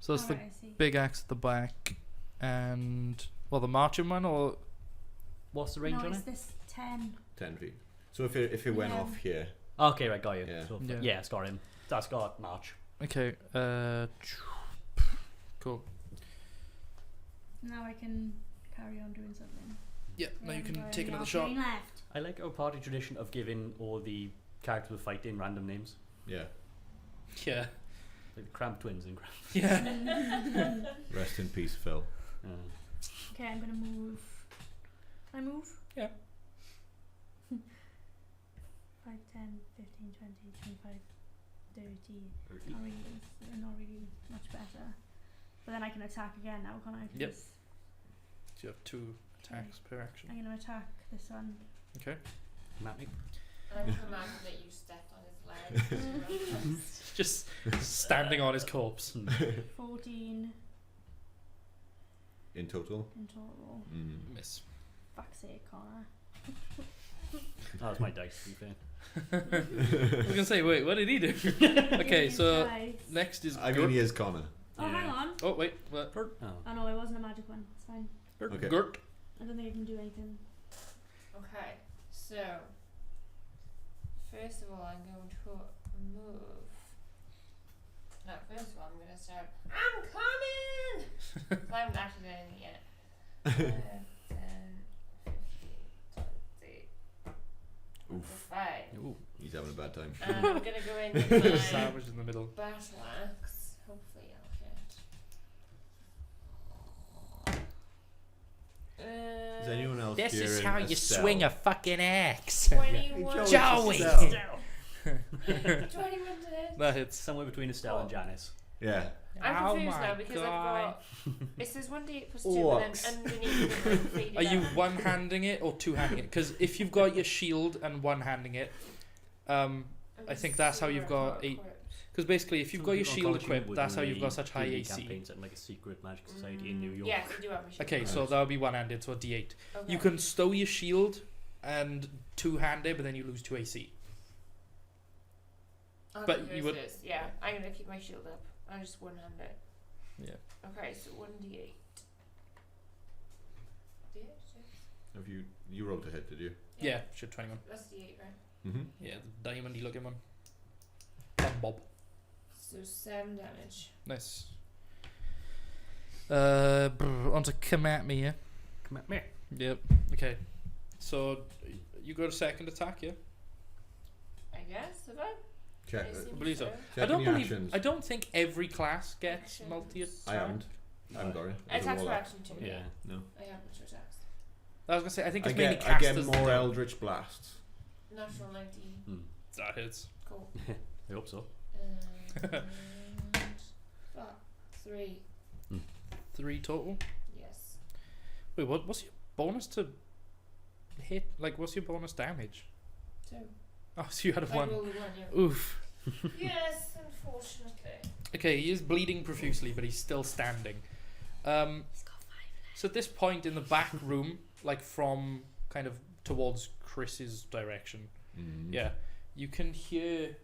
A: So that's
C: Alright, I see.
A: the big axe at the back, and the marching one, or
B: What's the range
C: No,
B: on
C: it's
B: it?
C: this 10.
D: 10 feet. So if it went
C: Yeah.
D: off here,
B: Okay, right, got you.
D: Yeah.
B: So,
A: Yeah.
B: yeah, it's got him. That's got March.
A: okay. Cool.
C: Now I can carry on doing something.
A: Yeah. Now you can
C: Everybody
A: take another
C: else
A: shot.
C: going left.
B: I like our party tradition of giving all the characters we fight in random names.
D: yeah.
A: Yeah.
B: Like the Cramp Twins in Cramp.
A: Yeah.
D: Rest in peace, Phil.
C: Okay, I'm gonna move. Can I move?
A: Yeah.
C: 5, 10, 15, 20, 25, 30. Not really much better. But then I can attack again now, can't I?
A: Yep.
C: 'Cause
A: So you have 2 attacks per action.
C: I'm gonna attack this one.
A: Okay.
B: Come at me.
F: I can imagine that you stepped on his leg.
A: Just standing on his corpse.
C: 14
D: In total.
C: in total.
A: Miss.
C: Fuck's sake, Connor.
B: That was my dice, to be fair.
A: I was gonna say, wait, what did he do? Okay, so
C: Dice.
A: next is.
D: I mean, he is Connor.
C: Oh, hang on.
A: Oh wait, what?
B: Oh.
C: Oh no, it wasn't a magic one. It's fine.
D: Okay.
A: Gurt.
C: I don't think I can do anything.
F: Okay, so first of all, I'm going to move. No, first of all, I'm going to start. I'm coming. I haven't actually done anything yet. 10, 15, 20,
D: Oof.
F: 25.
A: Ooh.
D: He's having a bad time.
F: I'm going to go in with my
A: Sandwich in the middle.
F: battle axe. Hopefully, I'll hit.
D: Is anyone else
A: This is
D: hearing
A: how
D: a
A: you
D: cell?
A: swing a fucking axe.
F: 21.
A: Joey.
B: Estelle.
F: 21 to hit.
A: That hits.
B: Somewhere between Estelle and Janice.
D: Yeah.
F: I'm
A: Oh
F: confused
A: my
F: now because
A: God.
F: I've got. It says 1d8 plus 2,
D: Orcs.
F: but then underneath it, faded
A: Are you
F: out.
A: one-handing it or two-handing it? Because if you've got your shield and one-handing it, I think that's how you've got
F: eight.
A: because basically if you've
B: Some
A: got your
B: people on
A: shield
B: College
A: equipped,
B: would
A: that's how
B: do
A: you've got such high
B: D&D
A: AC.
B: campaigns at like a secret magic society in New York.
F: Yes, I do have my shield.
A: Okay, so that would be one-handed, so a D8.
F: Okay.
A: You can stow your shield and two-hand it, but then you lose 2 AC.
F: I'll
A: but
F: have to
A: you
F: use
A: would-
F: this. Yeah, I'm gonna keep my shield up. I'll just one-hand it.
A: Yeah.
F: Okay, so 1d8. D8?
D: Have you rolled a hit, did you?
A: Yeah, should 21.
F: That's d8, right?
D: Mm-hmm.
A: Yeah, the diamondy looking one. Bum bob.
F: So 7 damage.
A: Nice. On to come at me, yeah?
B: Come at me.
A: Yep. Okay. So, you got a second attack, yeah?
F: I guess, have I?
D: Check.
F: I assume
A: believe so.
D: Check
A: I don't
D: any
A: believe.
D: actions.
A: I don't think every class gets
F: Actions.
A: multi.
D: I haven't. I'm sorry. As a
F: Attacks for
D: warlock.
F: action too.
B: Yeah.
D: No.
F: I have which attacks.
A: I was gonna say. I think
D: I
A: it's mainly
D: get, I get
A: casters.
D: more
A: that
D: Eldritch Blasts.
F: Natural 19.
A: That hits.
F: Cool.
B: I hope so.
F: And 3.
A: 3 total.
F: Yes.
A: Wait, what's your bonus to hit? Like, what's your bonus damage?
F: 2.
A: Oh, so you had a
F: I
A: 1.
F: rolled a 1, yeah.
A: Oof.
F: Yes, unfortunately.
A: Okay, he is bleeding profusely, but he's still standing.
C: He's got 5 left.
A: So at this point in the back room, like from kind of towards Chris's direction,
D: Mm.
A: yeah, you can hear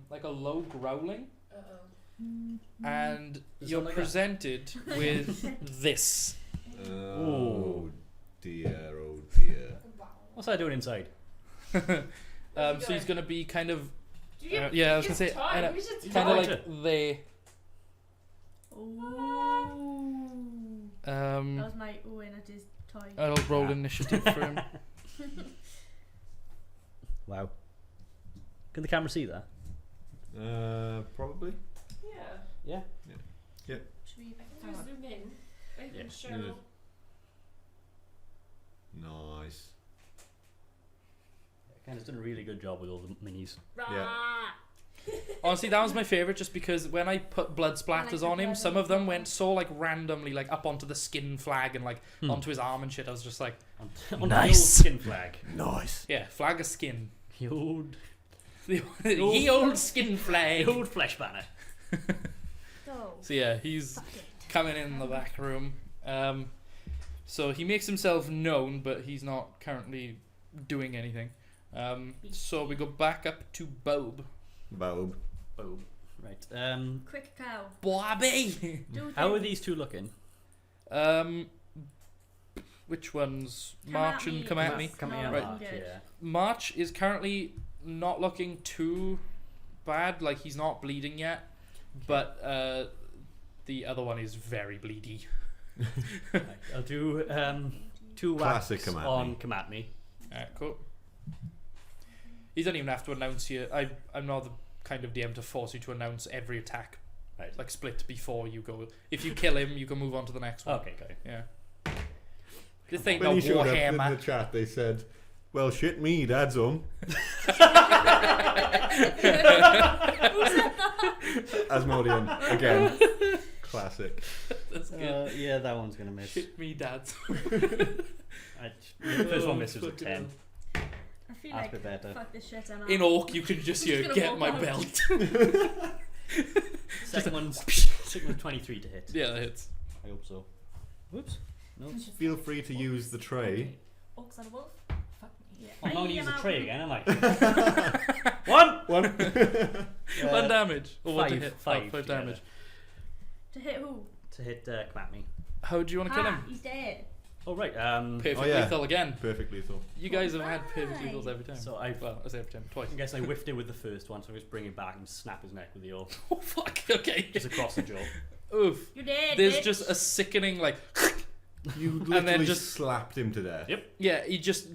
A: like a low growling,
F: Uh-oh.
A: and
B: Is
A: you're
B: it like that?
A: presented with this.
D: Oh dear, oh dear.
B: What's I doing inside?
A: So he's gonna be kind of
F: Do you get
A: yeah, I was gonna
F: his
A: say
F: time?
A: kind
F: We should
B: He's
A: of
B: not
A: like there.
C: Ooh. That was my ooh in at his toy.
A: I'll roll initiative for him.
B: Wow. Can the camera see that?
D: Probably.
F: Yeah.
B: Yeah.
C: Should we
F: I can just zoom in. I can
B: Yeah.
F: show.
D: Yeah. Nice.
B: Candace done a really good job with all the minis.
C: Rah!
A: Honestly, that was my favorite, just because when I put blood splatters
C: the
A: on him,
C: blood
A: some
C: on
A: of them
C: his
A: went so like randomly like up onto the skin flag and like
B: Hmm.
A: onto his arm and shit. I was just like,
B: On the old
A: Nice.
B: skin flag.
D: Nice.
A: yeah, flag of skin.
B: The old,
A: The ye old skin flag.
B: the old flesh banner.
C: Go.
A: So yeah, he's
C: Fuck it.
A: coming in the back room. So he makes himself known, but he's not currently doing anything. So we go back up to Bob.
D: Bob.
B: Boom. Right.
C: Quick cow.
A: Bobby.
C: Do
B: How are
C: things.
B: these two looking?
A: Which one's
C: Come
A: March
C: at
A: and
C: me.
A: come at me?
B: Come
C: Not
B: here,
A: Right.
B: Mark.
C: good.
B: Yeah.
A: March is currently not looking too bad, like he's not bleeding yet, but the other one is very bleedy.
B: Right, I'll do 2
D: Classic
B: whacks
D: come at
B: on
D: me.
B: come at me.
A: Alright, cool. He doesn't even have to announce you. I'm not the kind of DM to force you to announce every attack
B: Right.
A: like split before you go. If you kill him, you can move on to the next one.
B: Okay, got it.
A: Yeah. This ain't
D: When
A: no
D: he showed up in
A: Warhammer.
D: the chat, they said, "Well, shit me, Dad's home." Asmodean again. Classic.
A: That's good.
B: Yeah, that one's gonna miss.
A: Shit me, Dad.
B: The first one misses a
A: Fucking
B: 10.
C: I feel
B: That's
C: like
B: a bit better.
C: fuck this shit. I'm
A: In
C: out.
A: Orc, you can just hear,
C: Just gonna
A: get
C: walk
A: my
C: out.
A: belt.
B: Second one's 23 to hit.
A: Yeah, that hits.
B: I hope so. Whoops. No.
D: Feel free to use the tray.
E: Orcs and a wolf. Fuck me.
C: Yeah.
B: I'm not gonna
C: Aye,
B: use
C: I'm
B: the
C: out.
B: tray again, am I? One!
D: One.
A: One damage. Or what to
B: five,
A: hit?
B: five
A: Five
B: together.
A: damage.
C: To hit who?
B: To hit Kmatmy.
A: How do you want to kill
C: Ah,
A: him?
C: he's dead.
B: Oh, right.
A: Perfect
D: Oh, yeah.
A: lethal again.
D: Perfect lethal.
A: You guys have had perfect
C: Right.
A: lethals every time.
B: So I
A: Well, I say every time, twice.
B: guess I whiffed it with the first one, so I just bring it back and snap his neck with the orc.
A: Oh fuck. Okay.
B: Just across the jaw.
A: Oof.
C: You're dead.
A: There's
C: bitch.
A: just a sickening like.
D: You
A: And
D: literally
A: then just-
D: slapped him to death.
B: Yep.
A: Yeah, he just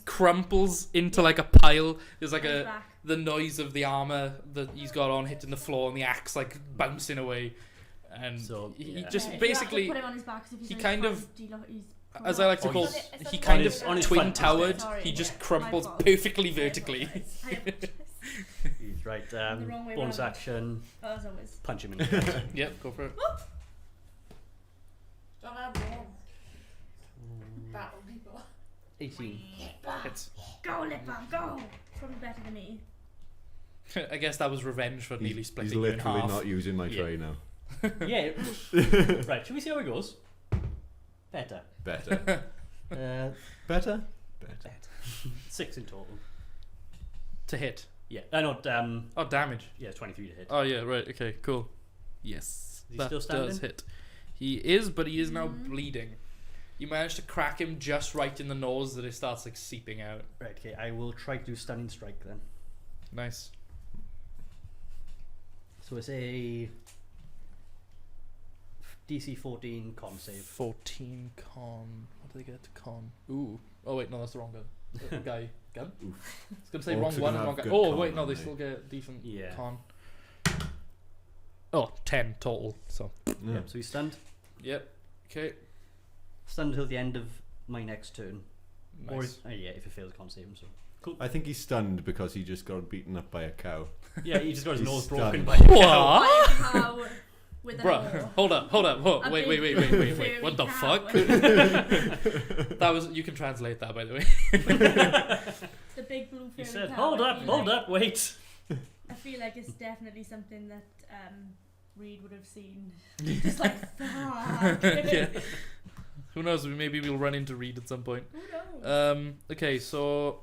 A: crumples into like a pile. There's like
C: He's
A: a
C: back.
A: the noise of the armor that he's got on hitting the floor and the axe like bouncing away, and
B: So,
A: he
B: yeah.
A: just
C: If you
A: basically,
C: have to put him on his back, 'cause if he's
A: he
C: on his
A: kind
C: front,
A: of-
C: he's
A: as I like to
B: Oh,
A: call,
B: he's-
A: he
E: on
A: kind
B: his-
A: of
B: on his
A: twin
B: front, he's
A: towered.
B: dead.
C: Sorry,
A: He just
C: yeah,
A: crumples
C: my fault.
A: perfectly
C: I
A: vertically.
C: apologise. I apologise.
B: He's right.
C: The wrong way
B: Bonus
C: round.
B: action.
C: Oh, as always.
B: Punch him in the head.
A: Yep, go for it.
F: Don't have one. Battle people.
B: 18.
A: Hits.
C: Go, Lipper, go! Probably better than me.
A: I guess that was revenge for nearly splitting
D: He's
A: you in
D: literally
A: half.
D: not using my
B: Yeah.
D: tray now.
B: Yeah. Right, should we see how it goes? Better.
D: Better. Better? Better.
B: 6 in total.
A: To hit.
B: Yeah. Not,
A: Oh, damage.
B: yeah, 23 to hit.
A: Oh yeah, right. Okay, cool. Yes,
B: Is he
A: that
B: still standing?
A: does hit. He is, but he is now bleeding. You managed to crack him just right in the nose that it starts like seeping out.
B: Right, okay, I will try to do stunning strike then.
A: Nice.
B: So it's a DC 14 con save.
A: 14 con. What do they get? Con. Ooh. Oh wait, no, that's the wrong gun. Guy. Gun. I was gonna say
D: Orcs
A: wrong
D: are
A: one
D: gonna
A: and wrong
D: have
A: guy.
D: good
A: Oh
D: con,
A: wait, no,
D: aren't
A: they
D: they?
A: still get decent
B: Yeah.
A: con. Oh, 10 total. So.
D: Yeah.
B: Yep, so he's stunned.
A: Yep. Okay.
B: Stunned until the end of my next turn. Or
A: Nice.
B: yeah, if it fails, can't save him. So
D: I think he's stunned because he just got beaten up by a cow.
B: yeah, he just got his
D: He's
B: nose
D: stunned.
B: broken by a cow.
A: What?
C: How with an
A: Bruh,
C: oar.
A: hold up. Whoa,
C: A
A: wait.
C: big furry
A: What the
C: cow.
A: fuck? That was. You can translate that, by the way.
C: The big blue
B: He
C: fairy
B: said,
C: cow,
B: "Hold
C: I
B: up,
C: feel
B: hold
C: like-
B: up, wait."
C: I feel like it's definitely something that Reed would have seen. Just like, fuck.
A: Yeah. Who knows? Maybe we'll run into Reed at some point.
C: Who knows?
A: Okay, so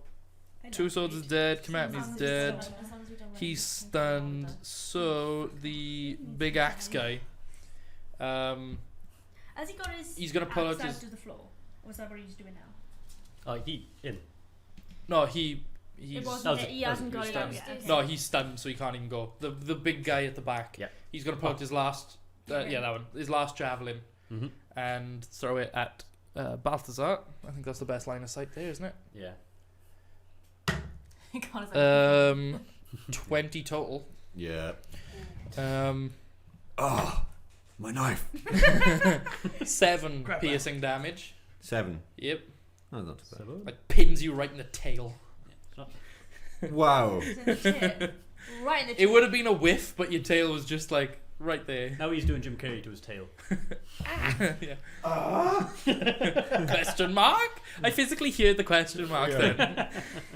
C: I
A: Two
C: love
A: Swords
C: Reed.
A: is dead.
C: As long
A: Kmatmi's
C: as he's
A: dead.
C: stunned.
E: As long as we don't let
A: He's
E: him
A: stunned. So the big axe guy.
C: Has he got his
A: He's gonna pull
C: axe
A: out
C: out
A: his-
C: to the floor? Or is that what he's doing now?
B: He in.
A: No, he's.
C: It
B: that
C: wasn't.
B: was-
C: He
B: that was
C: hasn't
B: a
C: got it
B: good
C: out
E: stun.
C: yet. Okay.
A: No, he's stunned, so he can't even go. The big guy at the back.
B: Yeah.
A: He's gonna pull out his last. Yeah, that one. His last javelin
B: Mm-hmm.
A: and throw it at Balthazar. I think that's the best line of sight there, isn't it?
B: Yeah.
E: God, it's like
A: 20 total.
D: Yeah.
A: Um,
D: Ah, my knife.
A: 7
B: Grab
A: piercing damage.
D: 7.
A: Yep.
D: Oh, not too bad.
A: Like pins you right in the tail.
D: Wow.
C: He's in the chair. Right in the
A: It
C: chair.
A: would have been a whiff, but your tail was just like right there.
B: Now he's doing Jim Carrey to his tail.
A: Yeah. Question mark? I physically hear the question mark then.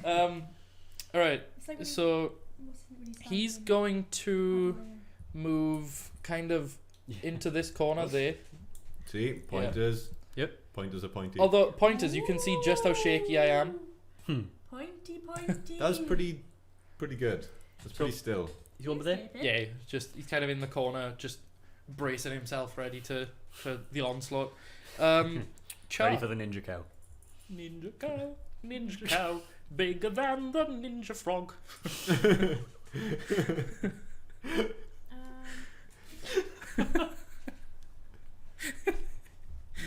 A: All right.
C: It's like when he-
A: So
C: when he's
A: he's
C: dancing.
A: going to
C: Oh,
A: move kind of into this corner there.
D: See, pointers.
B: Yep.
D: Pointers are pointy.
A: Although pointers, you can see just how shaky I am.
C: Pointy, pointy.
D: That was pretty good. That's pretty still.
B: He's over there.
A: Yeah, just he's kind of in the corner, just bracing himself, ready for the onslaught.
B: Ready for the ninja cow.
A: ninja cow, bigger than the ninja frog.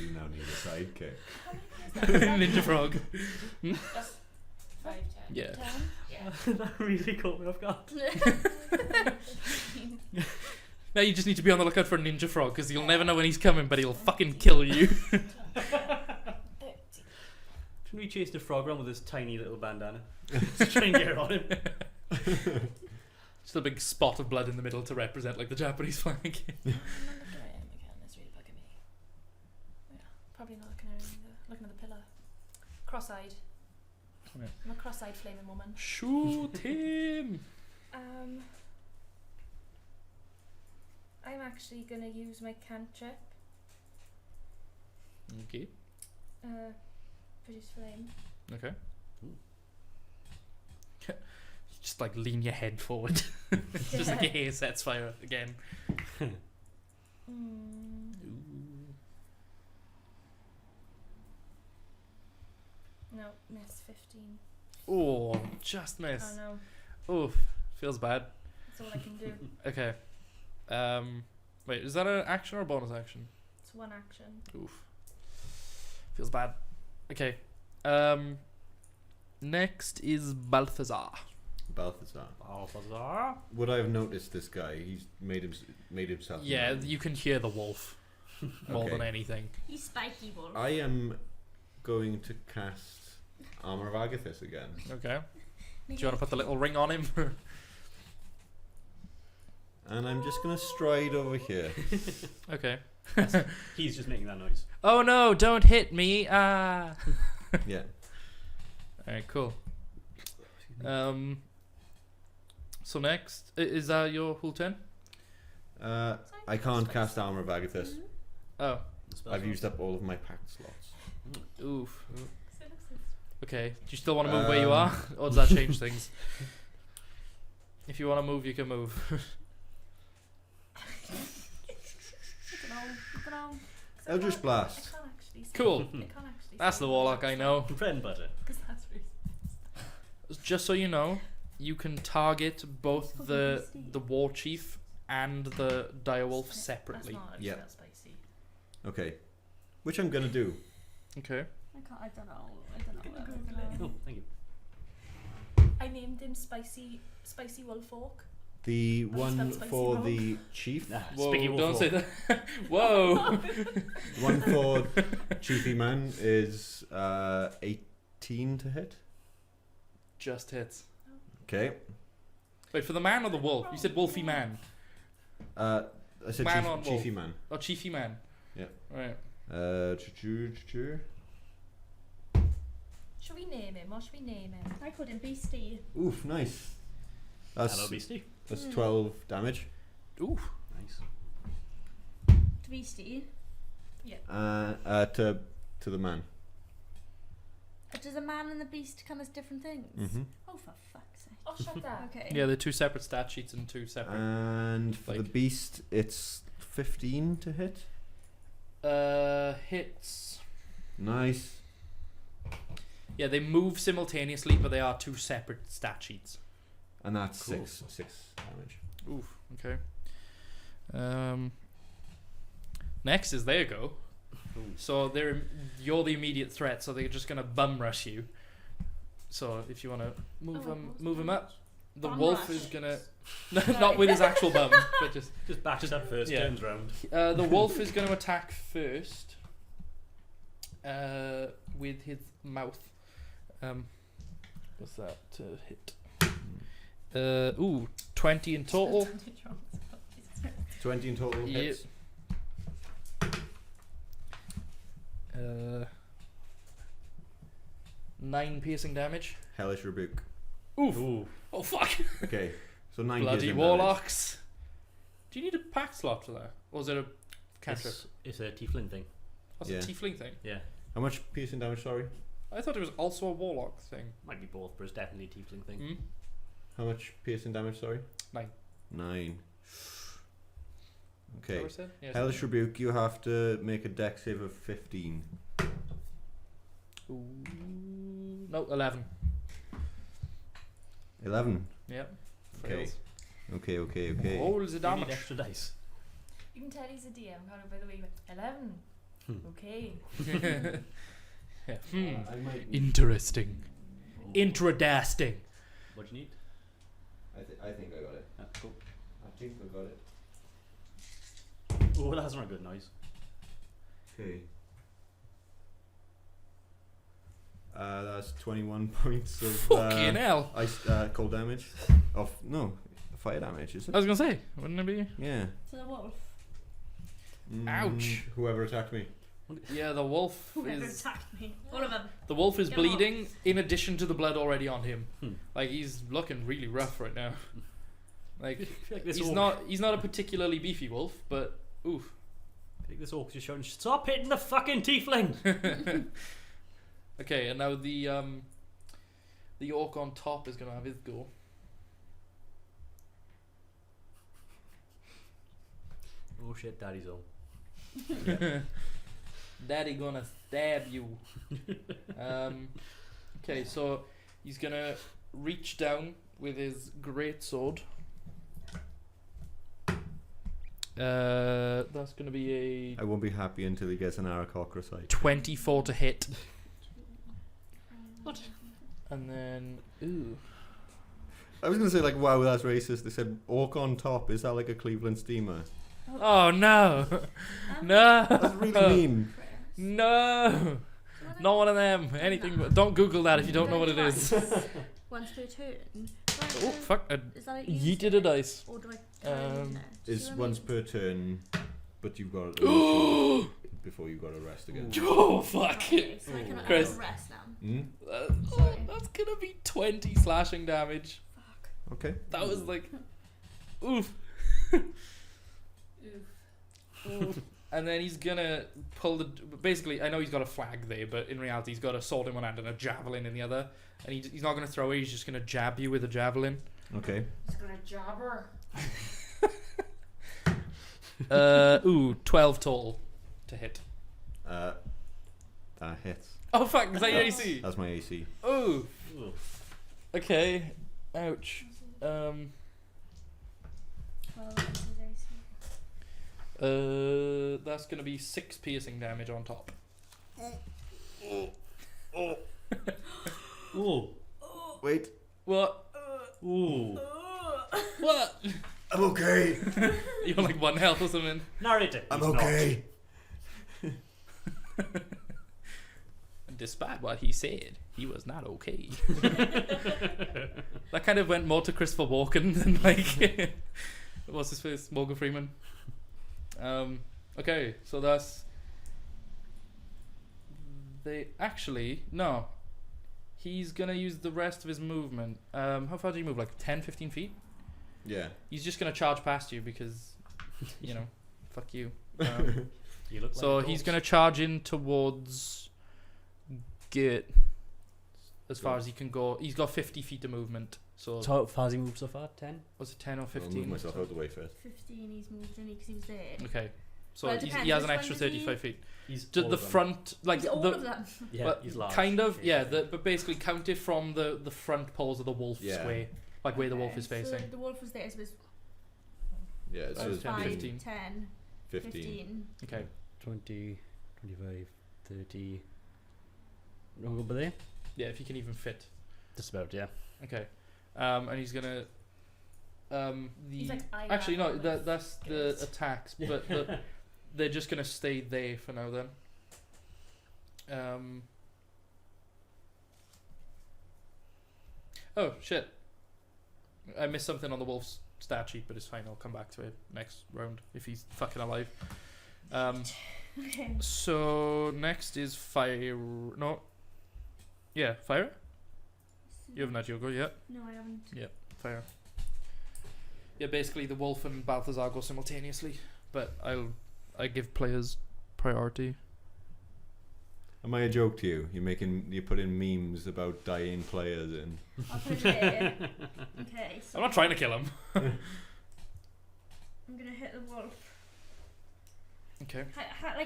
D: You now need a sidekick.
A: Ninja frog.
F: Just 5, 10.
A: Yeah.
F: 10? Yeah.
B: That really caught me off guard.
A: Now you just need to be on the lookout for a ninja frog because you'll never know when he's coming, but he'll fucking kill you.
E: 30.
B: Shouldn't we chase the frog around with this tiny little bandana? Just try and get it on him.
A: Just a big spot of blood in the middle to represent like the Japanese flag.
E: I'm not looking at him again. It's really bugging me. Yeah, probably not looking at him either. Looking at the pillar. Cross-eyed.
A: Yeah.
E: I'm a cross-eyed flaming woman.
A: Shoot him!
E: I'm actually gonna use my cantrip.
A: Okay.
E: Produce flame.
A: Okay. Just like lean your head forward. Just like your hair sets fire again.
E: No, miss 15.
A: Oh, just miss.
E: Oh no,
A: Oof, feels bad.
E: that's all I can do.
A: Okay. Wait, is that an action or a bonus action?
E: It's one action.
A: Oof. Feels bad. Okay. Next is Balthazar.
D: Balthazar.
B: Balthazar.
D: Would I have noticed this guy? He's made himself.
A: Yeah,
D: known.
A: you can hear the wolf more than
D: Okay.
A: anything.
C: He's spiky wolf.
D: I am going to cast Armor of Agathis again.
A: Okay. Do you want to put the little ring on him?
D: And I'm just going to stride over here.
A: Okay.
B: He's just making that noise.
A: Oh no, don't hit me. Ah.
D: Yeah.
A: Alright, cool. So next, is that your whole turn?
D: I can't cast Armor of Agathis.
A: Oh.
D: I've used up all of my pact slots.
A: Oof.
E: So it looks like
A: Okay. Do you still want to move where you are? Or does that change things? If you want to move, you can move.
E: I don't know.
D: Eldritch
E: I
D: Blast.
E: can't actually see.
A: Cool.
E: I can't actually
A: That's
E: see
A: the warlock I know.
B: Bread and butter.
E: Because that's really
A: Just so you know, you can target both the war chief and the direwolf
E: That's
A: separately.
E: not
D: Yeah.
E: that spicy.
D: Okay. Which I'm going to do.
A: Okay.
C: I don't know. I don't know.
B: Oh, thank you.
E: I named him Spicy Wolf Orc.
D: The
E: I
D: one
E: spelled spicy
D: for
E: wrong.
D: the chief.
A: Whoa,
B: Spiky wolf
A: don't
B: orc.
A: say that. Whoa.
D: One for Chiefy Man is 18 to hit.
A: Just hits.
D: Okay.
A: Wait, for the man or the wolf? You said wolfy man.
D: I said
A: Man on wolf.
D: Chiefy Man.
A: Oh, chiefy man.
D: Yeah.
A: Right.
E: Should we name him? What should we name him?
C: I called him Beastie.
D: Oof, nice.
B: Hello, Beastie.
D: That's 12 damage.
A: Ooh.
B: Nice.
C: To Beastie.
D: To the man.
C: Does a man and the beast come as different things?
D: Mm-hmm.
C: Oh, for fuck's sake.
E: Oh, shut that.
C: Okay.
A: Yeah, they're two separate stat sheets and two separate.
D: And for the
A: Like-
D: beast, it's 15 to hit.
A: Hits.
D: Nice.
A: Yeah, they move simultaneously, but they are two separate stat sheets.
D: And that's
B: Cool.
D: six damage.
A: Oof. Okay. Next is their go.
B: Ooh.
A: So you're the immediate threat, so they're just gonna bum rush you. So if you want to move him up, the
C: Bum
A: wolf
C: rush.
A: is gonna not with his actual bum, but just
B: Just backs up first,
A: yeah.
B: turns round.
A: the wolf is gonna attack first. With his mouth. What's that to hit? 20 in total.
D: 20 in total
A: Yep.
D: hits.
A: 9 piercing damage.
D: Hellish Rebuke.
A: Oof.
B: Ooh.
A: Oh fuck.
D: Okay, so 9
A: Bloody
D: piercing
A: warlocks. Do you need a pact slot for that? Or is it a cantrip?
B: It's a tiefling thing.
A: That's
D: Yeah.
A: a tiefling thing.
B: Yeah.
D: damage. How much piercing damage, sorry?
A: I thought it was also a warlock thing.
B: Might be both, but it's definitely a tiefling thing.
A: Hmm?
D: How much piercing damage, sorry?
A: 9.
D: 9.
A: Is that
D: Okay.
A: what I said? Yeah, it's
D: Hellish Rebuke, you have to make a dex save of 15.
A: Ooh, no, 11.
D: 11.
A: Yep.
D: Okay.
A: Fails.
D: Okay.
A: Rolls the
B: You need
A: damage.
B: extra dice.
E: You can tell he's a DM. Kind of by the way, he went 11. Okay.
A: Yeah.
D: I might.
A: Interesting. Intradasting.
B: What do you need?
D: I think I got it.
B: Ah, cool.
D: I think I got it.
B: Oh, that's not a good noise.
D: Okay. That's 21 points of
A: Fucking hell.
D: ice cold damage. No, fire damage, is
A: I
D: it?
A: was gonna say, wouldn't it be?
D: Yeah.
C: To the wolf.
A: Ouch.
D: Whoever attacked me.
A: Yeah, the wolf
C: Whoever
A: is
C: attacked me. All of them.
A: the wolf is
C: Get 'em off.
A: bleeding in addition to the blood already on him.
B: Hmm.
A: Like he's looking really rough right now. Like
B: I feel like this
A: he's
B: orc,
A: not a particularly beefy wolf, but oof.
B: I think this orc's just shouting, "Stop hitting the fucking tiefling!"
A: Okay, and now the orc on top is gonna have his go.
B: Oh shit, daddy's on.
A: Daddy gonna stab you. Okay, so he's gonna reach down with his great sword. That's gonna be
D: I won't be happy until he gets an Aarakocra sight.
A: a 24 to hit,
B: What?
A: and then ooh.
D: I was gonna say like, wow, that's racist. They said orc on top. Is that like a Cleveland steamer?
A: Oh no, no,
D: That's really mean.
A: no, not one of them. Anything but don't Google that if you don't know what it is.
C: Once per turn.
A: Oh fuck! I
C: Is that like
A: yeeted a dice.
C: Or do I try and use it? Do you
D: It's
C: know what I
D: once
C: mean?
D: per turn, but you've got before you've got to rest again.
A: Oh fuck!
C: Okay, so I can
A: Chris.
C: rest now.
D: Hmm?
A: That's gonna be 20 slashing damage.
C: Fuck.
D: Okay.
A: That was like, oof.
E: Oof.
A: And then he's gonna pull the. Basically, I know he's got a flag there, but in reality, he's got a sword in one hand and a javelin in the other. And he's not gonna throw it. He's just gonna jab you with a javelin.
D: Okay.
F: He's gonna jabber.
A: 12 total to hit.
D: That hits.
A: Oh fuck! Is that your AC?
D: That's my AC.
A: Oh.
B: Ooh.
A: Okay. Ouch.
C: 12 is AC.
A: That's gonna be 6 piercing damage on top.
B: Ooh.
D: Wait.
A: What?
B: Ooh.
A: What?
D: I'm okay.
A: You're like 1 health or something.
B: Narrator.
D: I'm
B: He's not.
D: okay.
A: Despite what he said, he was not okay. That kind of went more to Christopher Walken than like what's his face, Morgan Freeman. Okay, so that's they actually no. He's gonna use the rest of his movement. How far do you move? Like 10, 15 feet?
D: Yeah.
A: He's just gonna charge past you because you know, fuck you.
B: You look
A: So
B: like a
A: he's
B: ghost.
A: gonna charge in towards Git as far as he can go. He's got 50 feet of movement. So
B: So how far has he moved so far? 10?
A: was it 10 or
D: I'll move
A: 15?
D: myself out the way first.
C: 15 he's moved in because he was there.
A: Okay, so
C: Well, it
A: he
C: depends.
A: has an
C: Which
A: extra
C: one does he-
A: 35 feet.
B: He's
A: Just
B: all
A: the
B: of them.
A: front, like
C: He's all
A: the
C: of them.
B: Yeah,
A: but
B: he's large.
A: kind of yeah. But basically count it from the front poles of the wolf
D: Yeah.
A: square, like where the wolf
C: Okay,
A: is facing.
C: So the wolf was there, so it was
D: Yeah, it's
A: That was 10,
C: 5,
A: 15.
C: 10,
D: 15.
C: 15.
A: Okay,
B: 20, 25, 30. We'll go by there?
A: yeah, if he can even fit.
B: Just about, yeah.
A: Okay, and he's gonna
E: He's
A: the
E: like, I
A: actually no,
E: got
A: that's the
E: Good.
A: attacks, but they're just gonna stay there for now then. Oh shit! I missed something on the wolf's stat sheet, but it's fine. I'll come back to it next round if he's fucking alive.
C: Okay.
A: So next is fire. No. Yeah, fire. You haven't had your go yet.
C: No, I haven't.
A: Fire. Yeah, basically the wolf and Balthazar go simultaneously, but I give players priority.
D: Am I a joke to you? You put in memes about dying players in.
C: I'll put it there. Okay, so
A: I'm not trying to kill him.
C: I'm gonna hit the wolf.
A: Okay.
C: I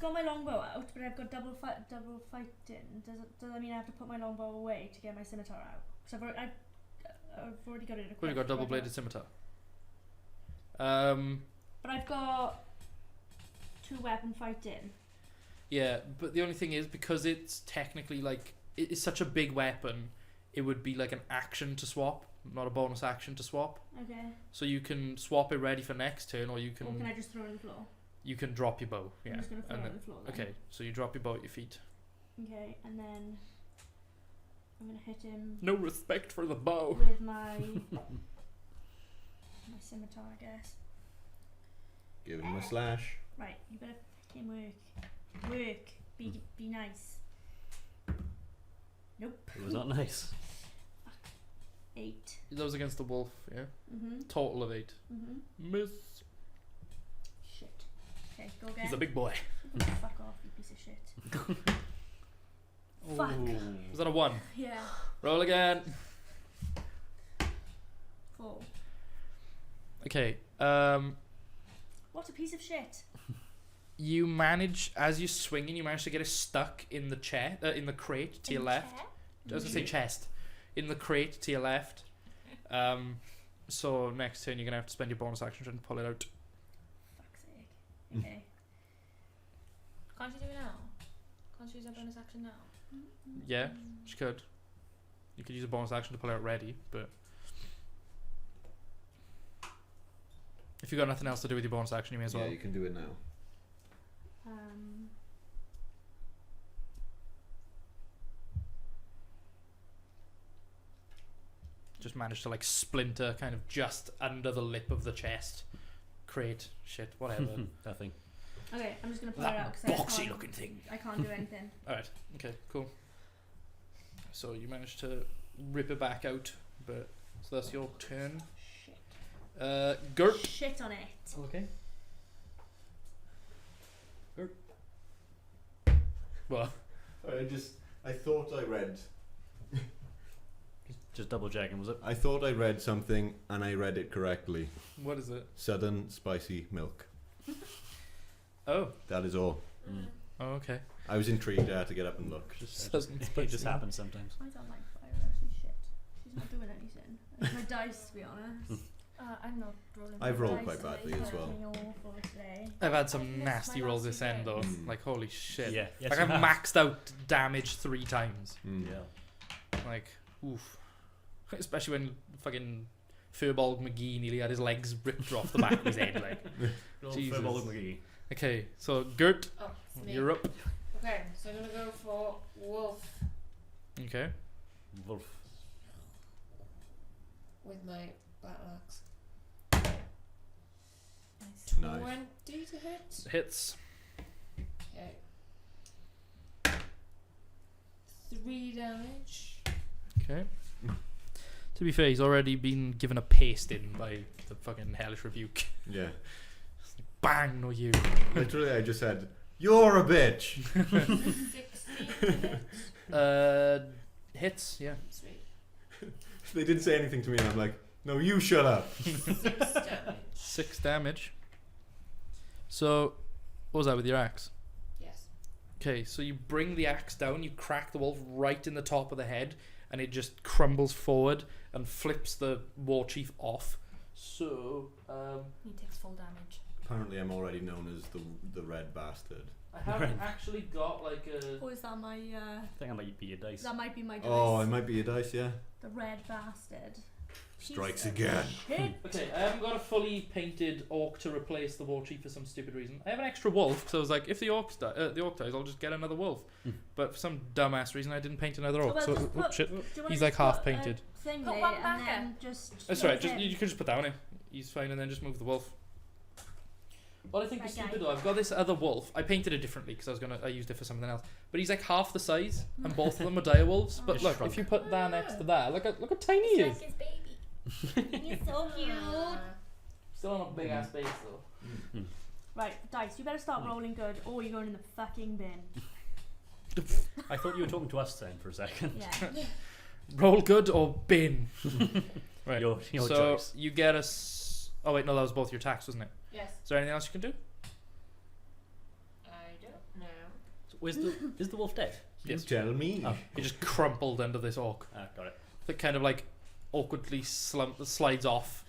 C: got my longbow out, but I've got double fighting. Does that mean I have to put my longbow away to get my scimitar out? Because I've already got it equipped.
A: We've got double
C: but I've
A: bladed scimitar.
C: But I've got 2 weapon fighting.
A: Yeah, but the only thing is because it's technically like it's such a big weapon, it would be like an action to swap. not a bonus action to swap.
C: Okay.
A: So you can swap it ready for next turn, or you
C: Or can
A: can
C: I just throw it on the floor?
A: you can drop your bow.
C: I'm
A: Yeah.
C: just gonna throw
A: And
C: it on
A: then,
C: the floor then.
A: okay, so you drop your bow at your feet.
C: Okay, and then I'm gonna hit him
A: No respect for the bow.
C: with my scimitar, I guess.
D: Give him a slash.
C: Right, you better fucking work. Be nice. Nope.
B: It was not nice.
C: 8.
A: That was against the wolf. Yeah.
C: Mhm.
A: Total of 8.
C: Mhm.
A: Miss.
C: Shit. Okay, go again.
A: He's a big boy.
C: Fuck off, you piece of shit. Fuck.
A: Was that a 1?
C: Yeah.
A: Roll again.
C: 4.
A: Okay.
C: What a piece of shit.
A: You manage, as you're swinging, you manage to get it stuck in the chair, in the crate to your left. I was gonna say chest. In the crate to your left. So next turn you're gonna have to spend your bonus action trying to pull it out.
C: Fuck's sake. Okay.
E: Can't you do it now? Can't you use a bonus action now?
A: Yeah, you could. You could use a bonus action to pull it out ready, but if you've got nothing else to do with your bonus action, you may as well.
D: Yeah, you can do it now. Just manage to like splinter kind of just under the lip of the chest. Crate, shit, whatever.
B: Nothing.
C: Okay, I'm just gonna pull it out
A: that
C: because
A: boxy looking thing.
C: I can't do anything.
A: Alright, okay, cool. So you managed to rip it back out, but so that's your turn.
C: Shit.
A: Gert.
C: Shit on it.
B: Okay.
A: Well,
D: I thought I read.
B: Just double checking, was it?
D: I thought I read something and I read it correctly.
A: what is it?
D: Southern spicy milk.
A: Oh,
D: That is all.
B: Mm.
A: oh, okay.
D: I was intrigued. I had to get up and look.
A: Doesn't
B: It just happens sometimes.
C: I don't like fire actually. Shit. She's not doing anything. It's my dice, to be honest.
E: I'm not rolling.
D: I've
E: my
D: rolled
E: dice
D: quite
E: today.
D: badly as well.
C: Fucking awful today.
A: I've had
E: I
A: some
E: missed
A: nasty
E: my
A: rolls
E: last
A: this
E: few
A: end though.
D: games.
A: Like holy shit.
B: Yeah. Yes,
A: Like
B: you
A: I've
B: have.
A: maxed out damage 3 times.
D: Mm.
B: Yeah.
A: Like, oof. Especially when fucking Furbolg McGee nearly had his legs ripped off the back of his head. Like, Jesus.
B: Furbolg McGee.
A: okay, so Gert,
F: Oh, it's me.
A: you're up.
F: Okay, so I'm gonna go for wolf
A: Okay.
B: Wolf.
F: with my battle axe.
E: Nice.
F: 20 to hit.
A: Hits.
F: Okay. 3 damage.
A: Okay. To be fair, he's already been given a pasting by the fucking hellish rebuke.
D: Yeah.
A: Bang, no you.
D: Literally, I just said, "You're a bitch."
F: 16 to hit.
A: Hits, yeah.
F: Sweet.
D: They didn't say anything to me, and I'm like, "No, you shut up."
F: 6 damage.
A: 6 damage. So, what was that with your axe?
F: Yes.
A: Okay, so you bring the axe down, you crack the wolf right in the top of the head, and it just crumbles forward and flips the war chief off. So,
E: He takes full damage.
D: Apparently, I'm already known as the red bastard.
A: I haven't actually got like a.
C: Oh, is that my?
B: I think I might be your dice.
C: That might be my dice.
D: Oh, it might be a dice, yeah.
C: The red bastard.
D: Strikes
C: Piece of
D: again.
C: Shit.
A: Okay, I haven't got a fully painted orc to replace the war chief for some stupid reason. I have an extra wolf, so I was like, if the orc dies, I'll just get another wolf.
B: Hmm.
A: But for some dumbass reason, I didn't paint another orc.
C: well,
A: So,
C: just
A: oh
C: put-
A: shit.
C: Do you wanna
A: He's
C: just
A: like half
C: put a
A: painted.
C: Thing
E: Put
C: there
E: one
C: and
E: back
C: then
E: in.
C: just.
A: That's
C: leave
A: right. Just
C: him.
A: you could just put that on him. He's fine, and then just move the wolf. What I think is
C: Okay.
A: stupid though, I've got this other wolf. I painted it differently because I used it for something else. But he's like half the size, and both of them are dire wolves. But
B: Just
A: look,
B: shrunk.
A: if you put that next to that, look how tiny he is.
E: It's like his baby.
C: He's so cute.
A: Still on a big ass base though.
C: Right, dice. You better start rolling good, or you're going in the fucking bin.
B: I thought you were talking to us then for a second.
C: Yeah.
A: Roll good or bin. Right.
B: Your
A: so
B: choice.
A: you get oh wait, no, that was both your attacks, wasn't it?
F: Yes.
A: Is there anything else you can do?
F: I don't know.
B: So is the wolf dead?
D: You
A: Yes.
D: tell me.
B: Oh,
A: He just crumpled under this orc.
B: got it.
A: That kind of like awkwardly slides off.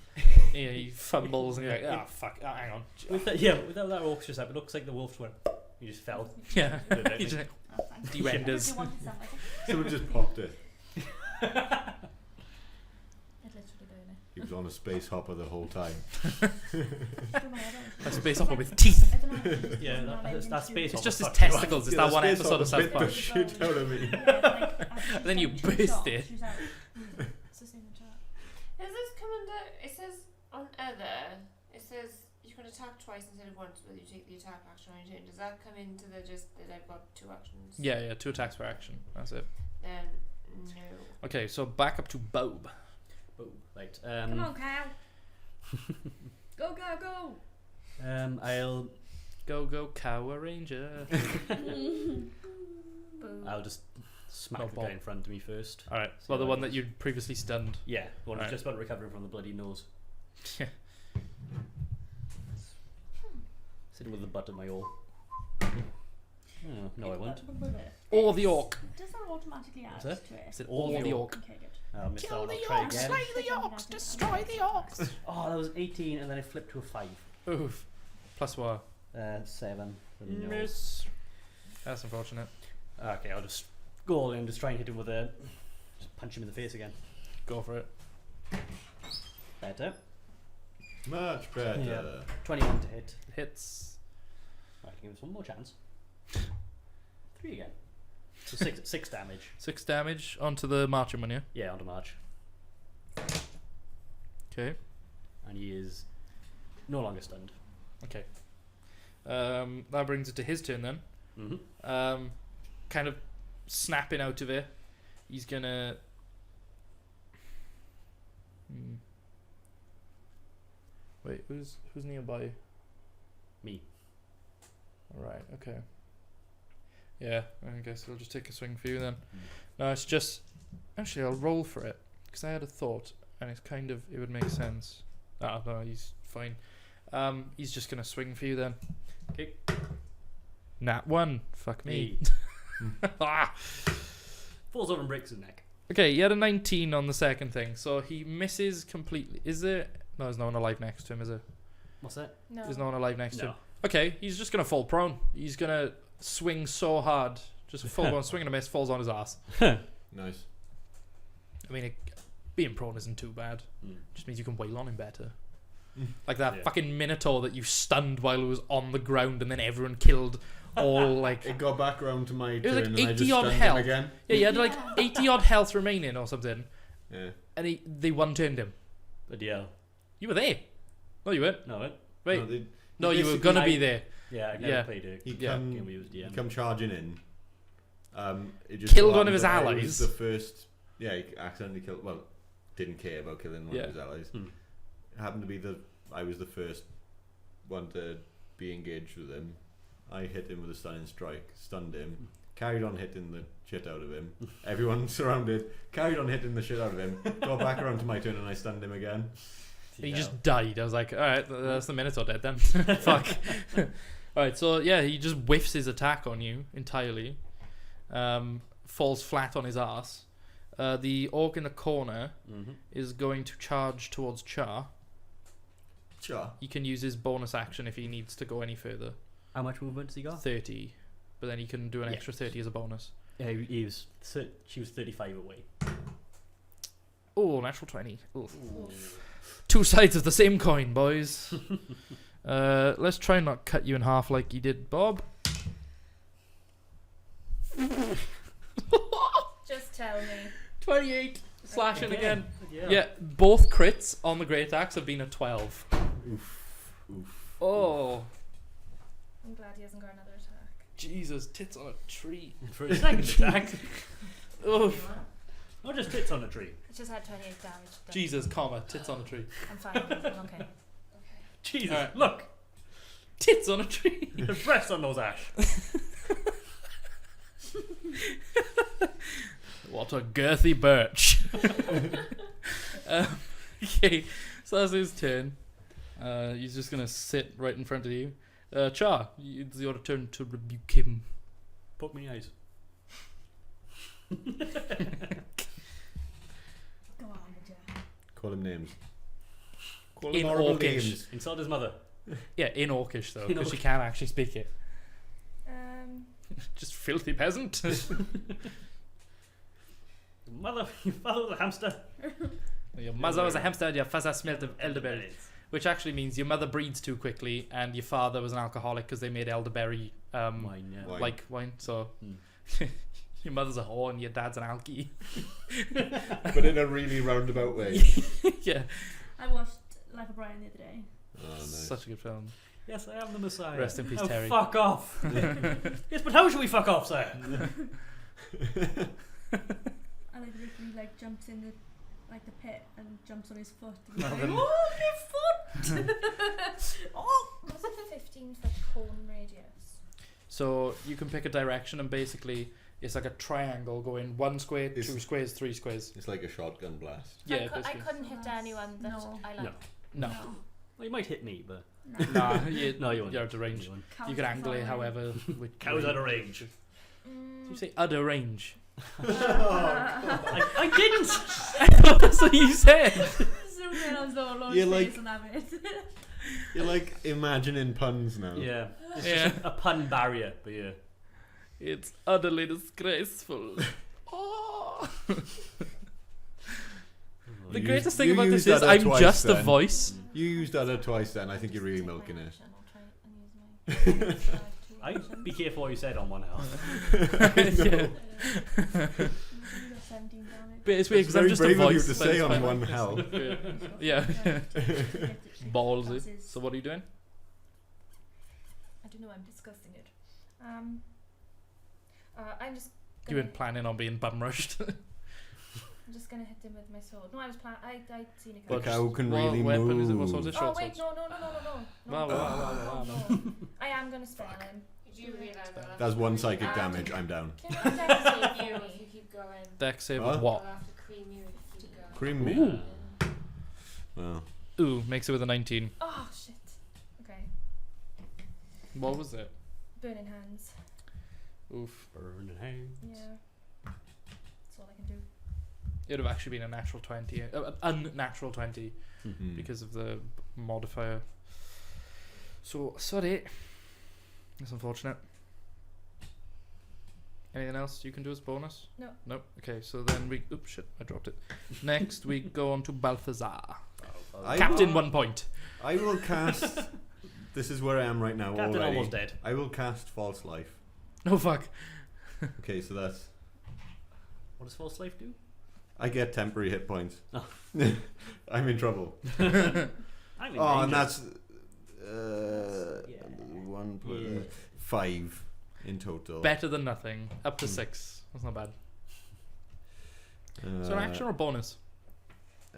A: Yeah, he fumbles and you're like, ah, fuck, hang on.
B: Without that orc just happened, it looks like the wolf went. He just fell.
A: Yeah,
B: Did
A: he just
C: Oh, thanks.
A: De-renders.
C: You wanted something.
D: Someone just popped it.
C: It literally
E: innit?
D: He was on a space hopper the whole time.
A: A space hopper with teeth.
C: I don't know.
B: Yeah, that's space.
A: It's just his
B: hopper fucked you up.
A: testicles. It's
D: Yeah,
A: that
D: the
A: one
D: space
A: episode of
D: hopper
A: South
D: bit
A: Park.
D: the shit out of me.
A: Then you burst it.
E: It's the same in chat.
F: Does this come under? It says on other. It says you can attack twice instead of once, whether you take the attack action on your turn. Does that come into the just that I've got 2 actions?
A: Yeah, 2 attacks per action. That's it.
F: Then no.
A: Okay, so back up to Bob.
B: Oh, right.
C: Come on, Kyle. Go, go, go.
B: I'll
A: Go, Power Ranger.
E: Boo.
B: I'll just smack
A: No
B: the
A: ball.
B: guy in front of me first.
A: Alright,
B: So
A: well, the
B: I
A: one
B: just-
A: that you'd previously stunned.
B: Yeah, the one who's
A: Alright.
B: just about recovering from the bloody nose.
A: Yeah.
B: Sitting with the butt of my oar. Oh, no, I won't.
A: Or the orc.
C: Does that automatically add
B: What's that?
C: to it?
A: Is it
B: Or
A: or
B: the
A: the
B: orc.
A: orc?
C: Okay, good.
B: I'll miss that one. I'll
C: orcs,
B: try again.
C: slay the orcs, destroy the orcs.
B: Oh, that was 18, and then I flipped to a 5.
A: Oof. Plus what?
B: 7. For the nose.
A: Miss. That's unfortunate.
B: Okay, I'll just go all in, just try and hit him with a. Just punch him in the face again.
A: Go for it.
B: Better.
D: Much better.
B: Yeah. 21 to hit.
A: Hits.
B: Right, give us one more chance. 3 again. So 6 damage.
A: 6 damage onto the marching one, yeah?
B: Yeah, onto March.
A: Okay.
B: And he is no longer stunned.
A: Okay. That brings it to his turn then.
B: Mm-hmm.
A: Kind of snapping out of it. He's gonna. Wait, who's nearby?
B: Me.
A: Alright, okay. Yeah, I guess I'll just take a swing for you then. No, it's just. Actually, I'll roll for it. Because I had a thought, and it's kind of. It would make sense. Ah, no, he's fine. He's just gonna swing for you then.
B: Okay.
A: Nat 1. Fuck me. Ah.
B: Falls over and breaks his neck.
A: Okay, he had a 19 on the second thing, so he misses completely. Is there? No, there's no one alive next to him, is there?
B: What's that?
E: No.
A: There's no one alive next to
B: No.
A: him. Okay, he's just gonna fall prone. He's gonna swing so hard, just a full on swing and a miss, falls on his ass.
D: Nice.
A: I mean, being prone isn't too bad.
B: Mm.
A: Just means you can wail on him better. Like that
B: Yeah.
A: fucking minotaur that you stunned while it was on the ground, and then everyone killed. All like
D: It got back round to my
A: was
D: turn
A: like
D: and I
A: 80
D: just
A: odd
D: stunned him
A: health.
D: again.
A: yeah, he had like 80 odd health remaining or something,
D: Yeah.
A: and they one turned him.
B: Bloody hell.
A: You were there. No, you weren't.
B: No, it?
A: Wait,
D: No, they-
A: no, you were
D: basically-
A: gonna be there.
B: Yeah, I never
A: Yeah.
B: played it.
D: He
A: Yeah.
D: come,
B: Game we used
D: he
B: DM.
D: come charging in. It just
A: Killed
D: so
A: one of his
D: happened that I
A: allies.
D: was the first. Yeah, he accidentally killed. Well, didn't care about killing one
A: Yeah.
D: of his allies.
B: Hmm.
D: It happened to be I was the first one to be engaged with him. I hit him with a stunning strike, stunned him, carried on hitting the shit out of him. Everyone surrounded, carried on hitting the shit out of him. Got back around to my turn and I stunned him again.
A: And he just died. I was like, alright, that's the Minotaur dead then. Fuck. Alright, so yeah, he just whiffs his attack on you entirely. Falls flat on his ass. The orc in the corner
B: Mm-hmm.
A: is going to charge towards Char.
D: Sure.
A: He can use his bonus action if he needs to go any further.
B: How much movement has he got?
A: 30. But then he can do an
B: Yeah.
A: extra 30 as a bonus.
B: Yeah, she was 35 away.
A: Oh, natural 20. Oof. Two sides of the same coin, boys. Let's try and not cut you in half like you did, Bob.
E: Just tell me.
A: 28. Slashing again.
B: Yeah.
A: Yeah, both crits on the great axe have been a 12.
D: Oof.
A: Oh,
E: I'm glad he hasn't got another attack.
A: Jesus, tits on a tree.
B: For a second attack.
A: Oof.
B: Not just tits on a tree.
E: It just had 28 damage. But
A: Jesus, comma, tits on a tree.
E: I'm fine. I'm okay.
B: Jesus,
A: Alright.
B: look!
A: Tits on a tree.
B: The breasts on those ash.
A: What a girthy birch. Okay, so that's his turn. He's just gonna sit right in front of you. Char, it's your turn to rebuke him.
B: Poke me in the eyes.
C: Go on, would ya?
D: Call him names. Call
A: In
D: him horrible
A: orcish.
D: names.
B: Insult his mother.
A: Yeah, in Orcish though,
B: In
A: because she
B: Orcish.
A: can't actually speak it.
E: Um,
A: Just filthy peasant.
B: Mother, you father was a hamster.
A: Your Your mother was a hamster and your father smelt of elderberry. Which actually means your mother breeds too quickly and your father was an alcoholic because they made elderberry
B: Wine, yeah.
D: Wine.
A: like wine. So your mother's a whore and your dad's an alky.
D: But in a really roundabout way.
A: Yeah.
C: I watched Life of Brian the other day.
D: Oh, nice.
A: Such a good film.
B: Yes, I am the Messiah.
A: Rest in peace,
B: Oh,
A: Terry.
B: fuck off. Yes, but how should we fuck off, sir?
C: I like the bit where he like jumps in the pit and jumps on his foot. And he's
B: Well,
C: like,
B: then-
C: oh, my foot! Oh!
E: Was it a 15-foot cone radius?
A: So you can pick a direction and basically it's like a triangle going 1 square, 2
D: It's-
A: squares, 3 squares.
D: It's like a shotgun blast.
A: Yeah,
E: I
A: basically.
E: couldn't hit anyone that
C: No.
E: I like.
B: No.
A: No.
B: Well, you might hit me, but
C: No.
A: Nah, you,
B: no, you won't.
A: you're out of range.
B: You won't.
C: Cows
A: You can
C: are
A: angle it
C: far away.
A: however. Which
B: Cows
A: way-
B: out of range.
A: You say out of range.
B: I didn't.
A: That's what you said.
C: Zoom in on Zolo's
D: You're
C: face
D: like-
C: on that bit.
D: You're like imagining puns now.
B: Yeah. It's
A: Yeah.
B: just a pun barrier, but yeah.
A: It's utterly disgraceful. Oh. The
D: You
A: greatest
D: used-
A: thing
D: you
A: about this
D: used
A: is
D: that
A: I'm
D: twice
A: just a
D: then.
A: voice.
D: You used that twice then. I think you're really
E: Take my
D: milking it.
E: action, I'll try and use my
B: I'd be careful what you said on one health.
A: Yeah.
C: You got 17 damage.
A: But it's weird
D: It's
A: because I'm
D: very
A: just a
D: brave of you
A: voice.
D: to
A: but
D: say
A: it's
D: on
A: fine.
D: one health.
A: Yeah. Ballsy.
C: Classes.
A: So what are you doing?
E: I don't know, I'm discussing it. I'm just
A: You
E: gonna,
A: weren't planning on being bum rushed.
E: I'm just gonna hit him with my sword. No, I was I'd seen a
D: The
E: cow.
D: cow can
A: What
D: really
A: weapon
D: move.
A: is it? What sort of
E: Oh
A: short
E: wait,
A: swords?
E: no.
A: Wow.
E: I am gonna spell him.
F: Did you realize that?
D: That's one psychic damage. I'm down.
E: Can you dex save
F: You
E: for
F: if you
E: me?
F: keep going.
A: Dex save
D: Huh?
A: with what?
F: I'll have to cream you if you keep going.
D: Cream me.
A: Ooh.
D: Wow.
A: Ooh, makes it with a 19.
E: Oh shit. Okay.
A: What was it?
E: Burning hands.
A: Oof.
B: Burning hands.
E: Yeah. That's all I can do.
A: It would have actually been a natural 20. Unnatural 20
D: Mhm.
A: because of the modifier. So, sorry. That's unfortunate. Anything else you can do as bonus?
E: No.
A: Nope. Okay, so then we... Oops, shit, I dropped it. Next, we go on to Balthazar.
D: I
A: Captain
D: will-
A: 1 point.
D: I will cast. This is where I am right now.
B: Captain
D: already.
B: almost dead.
D: I will cast False Life.
A: Oh, fuck.
D: Okay, so that's.
B: What does false life do?
D: I get temporary hit points.
B: Oh.
D: I'm in trouble.
B: I'm in
D: Oh, and
B: danger.
D: that's.
B: Yeah.
D: 1 per
B: Yeah.
D: 5 in total.
A: Better than nothing. Up to 6. That's not bad. So an action or a bonus?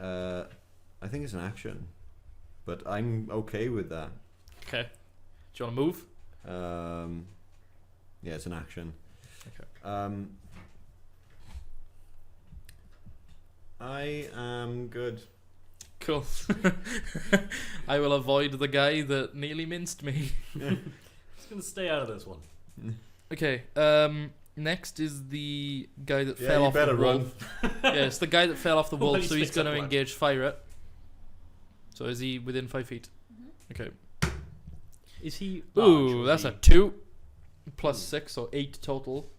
D: I think it's an action, but I'm okay with that.
A: Okay. Do you want to move?
D: Yeah, it's an action.
A: Okay.
D: I am good.
A: Cool. I will avoid the guy that nearly minced me.
B: Just gonna stay out of this one.
A: Okay. Next is the guy that
D: Yeah,
A: fell
D: you
A: off the
D: better
A: wall.
D: run.
A: Yeah, it's the guy that fell off the wall,
B: Well, he
A: so he's
B: spits
A: going
B: up
A: to
B: blood.
A: engage fire it. So is he within 5 feet? Okay.
B: Is he? large,
A: Ooh,
B: or
A: that's
B: is
A: a
B: he-
A: 2 plus 6, so 8 total.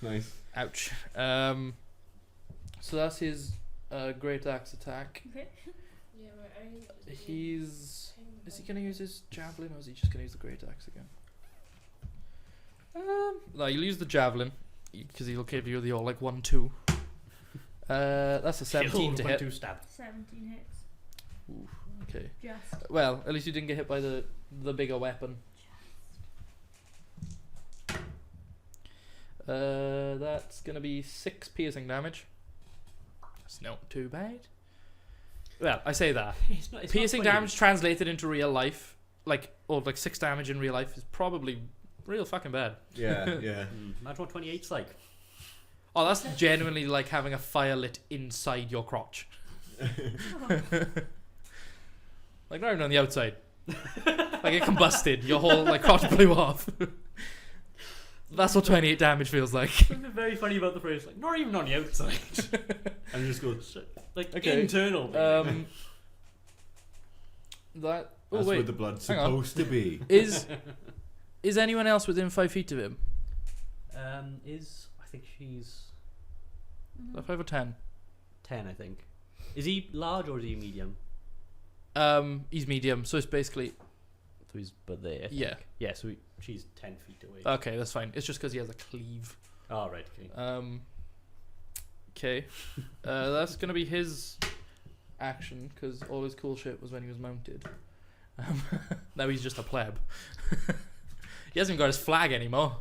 D: Nice.
A: Ouch. So that's his great axe attack.
C: Okay.
F: Yeah, but
A: He's... Is he going to use his javelin or is he just going to use the great axe again? No, you'll use the javelin because he'll give you the all like 1-2. That's a 17 to hit.
B: 1-2 stab.
C: 17 hits.
A: Ooh, okay.
C: Just.
A: Well, at least you didn't get hit by the bigger weapon. That's gonna be 6 piercing damage. That's not too bad. Well, I say that.
B: It's not
A: Piercing
B: funny.
A: damage translated into real life, like 6 damage in real life is probably real fucking bad.
D: Yeah, yeah.
B: Imagine what 28's like.
A: Oh, that's genuinely like having a fire lit inside your crotch. Like not even on the outside. Like it combusted. Your whole like crotch blew off. That's what 28 damage feels like.
B: Something very funny about the phrase, like not even on the outside. And just go like
A: Okay.
B: internal.
A: That. Oh
D: That's where
A: wait.
D: the blood's
A: Hang on.
D: supposed to be.
A: Is anyone else within 5 feet of him?
B: I think she's
A: Is that 5 or 10?
B: 10, I think. Is he large or is he medium?
A: He's medium, so it's basically
B: So he's but there. I
A: Yeah.
B: think. Yeah. So she's 10 feet away.
A: okay. That's fine. It's just because he has a cleave.
B: Oh right. Okay.
A: Okay. That's gonna be his action because all his cool shit was when he was mounted. Now he's just a pleb. He hasn't got his flag anymore.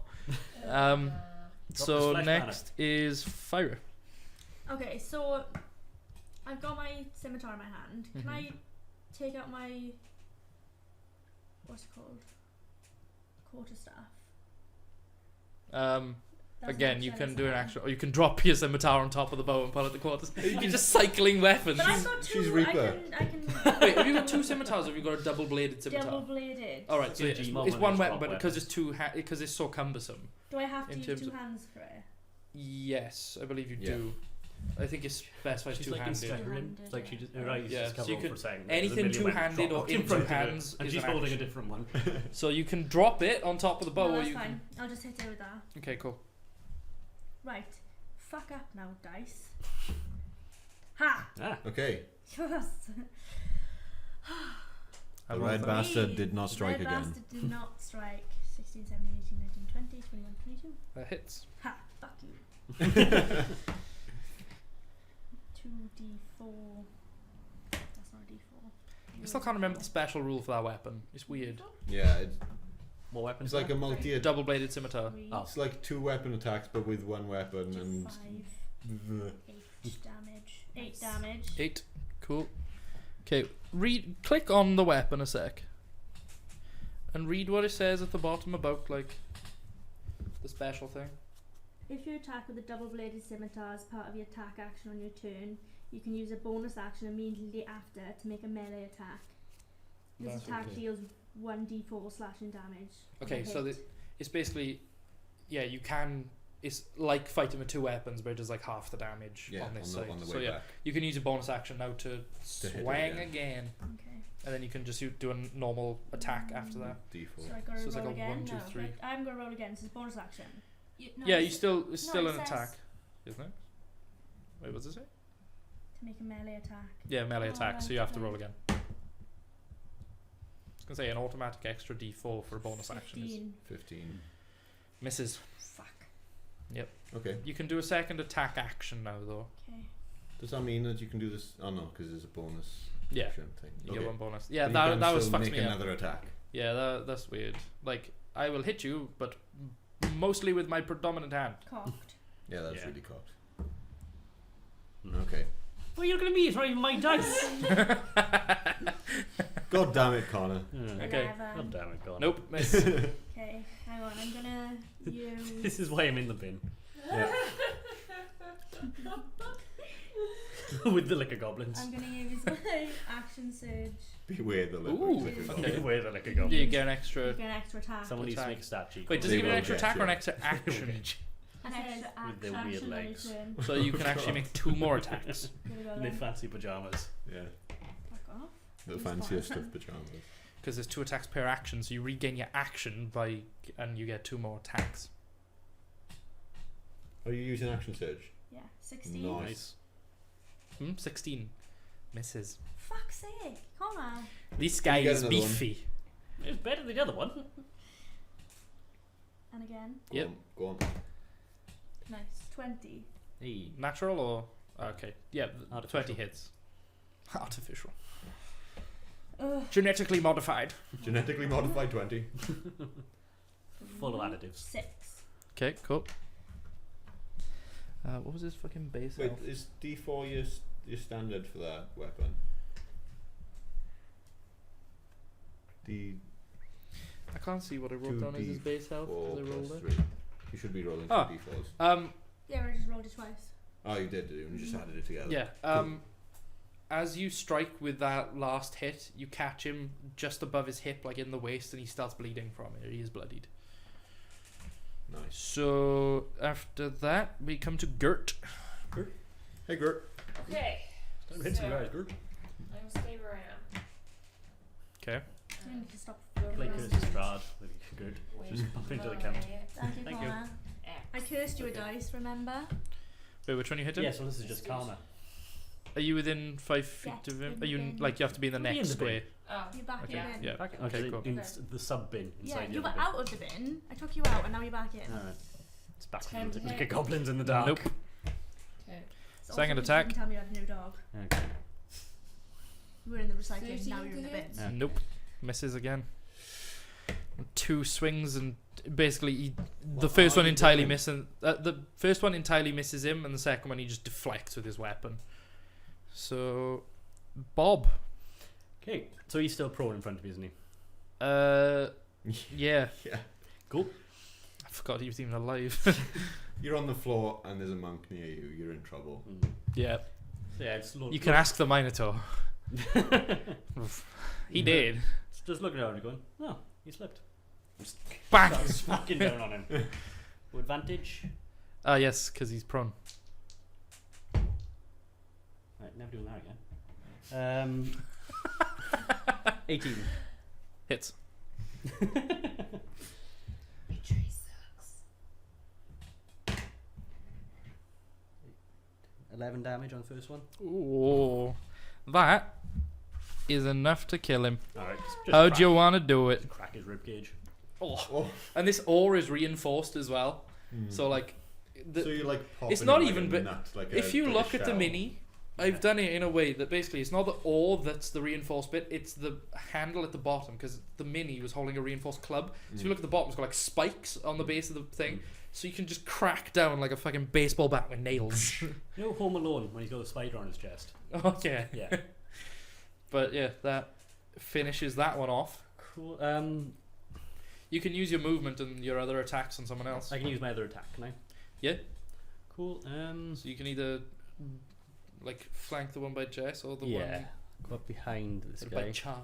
A: So
B: flag
A: next is Fyra.
C: Okay, so I've got my scimitar in my hand. Can I take out my what's it called? Quarterstaff. That's
A: Again,
C: not
A: you
C: jealous
A: can do an
C: of
A: action, or you can drop your scimitar on top of the bow and pull out the quarters. You're just cycling weapons.
C: But I've got two.
D: she's Reaper.
C: I can
A: Wait, have you got two scimitars, or have you got a double-bladed scimitar?
C: double bladed.
A: All right, so
B: It's
A: it's,
B: a Gmod
A: it's
B: when
A: one
B: it's
A: weapon,
B: drop
A: but because
B: weapons.
A: it's because it's so cumbersome.
C: Do I have to
A: in
C: use
A: terms
C: two
A: of-
C: hands for it?
A: Yes, I believe you
D: Yeah.
A: do. I think it specifies
B: She's like
A: two-handed.
B: instructing him. It's like she just right.
A: Yeah,
B: Just
A: so
B: cover
A: you
B: on
A: could-
B: for a second. There's a
A: anything
B: million weapons
A: two-handed
B: dropped
A: or
B: in
A: in
B: front
A: two
B: of her,
A: hands
B: and
A: is
B: she's
A: an
B: holding a
A: action.
B: different one.
A: So you can drop it on top of the bow,
C: No,
A: or
C: that's
A: you
C: fine. I'll just hit it with that.
A: can. Okay, cool.
C: Right. Fuck up now, dice. Ha!
B: Ah.
D: Okay.
C: Yes.
A: I
D: The
A: rolled
D: red
A: that.
D: bastard did not strike
C: Red
D: again.
C: bastard did not strike. 16, 17, 18, 19, 20, 21, 22.
A: That hits.
C: Ha! Fuck you. 2d4. That's not a d4.
A: I still can't remember the special rule for that weapon. It's weird.
D: Yeah, it's,
B: More weapons.
D: it's like a multi.
A: Double-bladed scimitar.
C: 3,
B: Oh.
D: It's like 2 weapon attacks, but with 1 weapon
C: 5,
D: and.
C: 8 damage. 8 damage.
A: 8. Cool. Okay, click on the weapon a sec. And read what it says at the bottom about, like, the special thing.
C: If you attack with a double-bladed scimitar as part of your attack action on your turn, you can use a bonus action immediately after to make a melee attack. This
A: That's
C: attack
D: okay.
C: deals 1d4 slashing damage. on
A: Okay,
C: a
A: so
C: hit.
A: it's basically, yeah, you can. It's like fighting with 2 weapons, but it does like half the damage
D: Yeah,
A: on this
D: on
A: side.
D: the
A: so
D: way
A: yeah,
D: back.
A: you can use a bonus action now to
D: hit it
A: swang
D: again.
A: again,
C: Okay.
A: and then you can just do a normal attack after that.
D: D4.
C: So I gotta
A: So it's
C: roll
A: like a
C: again.
A: 1, 2,
C: No,
A: 3.
C: but I'm gonna roll again. This is bonus action.
A: Yeah, you still it's still
C: it
A: an
C: says
A: attack, isn't it? Wait, what's it say?
C: to make a melee attack.
A: Yeah, melee
C: Oh,
A: attack. So you
C: right,
A: have to roll
C: okay.
A: again. I was gonna say an automatic extra D4 for a bonus action is
C: 15.
D: 15.
A: misses.
C: Fuck.
D: Okay.
A: You can do a second attack action now though.
C: Okay.
D: Does that mean that you can do this? Oh no, because there's a bonus
A: Yeah,
D: action thing.
A: you
D: Okay.
A: get one bonus. Yeah,
D: But you
A: that
D: can
A: that was
D: still
A: fucks
D: make
A: me up.
D: another attack.
A: Yeah, that's weird. Like, I will hit you, but mostly with my predominant hand.
C: Cocked.
D: Yeah, that's
B: Yeah.
D: really cocked. Okay.
B: Well, you're gonna be. It's not even my dice.
D: God damn it, Connor.
A: Okay.
C: 11.
B: God damn it, God.
A: Nope, miss.
C: Okay, hang on. I'm gonna use.
B: This is why I'm in the bin.
D: Yeah.
B: With the liquor goblins.
C: I'm gonna use my action surge.
D: Beware the
A: Ooh,
D: liquor
A: okay.
B: Where the liquor
A: You
B: goblins.
A: get an
C: You
A: extra.
C: get an extra attack.
B: Someone needs to
A: Attack.
B: make a stat sheet.
A: Wait, does
D: They
A: it give you an
D: will
A: extra
D: get
A: attack or an
D: you.
A: extra action?
C: It
E: An
C: says
E: extra
B: With their
E: action.
B: weird
C: action on your
B: legs.
C: turn.
A: So you can actually make 2 more attacks.
C: Here we go
B: In their
C: then.
B: fancy pajamas.
D: Yeah.
C: Fuck off.
D: The
C: He's
D: fanciest
C: fine.
D: of pajamas.
A: Because there's 2 attacks per action, so you regain your action and you get 2 more attacks.
D: Are you using action surge?
C: Yeah, 16.
D: Nice.
A: 16. Misses.
C: Fuck's sake. Come on.
A: This guy
D: You get
A: is
D: another one.
A: beefy.
B: It's better than the other one.
C: And again.
A: Yep.
D: Go on.
E: Nice.
C: 20.
B: Hey.
A: Natural or. Okay. Yeah,
B: Artificial.
A: 20 hits. Artificial.
C: Ugh.
A: Genetically modified.
D: Genetically modified 20.
B: Full of additives.
C: 6.
A: Okay, cool. What was his fucking base
D: Wait,
A: health?
D: is D4 your standard for that weapon?
A: I can't see what I wrote down as his base health
D: D4
A: because I rolled
D: plus
A: it.
D: 3. You should be rolling 2
A: Ah.
D: D4s.
C: Yeah, I just rolled it twice.
D: Oh, you did, you just added it together.
A: Yeah.
D: Cool.
A: As you strike with that last hit, you catch him just above his hip, like in the waist, and he starts bleeding from it. He is bloodied.
D: Nice.
A: So after that, we come to Gert.
D: Hey, Gert.
F: Okay.
B: Time to hit some
F: So-
B: guys, Gert.
F: I'm stay where I am.
A: Okay.
C: You need to stop.
B: Play
C: fucking
B: Curse Strad. That'd be good.
F: Wait,
B: Just bump into the
F: no,
B: camera.
F: yeah.
C: Thank you,
B: Thank you.
C: Connor. I
F: X.
C: cursed you a
B: Okay.
C: dice, remember?
A: Wait, which one you hit him?
B: Yeah, so this is just karma.
A: Are you within 5 feet
C: Get
A: of him?
C: in
A: Are you
C: the bin.
A: like you have to be in the
B: Be in
A: next
B: the bin.
A: square?
E: Oh.
C: You're back
A: Okay,
C: in.
A: yeah.
B: Back,
A: Okay, cool.
B: in the sub bin
C: Yeah,
B: inside
C: you
B: the
C: were
B: other bin.
C: out of the bin. I took you out, and now you're back in.
B: Alright. It's back to
F: Ten
B: the
F: hits.
B: goblins in the dark.
A: Nope.
F: Okay.
C: So
A: Second
C: also,
A: attack.
C: You didn't tell me you had a new dog.
B: Okay.
C: You were in the recycling.
F: 13
C: Now you're in the
F: to
C: bin.
F: hit.
B: Yeah.
A: Nope. Misses again. 2 swings and basically the
D: What
A: first
D: are
A: one
D: you
A: entirely
D: doing?
A: missing. The first one entirely misses him, and the second one he just deflects with his weapon. So, Bob.
B: Okay. So he's still prone in front of you, isn't he?
A: Yeah.
D: Yeah.
B: Cool.
A: I forgot he was even alive.
D: You're on the floor and there's a monk near you. You're in trouble.
A: Yeah.
B: So yeah, it's
A: You can ask the Minotaur. He did.
B: Just looking around and going, oh, he slipped.
A: Bang!
B: Start smacking down on him. With advantage.
A: Ah, yes, because he's prone.
B: Right, never doing that again. 18.
A: Hits.
F: Victory sucks.
B: 11 damage on the first one.
A: Ooh. That is enough to kill him.
B: Alright,
A: How'd you want to do it?
B: crack his ribcage.
A: Oh.
D: Oh.
A: And this ore is reinforced as well. So, like,
D: So you like pop
A: it's
D: in
A: not
D: like
A: even
D: a
A: bit-
D: nut, like
A: if
D: a
A: you
D: big
A: look at the
D: shell.
A: mini, I've done it in a way that basically it's not the ore that's the reinforced bit, it's the handle at the bottom, because the mini was holding a reinforced club. So if you look at the bottom, it's got like spikes on the base of the thing, so you can just crack down like a fucking baseball bat with nails.
B: You know Home Alone when he's got a spider on his chest?
A: Oh, yeah.
B: Yeah.
A: But yeah, that finishes that one off.
B: Cool.
A: You can use your movement and your other attacks on someone else.
B: I can use my other attack, can I?
A: Yeah.
B: Cool.
A: So you can either like flank the one by Jess or the
B: yeah.
A: one
B: Go up behind this
A: by
B: guy.
A: Char.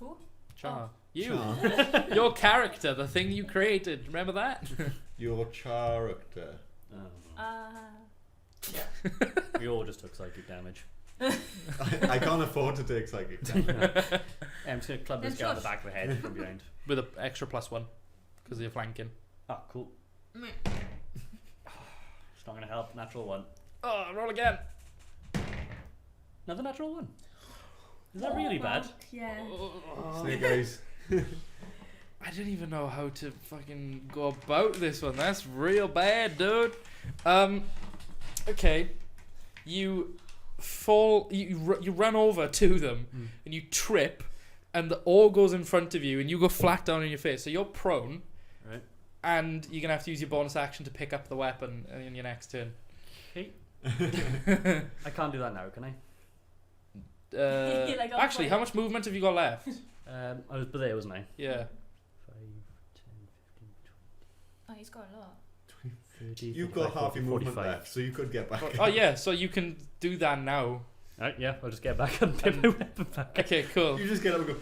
E: Who?
A: Char.
E: Oh.
A: You.
D: Char.
A: Your character, the thing you created. Remember that?
D: Your character.
B: We all just took psychic damage.
D: I can't afford to take psychic damage.
B: I'm just going to club
C: Then
B: this guy on the
C: shush.
B: back of the head from behind.
A: With an extra +1 because you're flanking.
B: Ah, cool.
C: Meh.
B: It's not going to help. Natural 1.
A: Oh, roll again.
B: Another natural 1. Is that really bad?
C: Yeah.
D: Snake eyes.
A: I didn't even know how to fucking go about this one. That's real bad, dude. Okay. You fall. You run over to them and you trip, and the ore goes in front of you, and you go flat down on your face. So you're prone.
B: Right.
A: And you're gonna have to use your bonus action to pick up the weapon in your next turn.
B: Okay. I can't do that now, can I?
E: Like, oh,
A: Actually,
E: wait.
A: how much movement have you got left?
B: I was there, wasn't I?
A: Yeah.
B: 5, 10, 15,
E: Oh, he's got a lot.
B: 20, 30,
D: You've
B: 35,
D: got half your
B: 40,
D: movement
B: 45.
D: left, so you could get back.
A: Oh yeah, so you can do that now.
B: Alright, yeah, I'll just get back and pick my weapon back.
A: Okay, cool.
D: You just get up and go.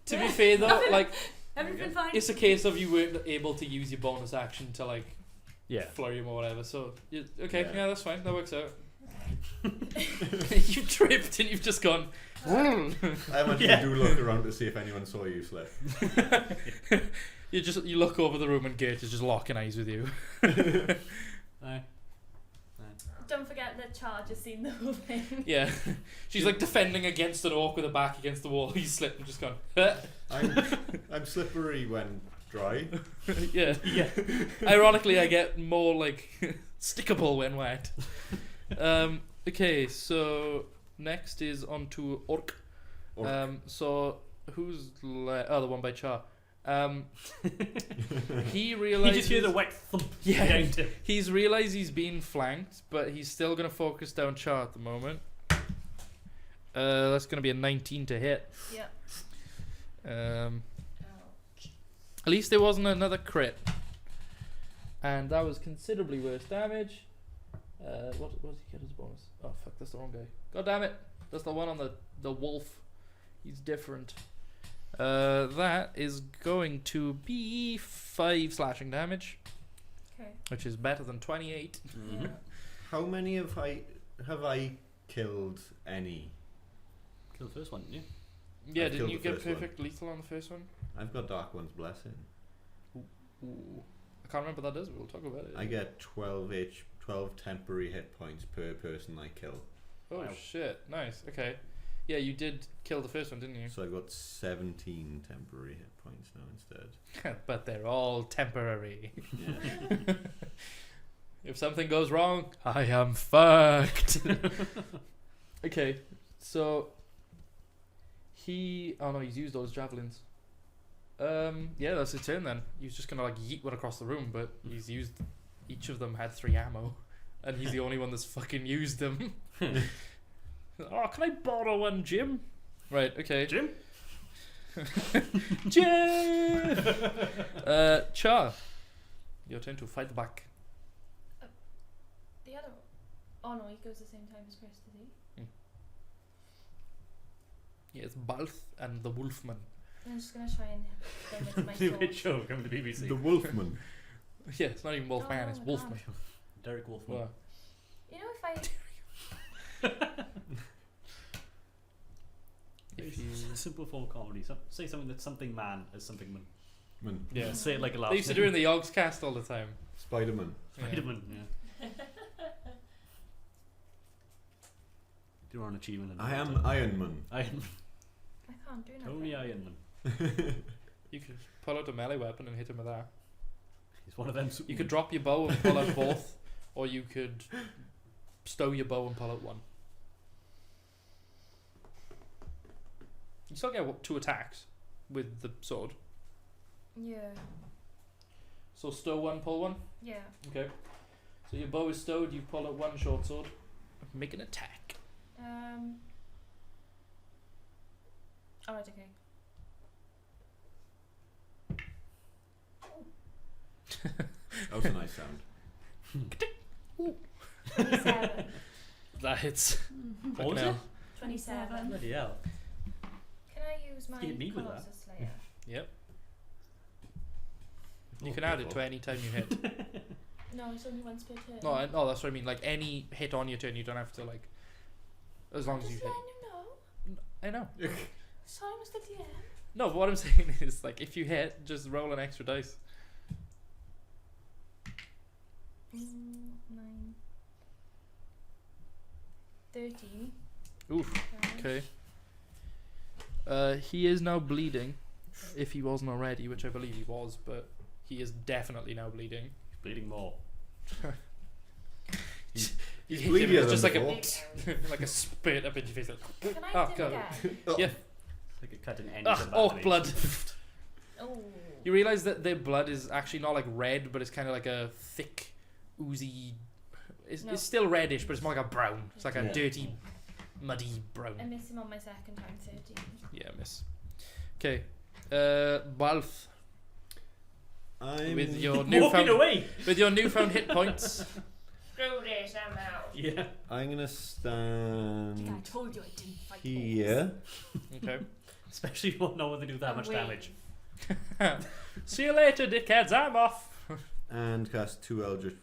A: To be fair though, like
C: Everything fine?
A: it's a case of you weren't able to use your bonus action to like
B: Yeah.
A: flurry him or whatever. So okay,
D: Yeah.
A: yeah, that's fine. That works out. You tripped and you've just gone.
D: I imagine
B: Yeah.
D: you do look around to see if anyone saw you slip.
A: You look over the room and Gate is just locking eyes with you.
B: Aye.
E: Don't forget that Charge has seen the whole thing.
A: Yeah, she's like defending against an orc with her back against the wall. He's slipped and just gone.
D: I'm slippery when dry.
A: Yeah.
B: Yeah.
A: Ironically, I get more like stickable when wet. Okay, so next is on to Orc.
D: Orc.
A: So who's the one by Char. He
B: You
A: realizes
B: just hear the wet thump
A: Yeah.
B: behind him.
A: he's realized he's being flanked, but he's still gonna focus down Char at the moment. That's gonna be a 19 to hit.
E: Yep.
A: At least there wasn't another crit, and that was considerably worse damage. What does he get as a bonus? Oh fuck, that's the wrong guy. God damn it, that's the one on the wolf. He's different. That is going to be 5 slashing damage,
E: Okay.
A: which is better than 28.
B: Mm-hmm.
D: How many have I killed any?
B: Kill the first one, didn't you?
A: Yeah,
D: I've
A: didn't
D: killed
A: you
D: the
A: get
D: first one.
A: perfect lethal on the first one?
D: I've got Dark One's Blessing.
A: Ooh. I can't remember what that is, but we'll talk about it.
D: I get 12 12 temporary hit points per person I kill.
A: Oh
B: Wow.
A: shit! Nice. Okay. Yeah, you did kill the first one, didn't you?
D: So I've got 17 temporary hit points now instead.
A: But they're all temporary.
D: Yeah.
A: If something goes wrong, I am fucked. Okay, so oh no, he's used all his javelins. Yeah, that's his turn then. He was just gonna like yeet one across the room, but he's used. Each of them had 3 ammo, and he's the only one that's fucking used them. Oh, can I borrow one, Jim? Right. Okay.
B: Jim?
A: Jim. Char, your turn to fight back.
E: The other. Oh no, he goes the same time as Chris, does he?
A: Yes, Balth and the Wolfman.
E: I'm just gonna try and bend into my
B: New hit
E: sword.
B: show coming to BBC.
D: The Wolfman.
A: Yeah, it's not even Wolfman,
E: Oh,
A: it's
E: my
A: Wolfman.
B: Derek Wolfman.
A: Well,
E: You know, if I
A: if you,
B: It's a simple form of comedy. Say something that's something man as something man.
D: Man.
A: yeah.
B: Say it like a laugh.
A: They used to do it in the Yogs cast all the time.
D: Spider-Man.
A: Yeah.
B: Spider-Man, yeah. Do you want an achievement? in
D: I
B: that?
D: am Iron Man.
E: I can't do nothing.
B: Tony Ironman.
A: You could pull out a melee weapon and hit him with that.
B: He's one of them.
A: You could drop your bow and pull out both, or you could stow your bow and pull out one. You still get 2 attacks with the sword.
E: Yeah.
A: So stow one, pull one.
E: Yeah.
A: Okay. So your bow is stowed. You pull out one short sword. Make an attack.
E: Alright, okay.
D: That was a nice sound.
E: 27.
A: That hits.
B: What
A: Fucking
B: was
A: hell.
B: it?
E: 27.
B: Bloody hell.
E: Can I use my
B: You hit me with
E: Colossus Slayer?
A: Yep. You
D: Oh,
A: can add it to
D: careful.
A: any time you hit.
E: No, it's only once per turn.
A: No, that's what I mean. Like any hit on your turn, you don't have to like. As long as you
E: Just
A: hit.
E: letting you know.
A: I know.
E: Sorry, Mr. DM.
A: No, but what I'm saying is like if you hit, just roll an extra dice.
E: 9. 13.
A: Oof.
E: Okay.
A: Okay. He is now bleeding, if he wasn't already, which I believe he was, but he is definitely now bleeding.
B: He's bleeding more.
A: You
D: He's
A: hit him,
D: bleedier
A: it's just
D: than
A: like
D: before.
A: like a spit up in your face. Like,
E: Can I
A: Oh,
E: hit
A: go.
E: him again?
A: yeah.
B: Like a cut an end.
A: Ugh, orc blood.
E: Oh.
A: You realise that their blood is actually not like red, but it's kind of like a thick, oozy.
E: No.
A: It's still reddish, but it's more like a brown. It's like a
B: Yeah.
A: dirty, muddy brown.
E: I miss him on my second time, 13.
A: Yeah, miss. Okay. Balth,
D: I'm
A: with your
B: Walking
A: newfound
B: away.
A: hit points.
F: Screw this, I'm out.
B: Yeah.
D: I'm gonna stand
E: I told you I didn't fight
D: here.
A: Okay.
B: Especially if you won't know when they do that much damage.
A: See you later, dickheads. I'm off.
D: And cast 2 Eldritch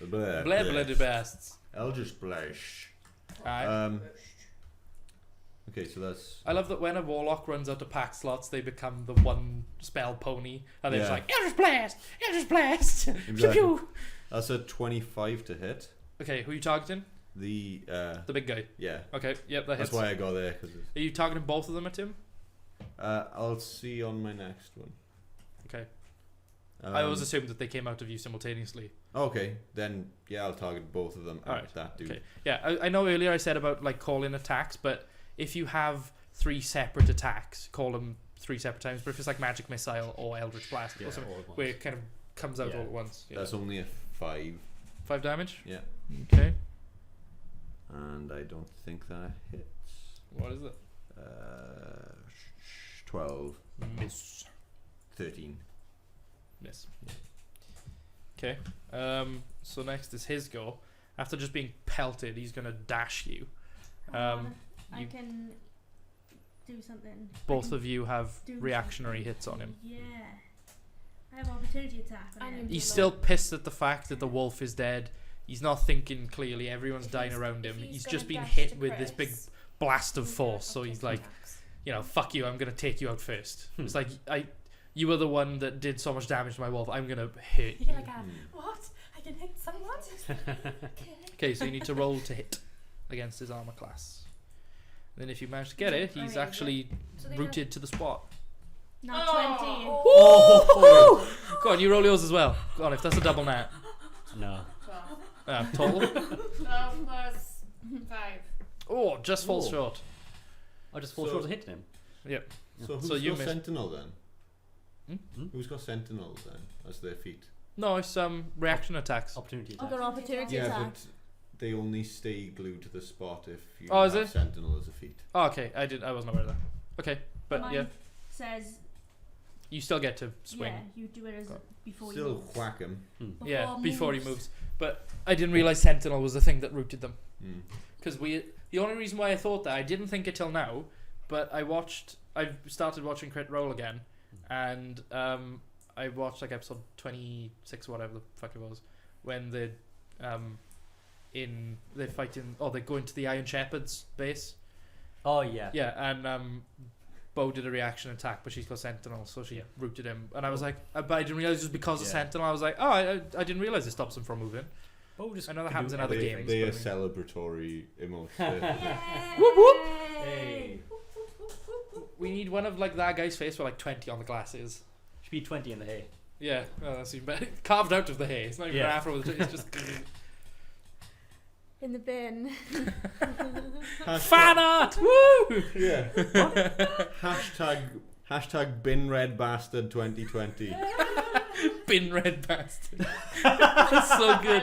A: Bloody bests.
D: Eldritch Splash.
A: Aye.
D: Okay, so that's
A: I love that when a warlock runs out of pack slots, they become the one spell pony, and they're just
D: Yeah.
A: like Eldritch Blast, Eldritch Blast. Pew,
D: Exactly.
A: pew.
D: that's a 25 to hit.
A: Okay, who are you targeting?
D: The
A: The big guy.
D: yeah,
A: Okay, yep, that
D: that's
A: hits.
D: why I go there because
A: Are you targeting both of them at him?
D: I'll see on my next one.
A: Okay. I always assumed that they came out of you simultaneously.
D: Okay, then yeah, I'll target both of them at
A: Alright,
D: that dude.
A: Okay. Yeah, I know earlier I said about like calling attacks, but if you have 3 separate attacks, call them 3 separate times. But if it's like Magic Missile or Eldritch Blast
B: Yeah,
A: or something,
B: all at once.
A: where it kind of comes out
B: Yeah.
A: all at once. Yeah.
D: That's only a 5.
A: 5 damage?
D: Yeah,
A: Okay.
D: and I don't think that hits.
A: What is it?
D: 12,
A: Miss.
D: 13.
A: Miss. Okay. So next is his go. After just being pelted, he's gonna dash you.
C: I
A: you-
C: can do something.
A: Both of you have
C: do
A: reactionary
C: something.
A: hits on him.
C: Yeah. I have opportunity attack on
E: I
C: him.
E: knew
A: He's
E: you
A: still
E: were-
A: pissed at the fact that the wolf is dead. He's not thinking clearly. Everyone's
E: If
A: dying
E: he's-
A: around him.
E: if
A: He's
E: gonna
A: just been
E: dash
A: hit
E: to
A: with this big
E: Chris,
A: blast of
E: he's
A: force.
E: gonna
A: So
E: up
A: he's
E: his
A: like,
E: attacks.
A: you know, fuck you. I'm gonna take you out first. It's like you were the one that did so much damage to my wolf. I'm gonna hurt you.
E: You're like,
D: Hmm.
E: what? I can hit someone.
A: Okay, so you need to roll to hit against his armor class. Then if you manage to get it, he's
C: Amazing.
A: actually
E: So they
A: rooted to the spot.
C: Now
E: Oh.
C: 20.
A: Woo! Go on, you roll yours as well. Go on, if that's a double nat.
B: No.
F: 12.
A: Total.
F: 12 plus 5.
A: Oh, just falls
B: Ooh.
A: short.
B: I just fall
D: So-
B: short of hitting him.
A: Yep.
D: So who's
A: So you
D: got
A: missed.
D: Sentinel then?
B: Hmm?
D: Who's got Sentinels then as their feet?
A: No, it's reaction attacks.
B: Opportunity
C: I've
B: attack.
C: got opportunity
D: Yeah,
C: attack.
D: but they only stay glued to the spot if you
A: Oh, is
D: have
A: it?
D: Sentinel as a feet.
A: Oh, okay, I wasn't aware of that. Okay, but
C: Mine
A: yeah,
C: says,
A: you still get to swing.
C: yeah, you do it as
A: Got-
C: before
D: Still
C: you move.
D: whack him.
A: Yeah, before he moves. But I didn't realize Sentinel was the thing that rooted them.
D: Mm.
A: Because the only reason why I thought that, I didn't think it till now, but I've started watching Crit Roll again, and I watched like episode 26 or whatever the fuck it was, when they're fighting, they go into the Iron Shepherd's base.
B: Oh yeah.
A: Yeah, and Bo did a reaction attack, but she's got Sentinel, so she
B: Yeah.
A: rooted him. And I was like, but I didn't realize it was because of
B: Yeah.
A: Sentinel. I was like, I didn't realize it stops him from moving.
B: Oh, just
A: I know that
B: can
A: happens
B: do
A: in other
B: everything.
A: games.
D: They are
A: but I mean-
D: celebratory emotes.
C: Yay!
A: Whoop, whoop.
B: Hey.
A: We need one of like that guy's face with like 20 on the glasses.
B: Should be 20 in the hair.
A: Yeah, that's even better. Carved out of the hair. It's not even
B: Yeah.
A: an afro. It's just
C: In the bin.
A: fan art. Woo!
D: Yeah. Hashtag bin red bastard 2020.
A: Bin red bastard. That's so good.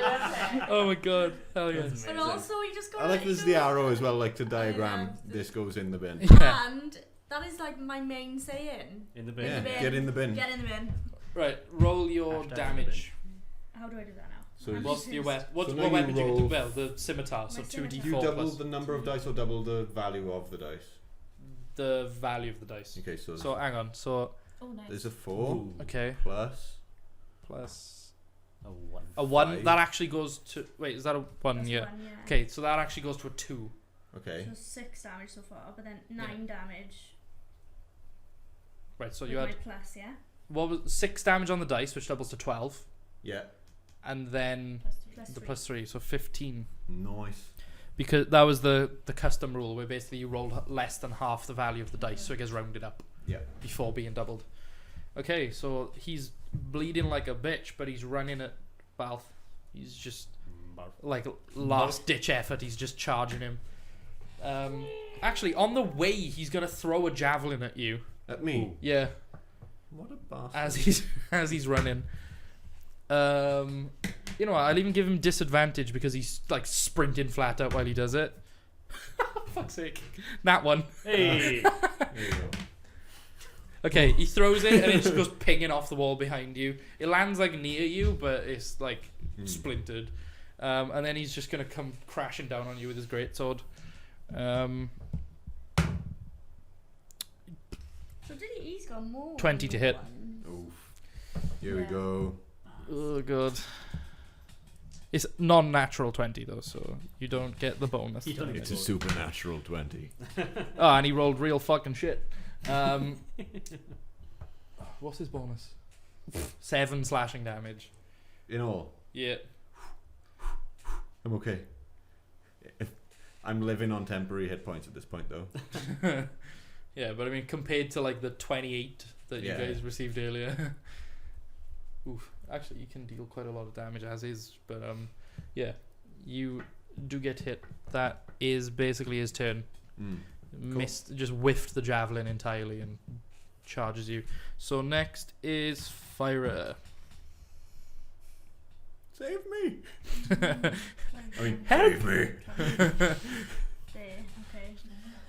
A: Oh my god. Hell yeah.
B: That's
C: But
B: amazing.
C: also, you just got
D: I like there's the arrow as well, like to diagram.
C: love
D: This goes in the bin.
A: Yeah.
C: And that is like my main saying.
B: In the bin.
D: Yeah,
C: the bin.
D: get in the bin.
C: Get in the bin.
A: Right. Roll your
B: Hashtag
A: damage.
C: How do I do that now?
D: So
A: What's your weapon? What,
D: So now
A: what
D: you
A: weapon do you get to
D: roll-
A: well? The scimitar. So
C: My
A: 2d4
C: scimitar.
D: You double
A: plus
D: the number of dice or double the value of the dice.
A: the value of the dice.
D: Okay, so,
A: So hang on. So
E: Oh, nice.
D: there's a 4
B: Ooh.
A: okay,
D: plus
A: plus
B: A 1.
A: a 1
D: 5.
A: that actually goes to. Wait, is that a 1?
C: That's
A: Yeah.
C: one, yeah.
A: Okay, so that actually goes to a 2.
D: Okay.
C: So 6 damage so far, but then 9 damage.
A: Right. So
C: with
A: you had
C: my plus, yeah?
A: what was 6 damage on the dice, which doubles to 12,
D: Yeah.
A: and then
E: Plus 3.
C: Plus
A: the
C: 3.
A: plus 3, so 15.
D: Nice.
A: Because that was the custom rule where basically you roll less than half the value of the dice, so it gets rounded up
D: Yeah.
A: before being doubled. Okay, so he's bleeding like a bitch, but he's running at Balth. He's just like last ditch effort. He's just charging him. Actually, on the way, he's gonna throw a javelin at you.
D: At me.
B: Ooh.
A: Yeah,
D: What a bastard.
A: as he's running. You know what? I'll even give him disadvantage because he's like sprinting flat out while he does it. Fuck's sake! That one.
B: Hey.
D: There you go.
A: Okay, he throws it and it just goes pinging off the wall behind you. It lands like near you, but it's like splintered. And then he's just gonna come crashing down on you with his greatsword.
C: So he's got more.
A: 20 to hit.
D: Oof. Here we
C: Yeah.
D: go.
A: Oh god. It's non-natural 20 though, so you don't get the bonus.
B: You don't get
D: It's a
B: Good.
D: supernatural 20.
A: Oh, and he rolled real fucking shit. What's his bonus? 7 slashing damage.
D: In all,
A: Yeah.
D: I'm okay. I'm living on temporary hit points at this point, though.
A: Yeah, but I mean, compared to like the 28 that
D: Yeah.
A: you guys received earlier. Oof. Actually, you can deal quite a lot of damage as is, but yeah, you do get hit. That is basically his turn. Missed, just whiffed the javelin entirely and charges you. So next is Fyra.
D: Save me! I mean,
A: Help!
D: save me!
C: There, okay.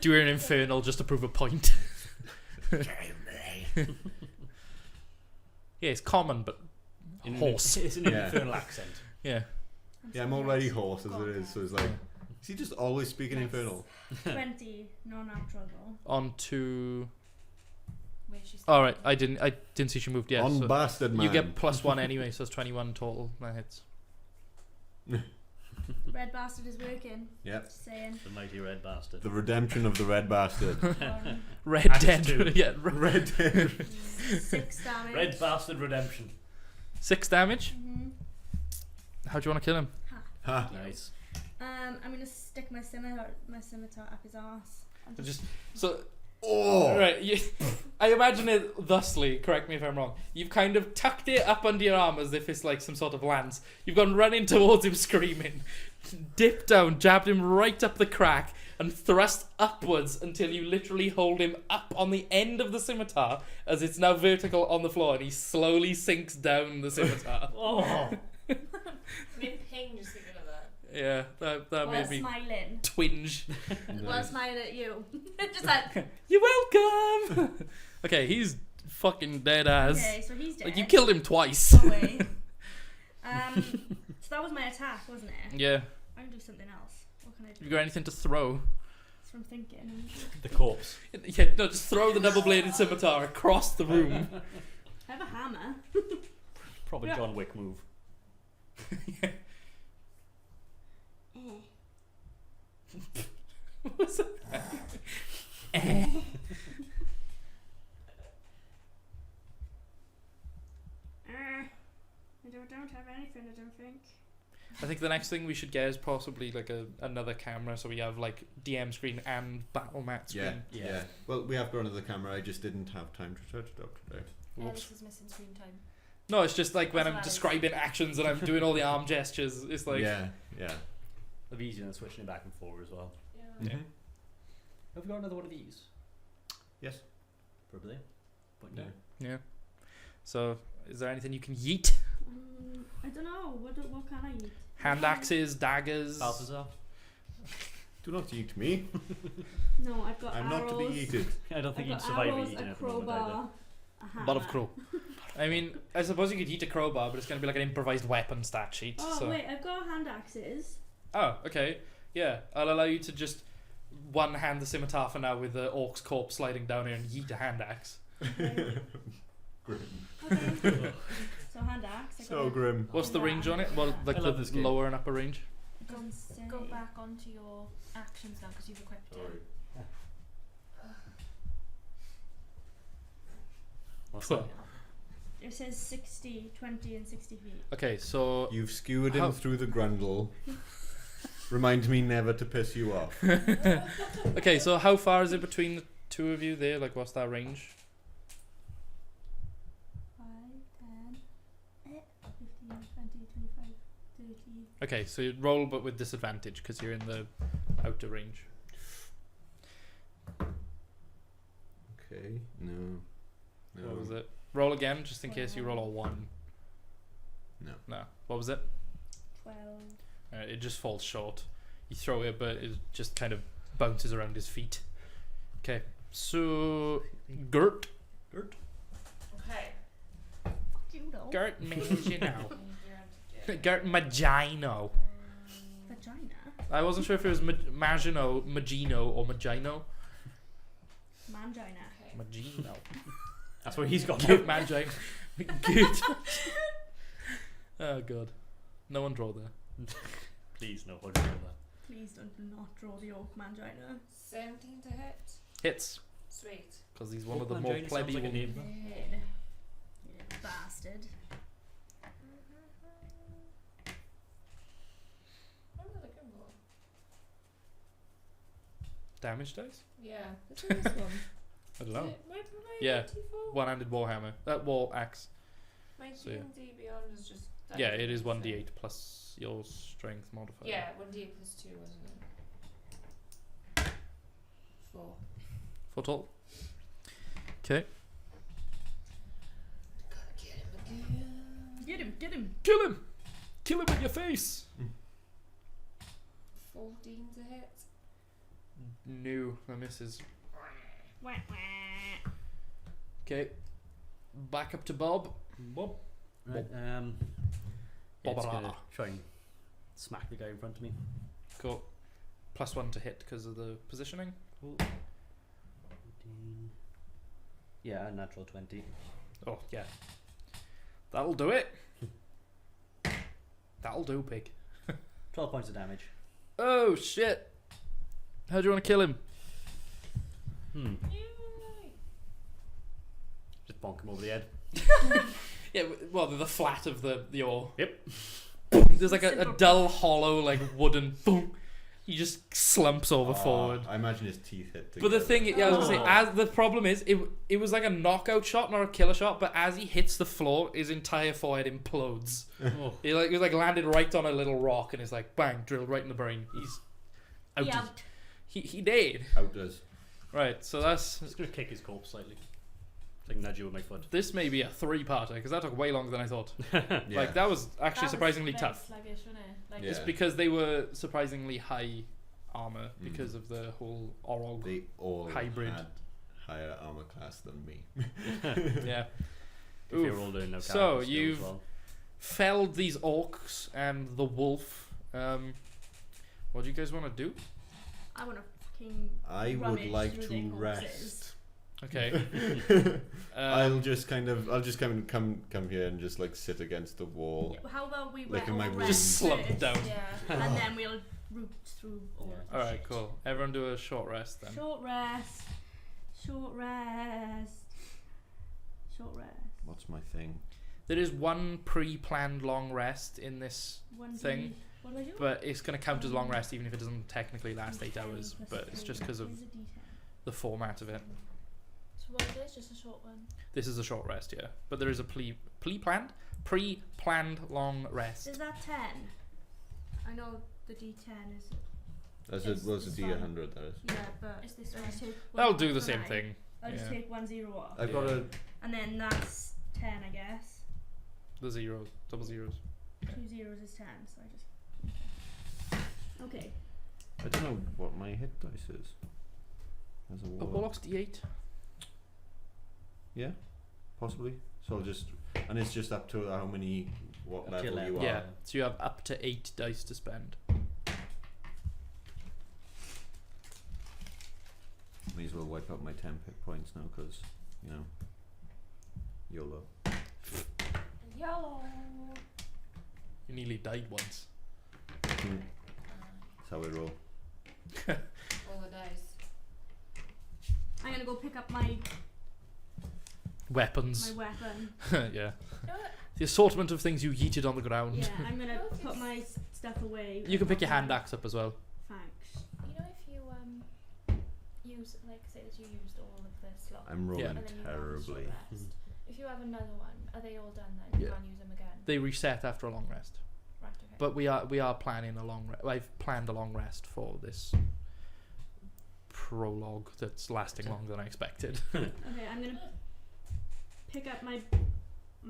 A: Do an infernal just to prove a point.
D: Save me!
A: Yeah, it's common, but horse.
B: It's an
D: Yeah.
B: infernal accent.
A: Yeah.
D: Yeah, I'm already hoarse as it is, so it's like, is he just always speaking
C: Nice.
D: infernal?
C: 20, non-natural though.
A: On to.
E: Where she's
A: All right, I didn't see she moved yet.
D: On
A: so
D: bastard man.
A: you get +1 anyway, so it's 21 total. That hits.
C: Red bastard is working.
D: Yep.
C: Just saying.
B: The mighty red bastard.
D: The redemption of the red bastard.
A: Red
B: Axe
A: Dead.
B: two.
A: Yeah.
D: Red Dead.
C: 6 damage.
B: Red bastard redemption.
A: 6 damage.
C: Mm-hmm.
A: How do you want to kill him?
D: Ha.
B: Nice.
C: I'm gonna stick my scimitar up his arse. I'm
A: Just so.
D: Oh.
A: Right, I imagine it thusly, correct me if I'm wrong. You've kind of tucked it up under your arm as if it's like some sort of lance. You've gone running towards him screaming, dipped down, jabbed him right up the crack, and thrust upwards until you literally hold him up on the end of the scimitar as it's now vertical on the floor and he slowly sinks down the scimitar.
B: Oh.
F: I'm in pain just thinking of that.
A: Yeah, that
C: while
A: made me
C: smiling.
A: twinge.
C: While smiling at you. Just like,
A: You're welcome! Okay, he's fucking dead as.
C: okay, so he's dead.
A: Like, you killed him twice.
C: No way. So that was my attack, wasn't it?
A: Yeah.
C: I can do something else. What can I do?
A: You got anything to throw?
C: That's what I'm thinking.
B: The corpse.
A: Yeah, no, just throw the double-bladed scimitar across the room.
C: I have a hammer.
B: Proper
A: Yeah.
B: John Wick move.
A: What's that?
C: I don't have anything, I don't think.
A: I think the next thing we should get is possibly like another camera, so we have like DM screen and battle mat screen.
D: Yeah. Well, we have got another camera. I just didn't have time to search it up today.
E: Alice is missing screen time.
A: No, it's just like when
E: That's
A: I'm
E: what I was-
A: describing actions and I'm doing all the arm gestures. It's like
D: yeah.
B: It'll be easier than switching it back and forth as well.
F: Yeah.
A: Yeah.
B: Have we got another one of these?
D: Yes.
B: Probably. But
D: Yeah.
B: no.
A: Yeah. So, is there anything you can yeet?
C: I don't know. What can I eat?
A: Hand axes, daggers.
B: Balthazar?
D: Do not eat me.
C: No, I've got
D: I'm
C: arrows.
D: not to be eaten.
B: I don't think
C: I've
B: you'd
C: got
B: survive
C: arrows,
B: eating
C: a
B: it from the moment
C: crowbar, a hammer.
A: Lot of crow. I mean, I suppose you could eat a crowbar, but it's going to be like an improvised weapon stat sheet.
C: Oh
A: so.
C: wait, I've got hand axes.
A: Oh, okay. Yeah, I'll allow you to just one hand the scimitar for now with the orc's corpse sliding down here and yeet a hand axe.
C: Okay.
B: did
C: So hand axe. I
D: So
C: got
D: grim.
A: What's the range on it? Well, like
B: I love this
A: the
B: game.
A: lower and upper range.
C: it doesn't say.
E: Go back onto your actions now because you've equipped it.
D: Sorry.
B: What's
A: Cool.
B: that?
C: It says 60, 20 and 60 feet.
A: Okay, so
D: You've skewered
A: How-
D: him through the grundle. Remind me never to piss you off.
A: okay, so how far is it between the two of you there? Like, what's that range?
C: 5, 10, 15, 20, 25, 30.
A: Okay, so you roll but with disadvantage because you're in the outer range.
D: Okay. No. No.
A: What was it? Roll again, just in case you roll a 1.
D: No.
A: No. What was it?
C: 12.
A: It just falls short. You throw it, but it just kind of bounces around his feet. Okay, so Gert.
F: Okay.
C: You know.
A: Gert Magino.
F: Yeah.
A: Gert Magino.
C: Vagina.
A: I wasn't sure if it was Magino, or Magino.
C: Mangina.
F: Okay.
A: Magino.
B: That's what he's got.
A: Good Magino. Good. Oh god. No one draw there.
B: Please, no. Hold on to that.
C: Please don't not draw the orc mangina.
F: 17 to hit.
A: Hits.
F: Sweet.
A: Because he's one of the
B: Orc
A: more
B: Mangina sounds
A: plebby
B: like a
A: ones.
B: name.
C: Dead. You bastard.
F: What am I looking for?
A: Damage dice?
F: Yeah, this is this one.
A: I don't know.
F: My
A: Yeah.
F: 94?
A: One-handed warhammer. That war axe.
F: My
A: So, yeah.
F: D&D Beyond is just... that
A: Yeah, it is
F: thing.
A: 1d8 plus your strength modifier.
F: Yeah, 1d8 plus 2, wasn't it? 4.
A: 4 total. Okay.
F: Gotta get him again.
C: Get him, get him.
A: Kill him! Kill him in your face!
F: 14 to hit.
A: No, that misses.
C: Wah, wah.
A: Okay. Back up to Bob.
B: Bob. Right.
A: Bob.
B: It's
A: Bob.
B: gonna try and smack the guy in front of me.
A: Cool. +1 to hit because of the positioning.
B: Cool. 15. Yeah, a natural 20.
A: Oh, yeah. That'll do it. That'll do, pig.
B: 12 points of damage.
A: Oh, shit. How do you want to kill him?
B: Just bonk him over the head.
A: Yeah, well, the flat of the ore.
B: Yep.
A: boom. There's like a dull, hollow, like wooden boom. He just slumps over forward.
D: I imagine his teeth hit
A: But the
D: together.
A: thing, I was gonna say, as the problem is, it was like a knockout shot, not a killer shot. But as he hits the floor, his entire forehead implodes.
B: Oh.
A: He was like landed right on a little rock, and it's like bang, drilled right in the brain. He's out.
C: He out.
A: He did.
D: Outdoors.
A: Right, so that's
B: I'm just gonna kick his corpse slightly. Like nudge you with my foot.
A: this may be a 3-parter because that took way longer than I thought.
D: Yeah.
A: Like that was actually
E: That
A: surprisingly
E: was very
A: tough.
E: sluggish, wasn't it? Like,
D: Yeah.
A: It's because they were surprisingly high armor
D: Mm.
A: because of the whole Orog.
D: They all
A: Hybrid.
D: had higher armor class than me.
A: Yeah.
B: If you're
A: Oof.
B: all doing no
A: So,
B: character skills,
A: you've-
B: well.
A: Felled these orcs and the wolf. What do you guys want to do?
C: I want to fucking.
D: I would
C: rummage
D: like
C: through
D: to
C: their corpses.
D: rest.
A: Okay.
D: I'll just come here and just like sit against the wall.
C: Yeah, how about we
D: Like
C: all
D: in my
C: rest
D: room.
A: Just slump
C: first,
A: down.
E: yeah.
C: and then we'll root through all of the
A: All right,
C: shit.
A: cool. Everyone do a short rest then.
C: Short rest. Short rest. Short rest.
D: What's my thing?
A: There is one pre-planned long rest in this,
C: One
A: Thing.
C: D- What do I do?
A: but it's going to count as long rest even if it doesn't technically last 8 hours.
C: D10
A: But it's
C: plus
A: just
C: three.
A: because of
C: Here's a D10.
A: the format of it.
E: So what is this? Just a short one.
A: This is a short rest, yeah. But there is a pre-planned long rest.
C: Is that 10? I know the D10 is.
D: That's
C: It's
D: it was a
C: this
D: D100. That is.
C: Yeah, but
E: Is this
C: I
E: one?
C: just take
A: That'll
C: one
A: do the
C: for
A: same
C: 9.
A: thing.
C: I'll just
A: Yeah.
C: take 1 0 off.
D: I've got a.
C: And then that's 10, I guess.
A: The zeros, double zeros.
C: 2 zeros is 10, so I just. Okay.
D: I don't know what my hit dice is. As a
A: A
D: warlock.
A: warlock's D8.
D: Yeah, possibly. So I'll just, and it's just up to how many, what
B: Up to
D: level you
B: 11.
D: are.
A: Yeah, so you have up to 8 dice to spend.
D: May as well wipe out my 10 hit points now, because you know, YOLO.
E: Yo.
A: You nearly died once.
D: That's how I roll.
F: Roll the dice.
C: I'm gonna go pick up my
A: Weapons.
C: weapon.
A: Yeah.
E: You know what?
A: The assortment of things you yeeted on the ground.
C: Yeah, I'm gonna
E: Oh,
C: put
E: it's-
C: my stuff away.
A: You can pick your hand axe up as well.
C: Thanks.
E: You know if you use, like, say that you used all of the slots.
D: I'm rolling
E: and then you have a short
D: terribly.
E: rest. If you have another one, are they all done then? You
A: Yeah.
E: can't use them again.
A: They reset after a long rest.
E: Right. Okay.
A: But we are planning a long rest. I've planned a long rest for this prologue that's lasting longer than I expected.
C: Okay, I'm gonna pick up my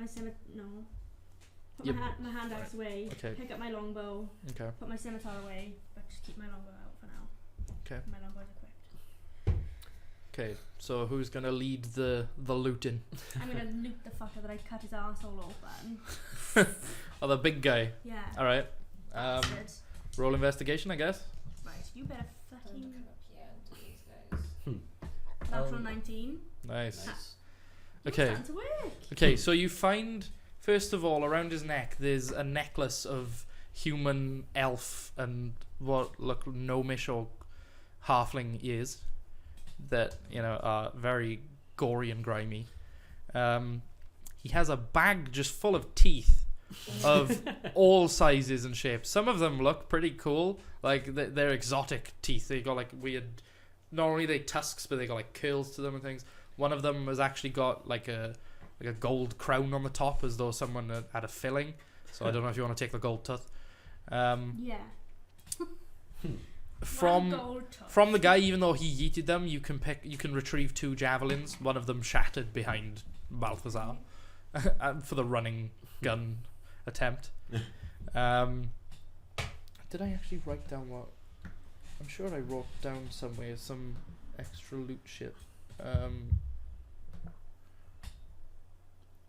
C: scimitar. No. Put
A: Yep.
C: my hand axe away.
A: Okay.
C: Pick up my longbow.
A: Okay.
C: Put my scimitar away, but just keep my longbow out for now.
A: Okay.
C: My longbow's equipped.
A: Okay. So who's gonna lead the looting?
C: I'm gonna loot the fucker that I cut his arsehole open.
A: Oh, the big guy.
C: Yeah.
A: All right.
C: Bastard.
A: Roll investigation, I guess.
C: Right, you better
F: I'm
C: fucking.
F: gonna come up here and do these guys.
C: Natural 19.
A: Nice.
B: Nice.
C: You're
A: Okay.
C: starting to work.
A: Okay, so you find, first of all, around his neck, there's a necklace of human, elf, and what look gnomish or halfling ears that, you know, are very gory and grimy. He has a bag just full of teeth of all sizes and shapes. Some of them look pretty cool, like they're exotic teeth. They got like weird, not only they tusks, but they got like curls to them and things. One of them has actually got like a gold crown on the top, as though someone had a filling. So I don't know if you want to take the gold tooth.
C: Yeah. One
A: From
C: gold tooth.
A: from the guy, even though he yeeted them, you can retrieve 2 javelins. One of them shattered behind Balthazar for the running gun attempt. Did I actually write down what? I'm sure I wrote down somewhere some extra loot shit.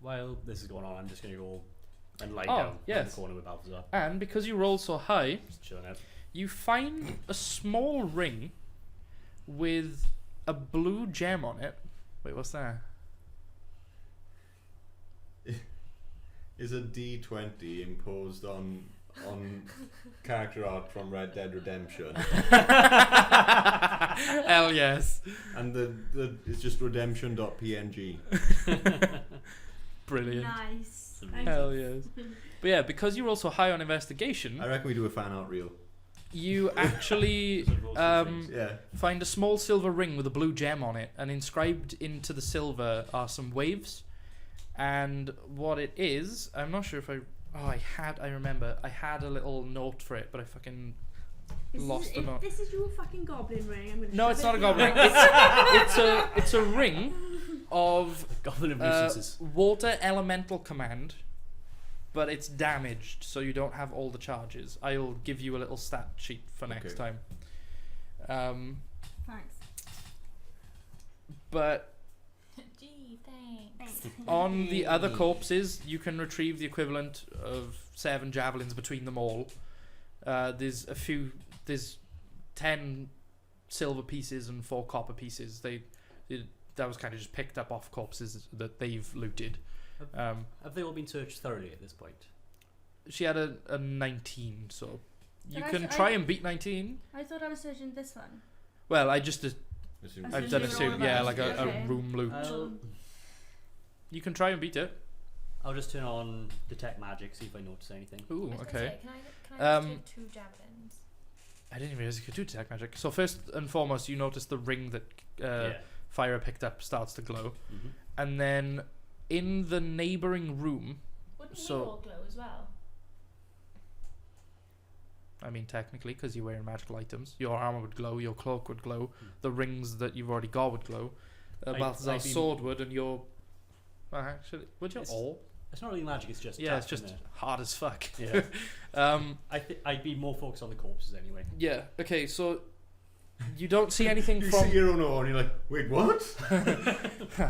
B: While this is going on, I'm just gonna go and lie
A: Oh,
B: down in
A: yes.
B: the corner with Balthazar.
A: And because you rolled so high,
B: Just chilling out.
A: you find a small ring with a blue gem on it. Wait, what's that?
D: Is a D20 imposed on character art from Red Dead Redemption,
A: Hell yes.
D: and the it's just redemption.png.
A: Brilliant.
C: Nice.
B: the
C: Thank
A: Hell yes. But yeah, because you're also high on investigation,
D: I reckon we do a fan art reel.
A: you actually
B: There's a roll of things.
D: Yeah.
A: find a small silver ring with a blue gem on it, and inscribed into the silver are some waves. And what it is, I'm not sure if I remember. I had a little note for it, but I fucking lost the note.
C: This is your fucking goblin ring. I'm gonna
A: No,
C: shove
A: it's
C: it
A: not a
C: in
A: goblin
C: your
A: ring.
C: mouth.
A: It's a ring of
B: Goblin of nuisances.
A: water elemental command, but it's damaged, so you don't have all the charges. I'll give you a little stat sheet for next
D: Okay.
A: time.
C: Thanks.
E: Gee,
A: But
E: thanks.
A: on the other corpses, you can retrieve the equivalent of 7 javelins between them all. There's 10 silver pieces and 4 copper pieces. That was kind of just picked up off corpses that they've looted.
B: Have they all been searched thoroughly at this point?
A: She had a 19, so you
C: But
A: can try and beat 19.
C: I thought I was searching this one.
A: Well, I just
D: Assume-
C: I
A: I've
C: assume
A: done
C: you're
A: assume,
C: all
A: yeah,
C: about
A: like
C: it.
A: a
C: Okay.
A: room loot. You can try and beat it.
B: I'll just turn on detect magic, see if I notice anything.
A: Ooh,
E: I was gonna
A: okay.
E: say, can I just
A: Um,
E: take 2 javelins?
A: I didn't even realize you could do detect magic. So first and foremost, you notice the ring that
B: Yeah.
A: Fire picked up starts to glow,
B: Mm-hmm.
A: and then in the neighboring room,
E: Wouldn't
A: so-
E: you all glow as well?
A: I mean technically because you're wearing magical items, your armor would glow, your cloak would glow, the rings that you've already got would glow, Balthazar's
B: I'd be-
A: sword would, and your actually would you
B: It's-
A: all?
B: It's not really magic, it's just
A: Yeah, it's
B: tough,
A: just
B: isn't
A: hard as fuck.
B: it? Yeah.
A: Um,
B: I'd be more focused on the corpses anyway.
A: yeah. Okay, so you don't see anything
D: You
A: from.
D: see your own ore and you're like, wait, what?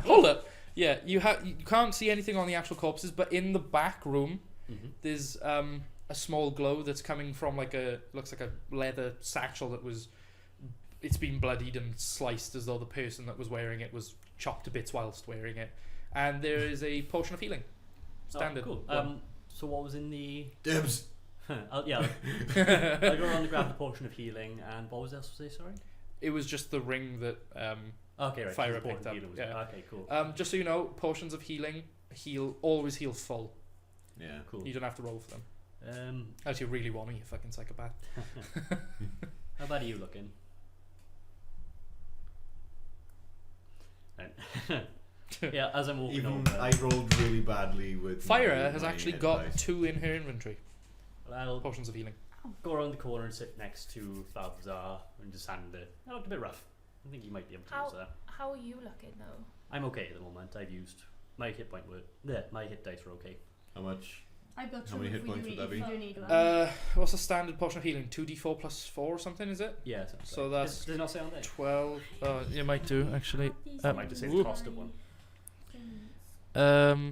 A: Hold up. Yeah, you can't see anything on the actual corpses, but in the back room,
B: Mm-hmm.
A: there's a small glow that's coming from looks like a leather satchel it's been bloodied and sliced as though the person that was wearing it was chopped to bits whilst wearing it, and there is a potion of healing, standard.
B: Oh, cool.
A: one.
B: So what was in the?
D: Dibs.
B: I'll go around and grab the potion of healing, and what was else to say? Sorry.
A: It was just the ring that
B: Okay, right.
A: Fire
B: the potion
A: picked up,
B: of healing was-
A: yeah.
B: Okay, cool.
A: just so you know, potions of healing always heal full.
D: Yeah.
B: Cool.
A: You don't have to roll for them.
B: Um,
A: Unless you really want me, you fucking psychopath.
B: how bad are you looking? Right. Yeah, as I'm walking
D: Even
B: over,
D: I rolled really badly with
A: Fire has
D: my
A: actually
D: head
A: got
D: dice.
A: 2 in her inventory.
B: I'll
A: Potions of healing.
B: go around the corner and sit next to Balthazar and just hand it. That looked a bit rough. I think you might be able to
E: How-
B: use that.
E: How are you looking though?
B: I'm okay at the moment. I've used my hit point were my hit dice were okay.
D: How much?
C: I've got
D: How
C: 2
D: many
C: if
D: hit
C: we
D: points
C: do
D: would
C: need,
D: that be?
C: if you do need one.
A: What's the standard potion of healing? 2d4 plus 4 or something, is it?
B: Yeah, sounds
A: So
B: right.
A: that's
B: does it not say on there?
A: 12. You might do, actually.
B: I might just say the
A: Whoop.
B: cost of one.
A: I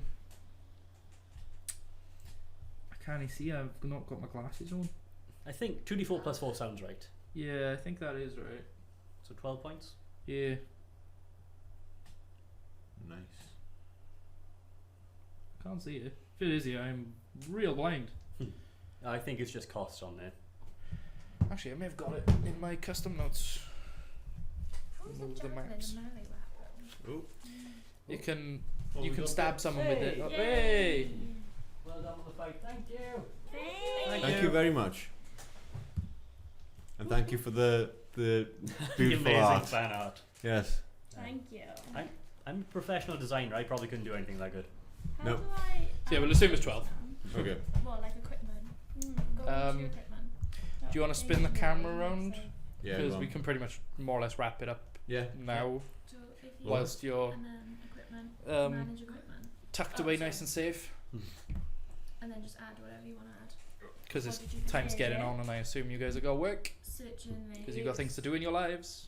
A: can't see, I've not got my glasses on.
B: I think 2d4 plus 4 sounds right.
A: Yeah, I think that is right.
B: So 12 points.
A: Yeah.
D: Nice.
A: Can't see it. If it is here, I'm real blind.
B: I think it's just costs on there.
A: Actually, I may have got it in my custom notes.
E: Who's
A: Move
E: the
A: the
E: javelin
A: maps.
E: a melee weapon?
D: Oh.
A: You can
D: Oh,
A: you
D: we
A: can
D: got
A: stab
D: that.
A: someone with it.
B: Hey,
A: Oh,
C: yay.
A: hey!
B: Well done with the fight. Thank you.
D: Thank you very much. And thank you for the
B: The
D: beautiful
B: amazing
D: art.
B: fan art.
D: Yes.
C: Thank you.
B: I'm a professional designer. I probably couldn't do anything that good.
C: How
D: No.
C: do I?
A: Yeah, we'll assume it's 12.
D: Okay.
E: What, like equipment? Go
A: Um,
E: into your equipment.
A: Do you want to spin the camera around?
D: Yeah.
A: Because
D: go
A: we
D: on.
A: can pretty much more or less wrap it up
D: Yeah.
A: now,
E: So if you
A: whilst you're
E: and then equipment,
A: um,
E: manage equipment,
A: tucked
E: Oh,
A: away
E: sorry.
A: nice and safe.
E: and then just add whatever you want to add.
A: Because
E: What
A: it's
E: did you think?
A: time's getting
C: Yeah.
A: on, and I assume you guys have got work.
E: Searching the
A: Because you've got things to do in your lives.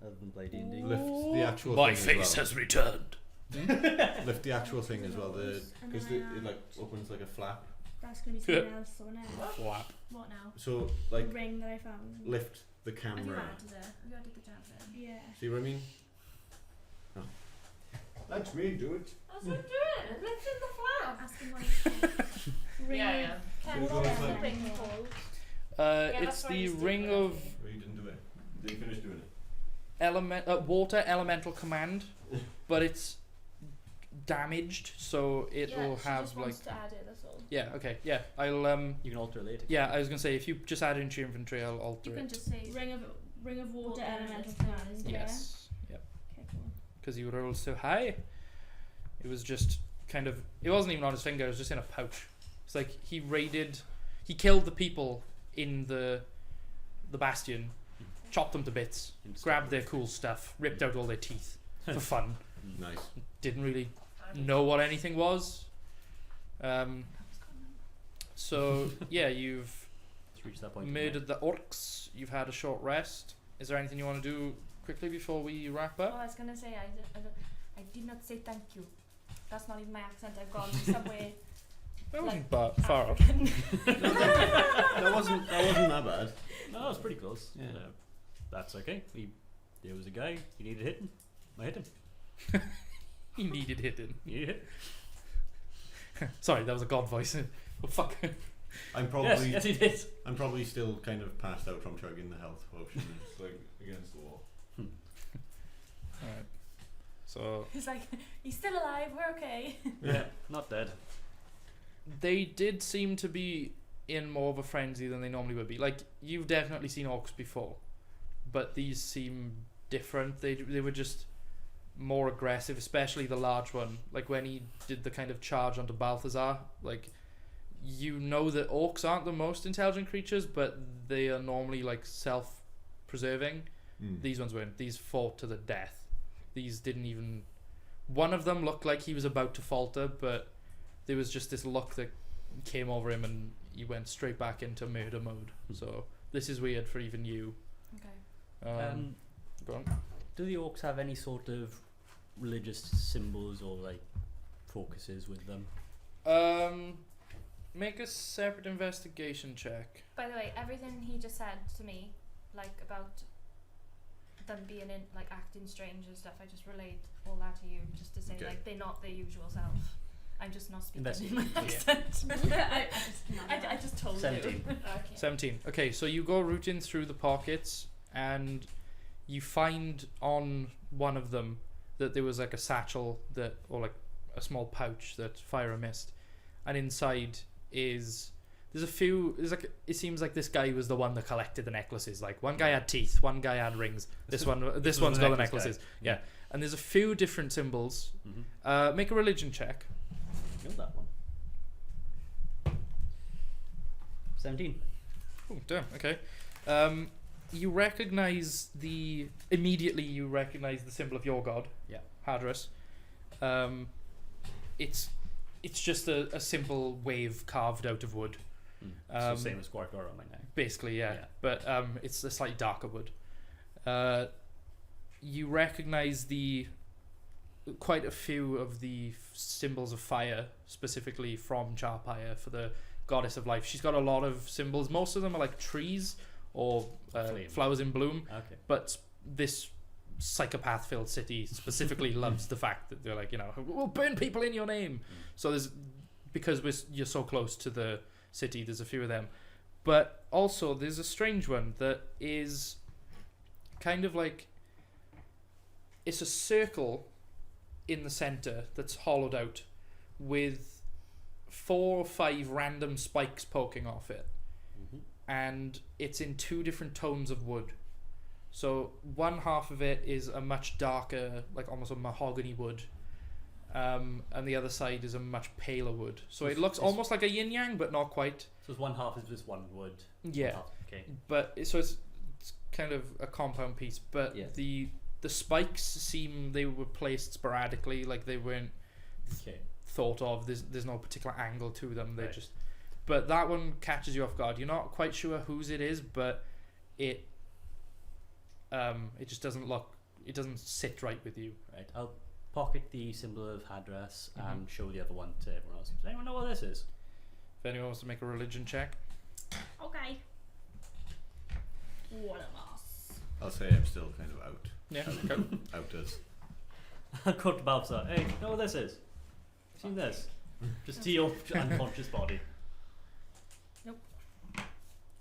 B: Other than play D&D.
D: Lift the actual
A: My
D: thing
A: face
D: as
A: has returned.
D: well. Lift the actual thing as well.
C: And
D: Because
C: then
D: it like opens like a flap.
C: That's gonna be something else or now.
A: Flap.
E: What now?
D: So
C: The
D: like
C: ring that I found.
D: lift the
E: Have you
D: camera.
E: added it? Have you added the javelin?
C: Yeah.
D: See what I mean? Let me do it.
F: That's what I'm doing. I'm lifting the flag.
E: Ask him what it's called.
C: Ring
F: Yeah,
C: of-
F: yeah.
E: Ken,
D: So
E: what
D: it's
E: is the
D: like-
E: ring called?
F: Yeah,
A: It's
F: that's why
A: the
F: you stick
A: ring
F: with
A: of
F: it.
D: Oh, you didn't do it. Did you finish doing it?
A: water elemental command, but it's damaged, so it'll
E: she
A: have
E: just
A: like.
E: wants to add it, that's all.
A: Yeah. Okay. Yeah. I'll
B: You can alter it later.
A: Yeah, I was gonna say if you just add it into your inventory, I'll alter
E: You
A: it.
E: can just say
C: Ring of water
E: Water
C: elemental
E: elemental
C: command.
E: command,
A: Yes. Yep.
C: Okay, cool.
A: Because he rolled so high. It was just kind of. It wasn't even on his finger. It was just in a pouch. It's like he killed the people in the bastion, chopped them to bits, grabbed their cool stuff, ripped out all their teeth for fun.
D: Nice.
A: Didn't really know what anything was. So yeah, you've
B: It's reached that point.
A: murdered the orcs. You've had a short rest. Is there anything you want to do quickly before we wrap
E: Oh,
A: up?
E: I was gonna say I did not say thank you. That's not even my accent. I've gone somewhere
A: That wasn't
E: like
A: far off.
E: African.
D: That wasn't that bad.
B: No, it's pretty close.
D: Yeah.
B: That's okay. There was a guy. He needed hitting. I hit him.
A: He needed hitting.
B: He needed hit.
A: Sorry, that was a god voice. Oh, fuck.
D: I'm probably
B: Yes, he did.
D: I'm probably still kind of passed out from chugging the health potion. It's like against the wall.
A: Alright. So
E: He's like, he's still alive. We're okay.
B: Yeah, not dead.
A: they did seem to be in more of a frenzy than they normally would be. Like, you've definitely seen orcs before, but these seem different. They were just more aggressive, especially the large one. Like when he did the kind of charge onto Balthazar, like, you know that orcs aren't the most intelligent creatures, but they are normally like self-preserving. These ones weren't. These fought to the death. These didn't even. One of them looked like he was about to falter, but there was just this look that came over him, and he went straight back into murder mode. So this is weird for even you.
E: Okay.
A: Go on.
B: Do the orcs have any sort of religious symbols or like focuses with them?
A: Make a separate investigation check.
E: By the way, everything he just said to me, like about them being in, like acting strange and stuff, I just relayed all that to you, just to say
D: Okay.
E: like they're not their usual self. I'm just not speaking in my
B: Investigate.
E: accent. I just told
B: 17.
E: you. Okay.
A: 17. Okay, so you go rooting through the pockets, and you find on one of them that there was like a satchel that, or like a small pouch that Fire missed, and inside there's like it seems like this guy was the one that collected the necklaces. Like one guy had teeth, one guy had rings. This one's got the necklaces. Yeah, and there's a few different symbols. Make a religion check.
B: Killed that one. 17.
A: Oh, damn. Okay. You recognize immediately. You recognize the symbol of your god.
B: Yeah.
A: Hadrus. It's just a simple wave carved out of wood.
B: So same as Quark on my neck.
A: Basically, yeah.
B: Yeah.
A: But it's a slightly darker wood. You recognize quite a few of the symbols of fire, specifically from Charpire for the goddess of life. She's got a lot of symbols. Most of them are like trees or flowers in bloom.
B: Okay.
A: But this psychopath-filled city specifically loves the fact that they're like, we'll burn people in your name. So because you're so close to the city, there's a few of them. But also there's a strange one that is kind of like, it's a circle in the center that's hollowed out with 4 or 5 random spikes poking off it, and it's in 2 different tones of wood. So one half of it is a much darker, like almost a mahogany wood, and the other side is a much paler wood. So it looks almost like a yin yang, but not quite.
B: So it's one half is just one wood.
A: Yeah.
B: Okay.
A: But it's kind of a compound piece. But
B: Yeah.
A: the spikes they were placed sporadically, like they weren't thought of. There's no particular angle to them. They just. But that one catches you off guard. You're not quite sure whose it is, but it just doesn't look. It doesn't sit right with you.
B: Right. I'll pocket the symbol of Hadras and show the other one to everyone else. Does anyone know what this is?
A: If anyone wants to make a religion check.
C: Okay. One of us.
D: I'll say I'm still kind of out.
A: Yeah. Okay.
D: Out as.
B: I'll go to Balthazar. Hey, know what this is? Seen this? Just to your unconscious body.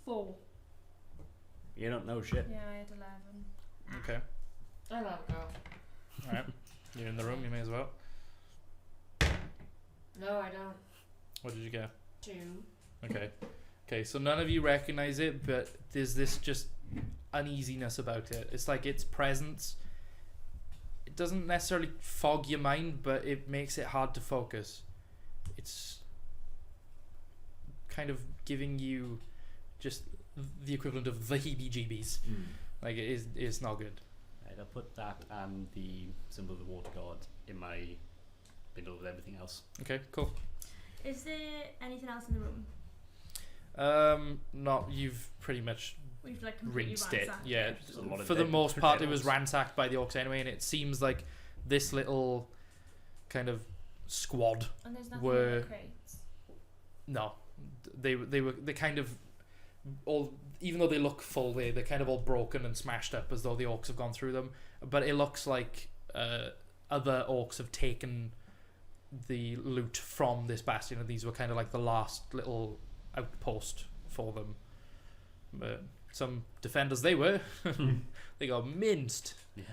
C: 4.
B: You don't know shit.
E: Yeah, I had 11.
A: Okay.
F: I let go.
A: All right. You're in the room. You may as well.
F: No, I don't.
A: What did you get?
F: 2.
A: Okay, so none of you recognize it, but there's this just uneasiness about it. It's like its presence. It doesn't necessarily fog your mind, but it makes it hard to focus. It's kind of giving you just the equivalent of the heebie-jeebies. Like it's not good.
B: Right, I'll put that and the symbol of the water god in my bundle with everything else.
A: Okay, cool.
C: Is there anything else in the room?
A: No, you've pretty much
C: We've like completely
A: rinsed it.
C: ransacked
A: Yeah,
C: it.
B: There's a lot of
A: for the
B: dead-
A: most
B: dead
A: part, it was
B: orcs.
A: ransacked by the orcs anyway, and it seems like this little kind of squad.
E: And there's nothing
A: Were-
E: in the crates.
A: No, they kind of all, even though they look full, they're kind of all broken and smashed up as though the orcs have gone through them. But it looks like other orcs have taken the loot from this bastion, and these were kind of like the last little outpost for them. But some defenders they were, they got minced.
B: Yeah.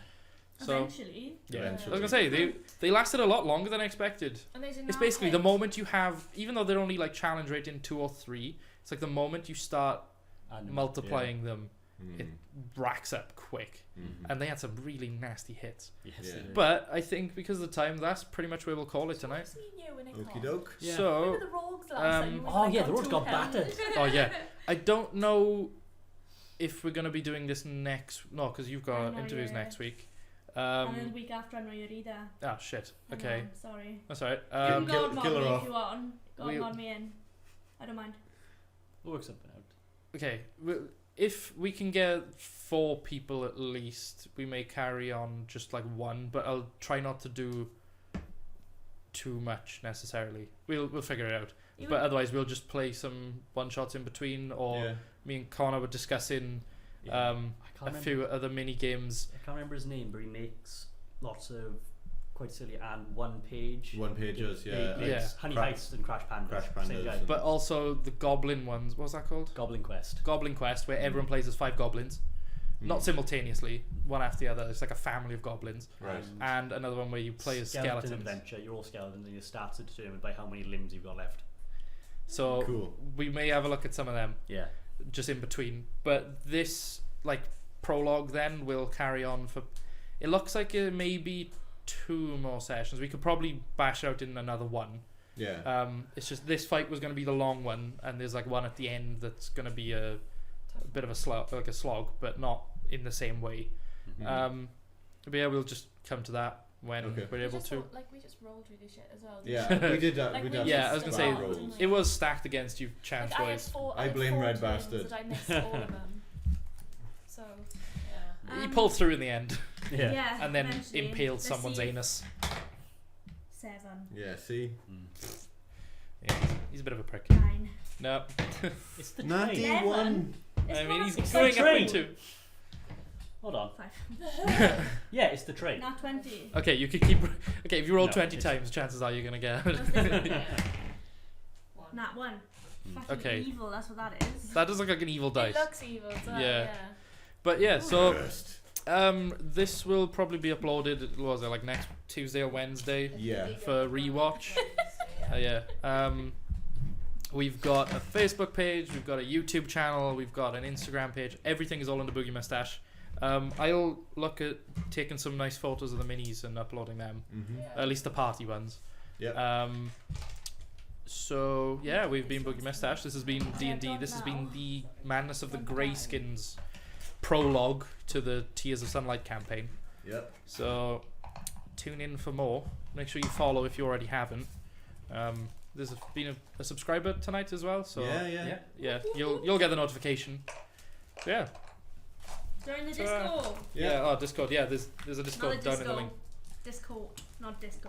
A: So
C: Eventually.
A: yeah, I
D: Eventually.
A: was gonna say they lasted a lot longer than I expected.
E: And there's
A: It's basically the moment you have, even though they're only like challenge rate in 2 or 3, it's like the moment you start
B: And
A: multiplying them,
D: Mm.
A: it racks up quick.
D: Mhm.
A: And they had some really nasty hits.
B: Yes,
D: Yeah.
B: they did.
A: But I think because of the time, that's pretty much where we'll call it tonight.
E: What's me and you in a
D: Okie
E: car?
D: doke.
B: Yeah.
A: So,
E: Remember the rogues last time?
A: um,
E: You went,
B: Oh
E: like,
B: yeah,
E: on
B: the roads
E: two
B: got
E: pounds?
B: battered.
A: oh yeah, I don't know if we're gonna be doing this next. No, because you've
C: I
A: got
C: know,
A: interviews
C: yeah.
A: next week.
C: And then the week after, I'm not here either.
A: Oh shit.
C: I know,
A: Okay,
C: sorry.
A: that's alright.
C: You can
D: kill-
C: God mod
D: kill her
C: me
D: off.
C: if you want. God
A: We-
C: mod me in. I don't mind.
B: We'll work something out.
A: Okay, if we can get 4 people at least, we may carry on just like 1, but I'll try not to do too much necessarily. We'll figure it out.
C: Even
A: But otherwise, we'll just play some one shots in between, or
D: Yeah.
A: me and Connor were discussing
B: Yeah.
A: a
B: I can't remember.
A: few other mini games.
B: I can't remember his name, but he makes lots of quite silly and one page.
D: One pagers,
B: He
D: yeah.
B: makes
A: Yeah.
B: Honey
D: Cra-
B: Heist and Crash Pandas.
D: Crash
B: Same
D: Pandas
B: guy.
D: and-
A: But also the Goblin ones. What was that called?
B: Goblin Quest.
A: Goblin Quest, where everyone plays as 5 goblins, not
D: Mm.
A: simultaneously, one after the other. It's like a family of goblins.
D: Right.
A: And another one where you play as skeletons.
B: Adventure. You're all skeletons, and your stats are determined by how many limbs you've got left.
A: So
D: Cool.
A: we may have a look at some of them
B: Yeah.
A: just in between. But this like prologue then will carry on for. It looks like it may be 2 more sessions. We could probably bash out in another one.
D: Yeah.
A: It's just this fight was going to be the long one, and there's like one at the end that's going to be a bit of a slog, but not in the same way.
D: Mhm.
A: But yeah, we'll just come to that when
D: Okay.
A: we're able to.
E: We just rolled through this shit as well.
D: Yeah, we did that.
E: Like
D: we
E: we
D: did
A: Yeah,
D: that
A: I was gonna
D: bar
A: say,
D: rolls.
A: It was stacked against you
E: Like,
A: chance
E: I had
A: wise.
E: 4,
D: I
E: had
D: blame
E: 4
D: Red
E: turns
D: Bastard.
E: that I missed all of them. So
F: Yeah.
A: He pulled through in the end,
B: Yeah.
A: and then
C: eventually.
A: impaled
C: Let's
A: someone's
C: see.
A: anus.
C: 7.
D: Yeah, see?
B: Mm.
A: Yeah, he's a bit of a prick.
C: 9.
A: No,
B: It's the
D: Natty
B: train.
D: 1.
C: It's
A: I mean
C: not
A: he's
C: it's
A: going
B: the
A: up
B: train.
A: into.
B: Hold on.
C: 5.
B: Yeah, it's the train.
C: Not 20.
A: Okay, you could keep. Okay, if you roll
B: No,
A: 20
B: it's-
A: times, chances are you're gonna get.
C: I was thinking,
F: Yeah. One.
C: Not 1.
B: Mm.
C: Fucking
A: Okay.
C: evil, that's what that is.
A: That does look like an evil dice.
E: it looks evil as well.
A: Yeah.
E: Yeah.
A: But yeah, so
D: First.
A: this will probably be uploaded. What was it, like next Tuesday or Wednesday?
D: Yeah.
A: For rewatch. Yeah. We've got a Facebook page, we've got a YouTube channel, we've got an Instagram page. Everything is all under Boogie Mustache. I'll look at taking some nice photos of the minis and uploading them,
D: Mm-hmm.
A: at least the party ones.
D: Yep.
A: So yeah, we've been Boogie Mustache. This has been
C: Yeah,
A: D&D.
C: don't
A: This has been
C: know.
A: the Madness of the
E: Don't know.
A: Greyskins prologue to the Tears of Sunlight campaign.
D: Yep.
A: So tune in for more. Make sure you follow if you already haven't. There's been a subscriber tonight as well, so
D: yeah.
A: yeah, you'll get the notification. So yeah,
C: Join the
A: So,
C: Discord.
A: yeah. Oh, Discord. Yeah, there's a
C: Not
A: Discord
C: a
A: down in
C: disco.
A: the link.
C: Discord, not disco.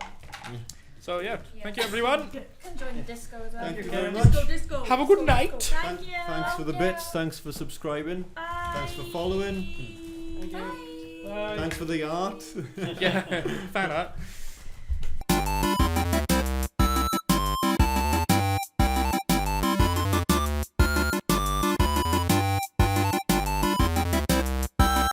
A: So yeah,
E: Yeah.
A: thank you everyone.
E: Can join the disco as well.
D: Thank
E: if
D: you
E: you
D: very
E: want.
D: much.
C: Disco.
A: Have a good night.
C: Thank you.
D: Thanks for the
E: Yeah.
D: bits. Thanks for subscribing.
C: Bye.
D: Thanks for following.
C: Bye.
A: Bye.
D: Thanks for the art.
A: Yeah, fan art.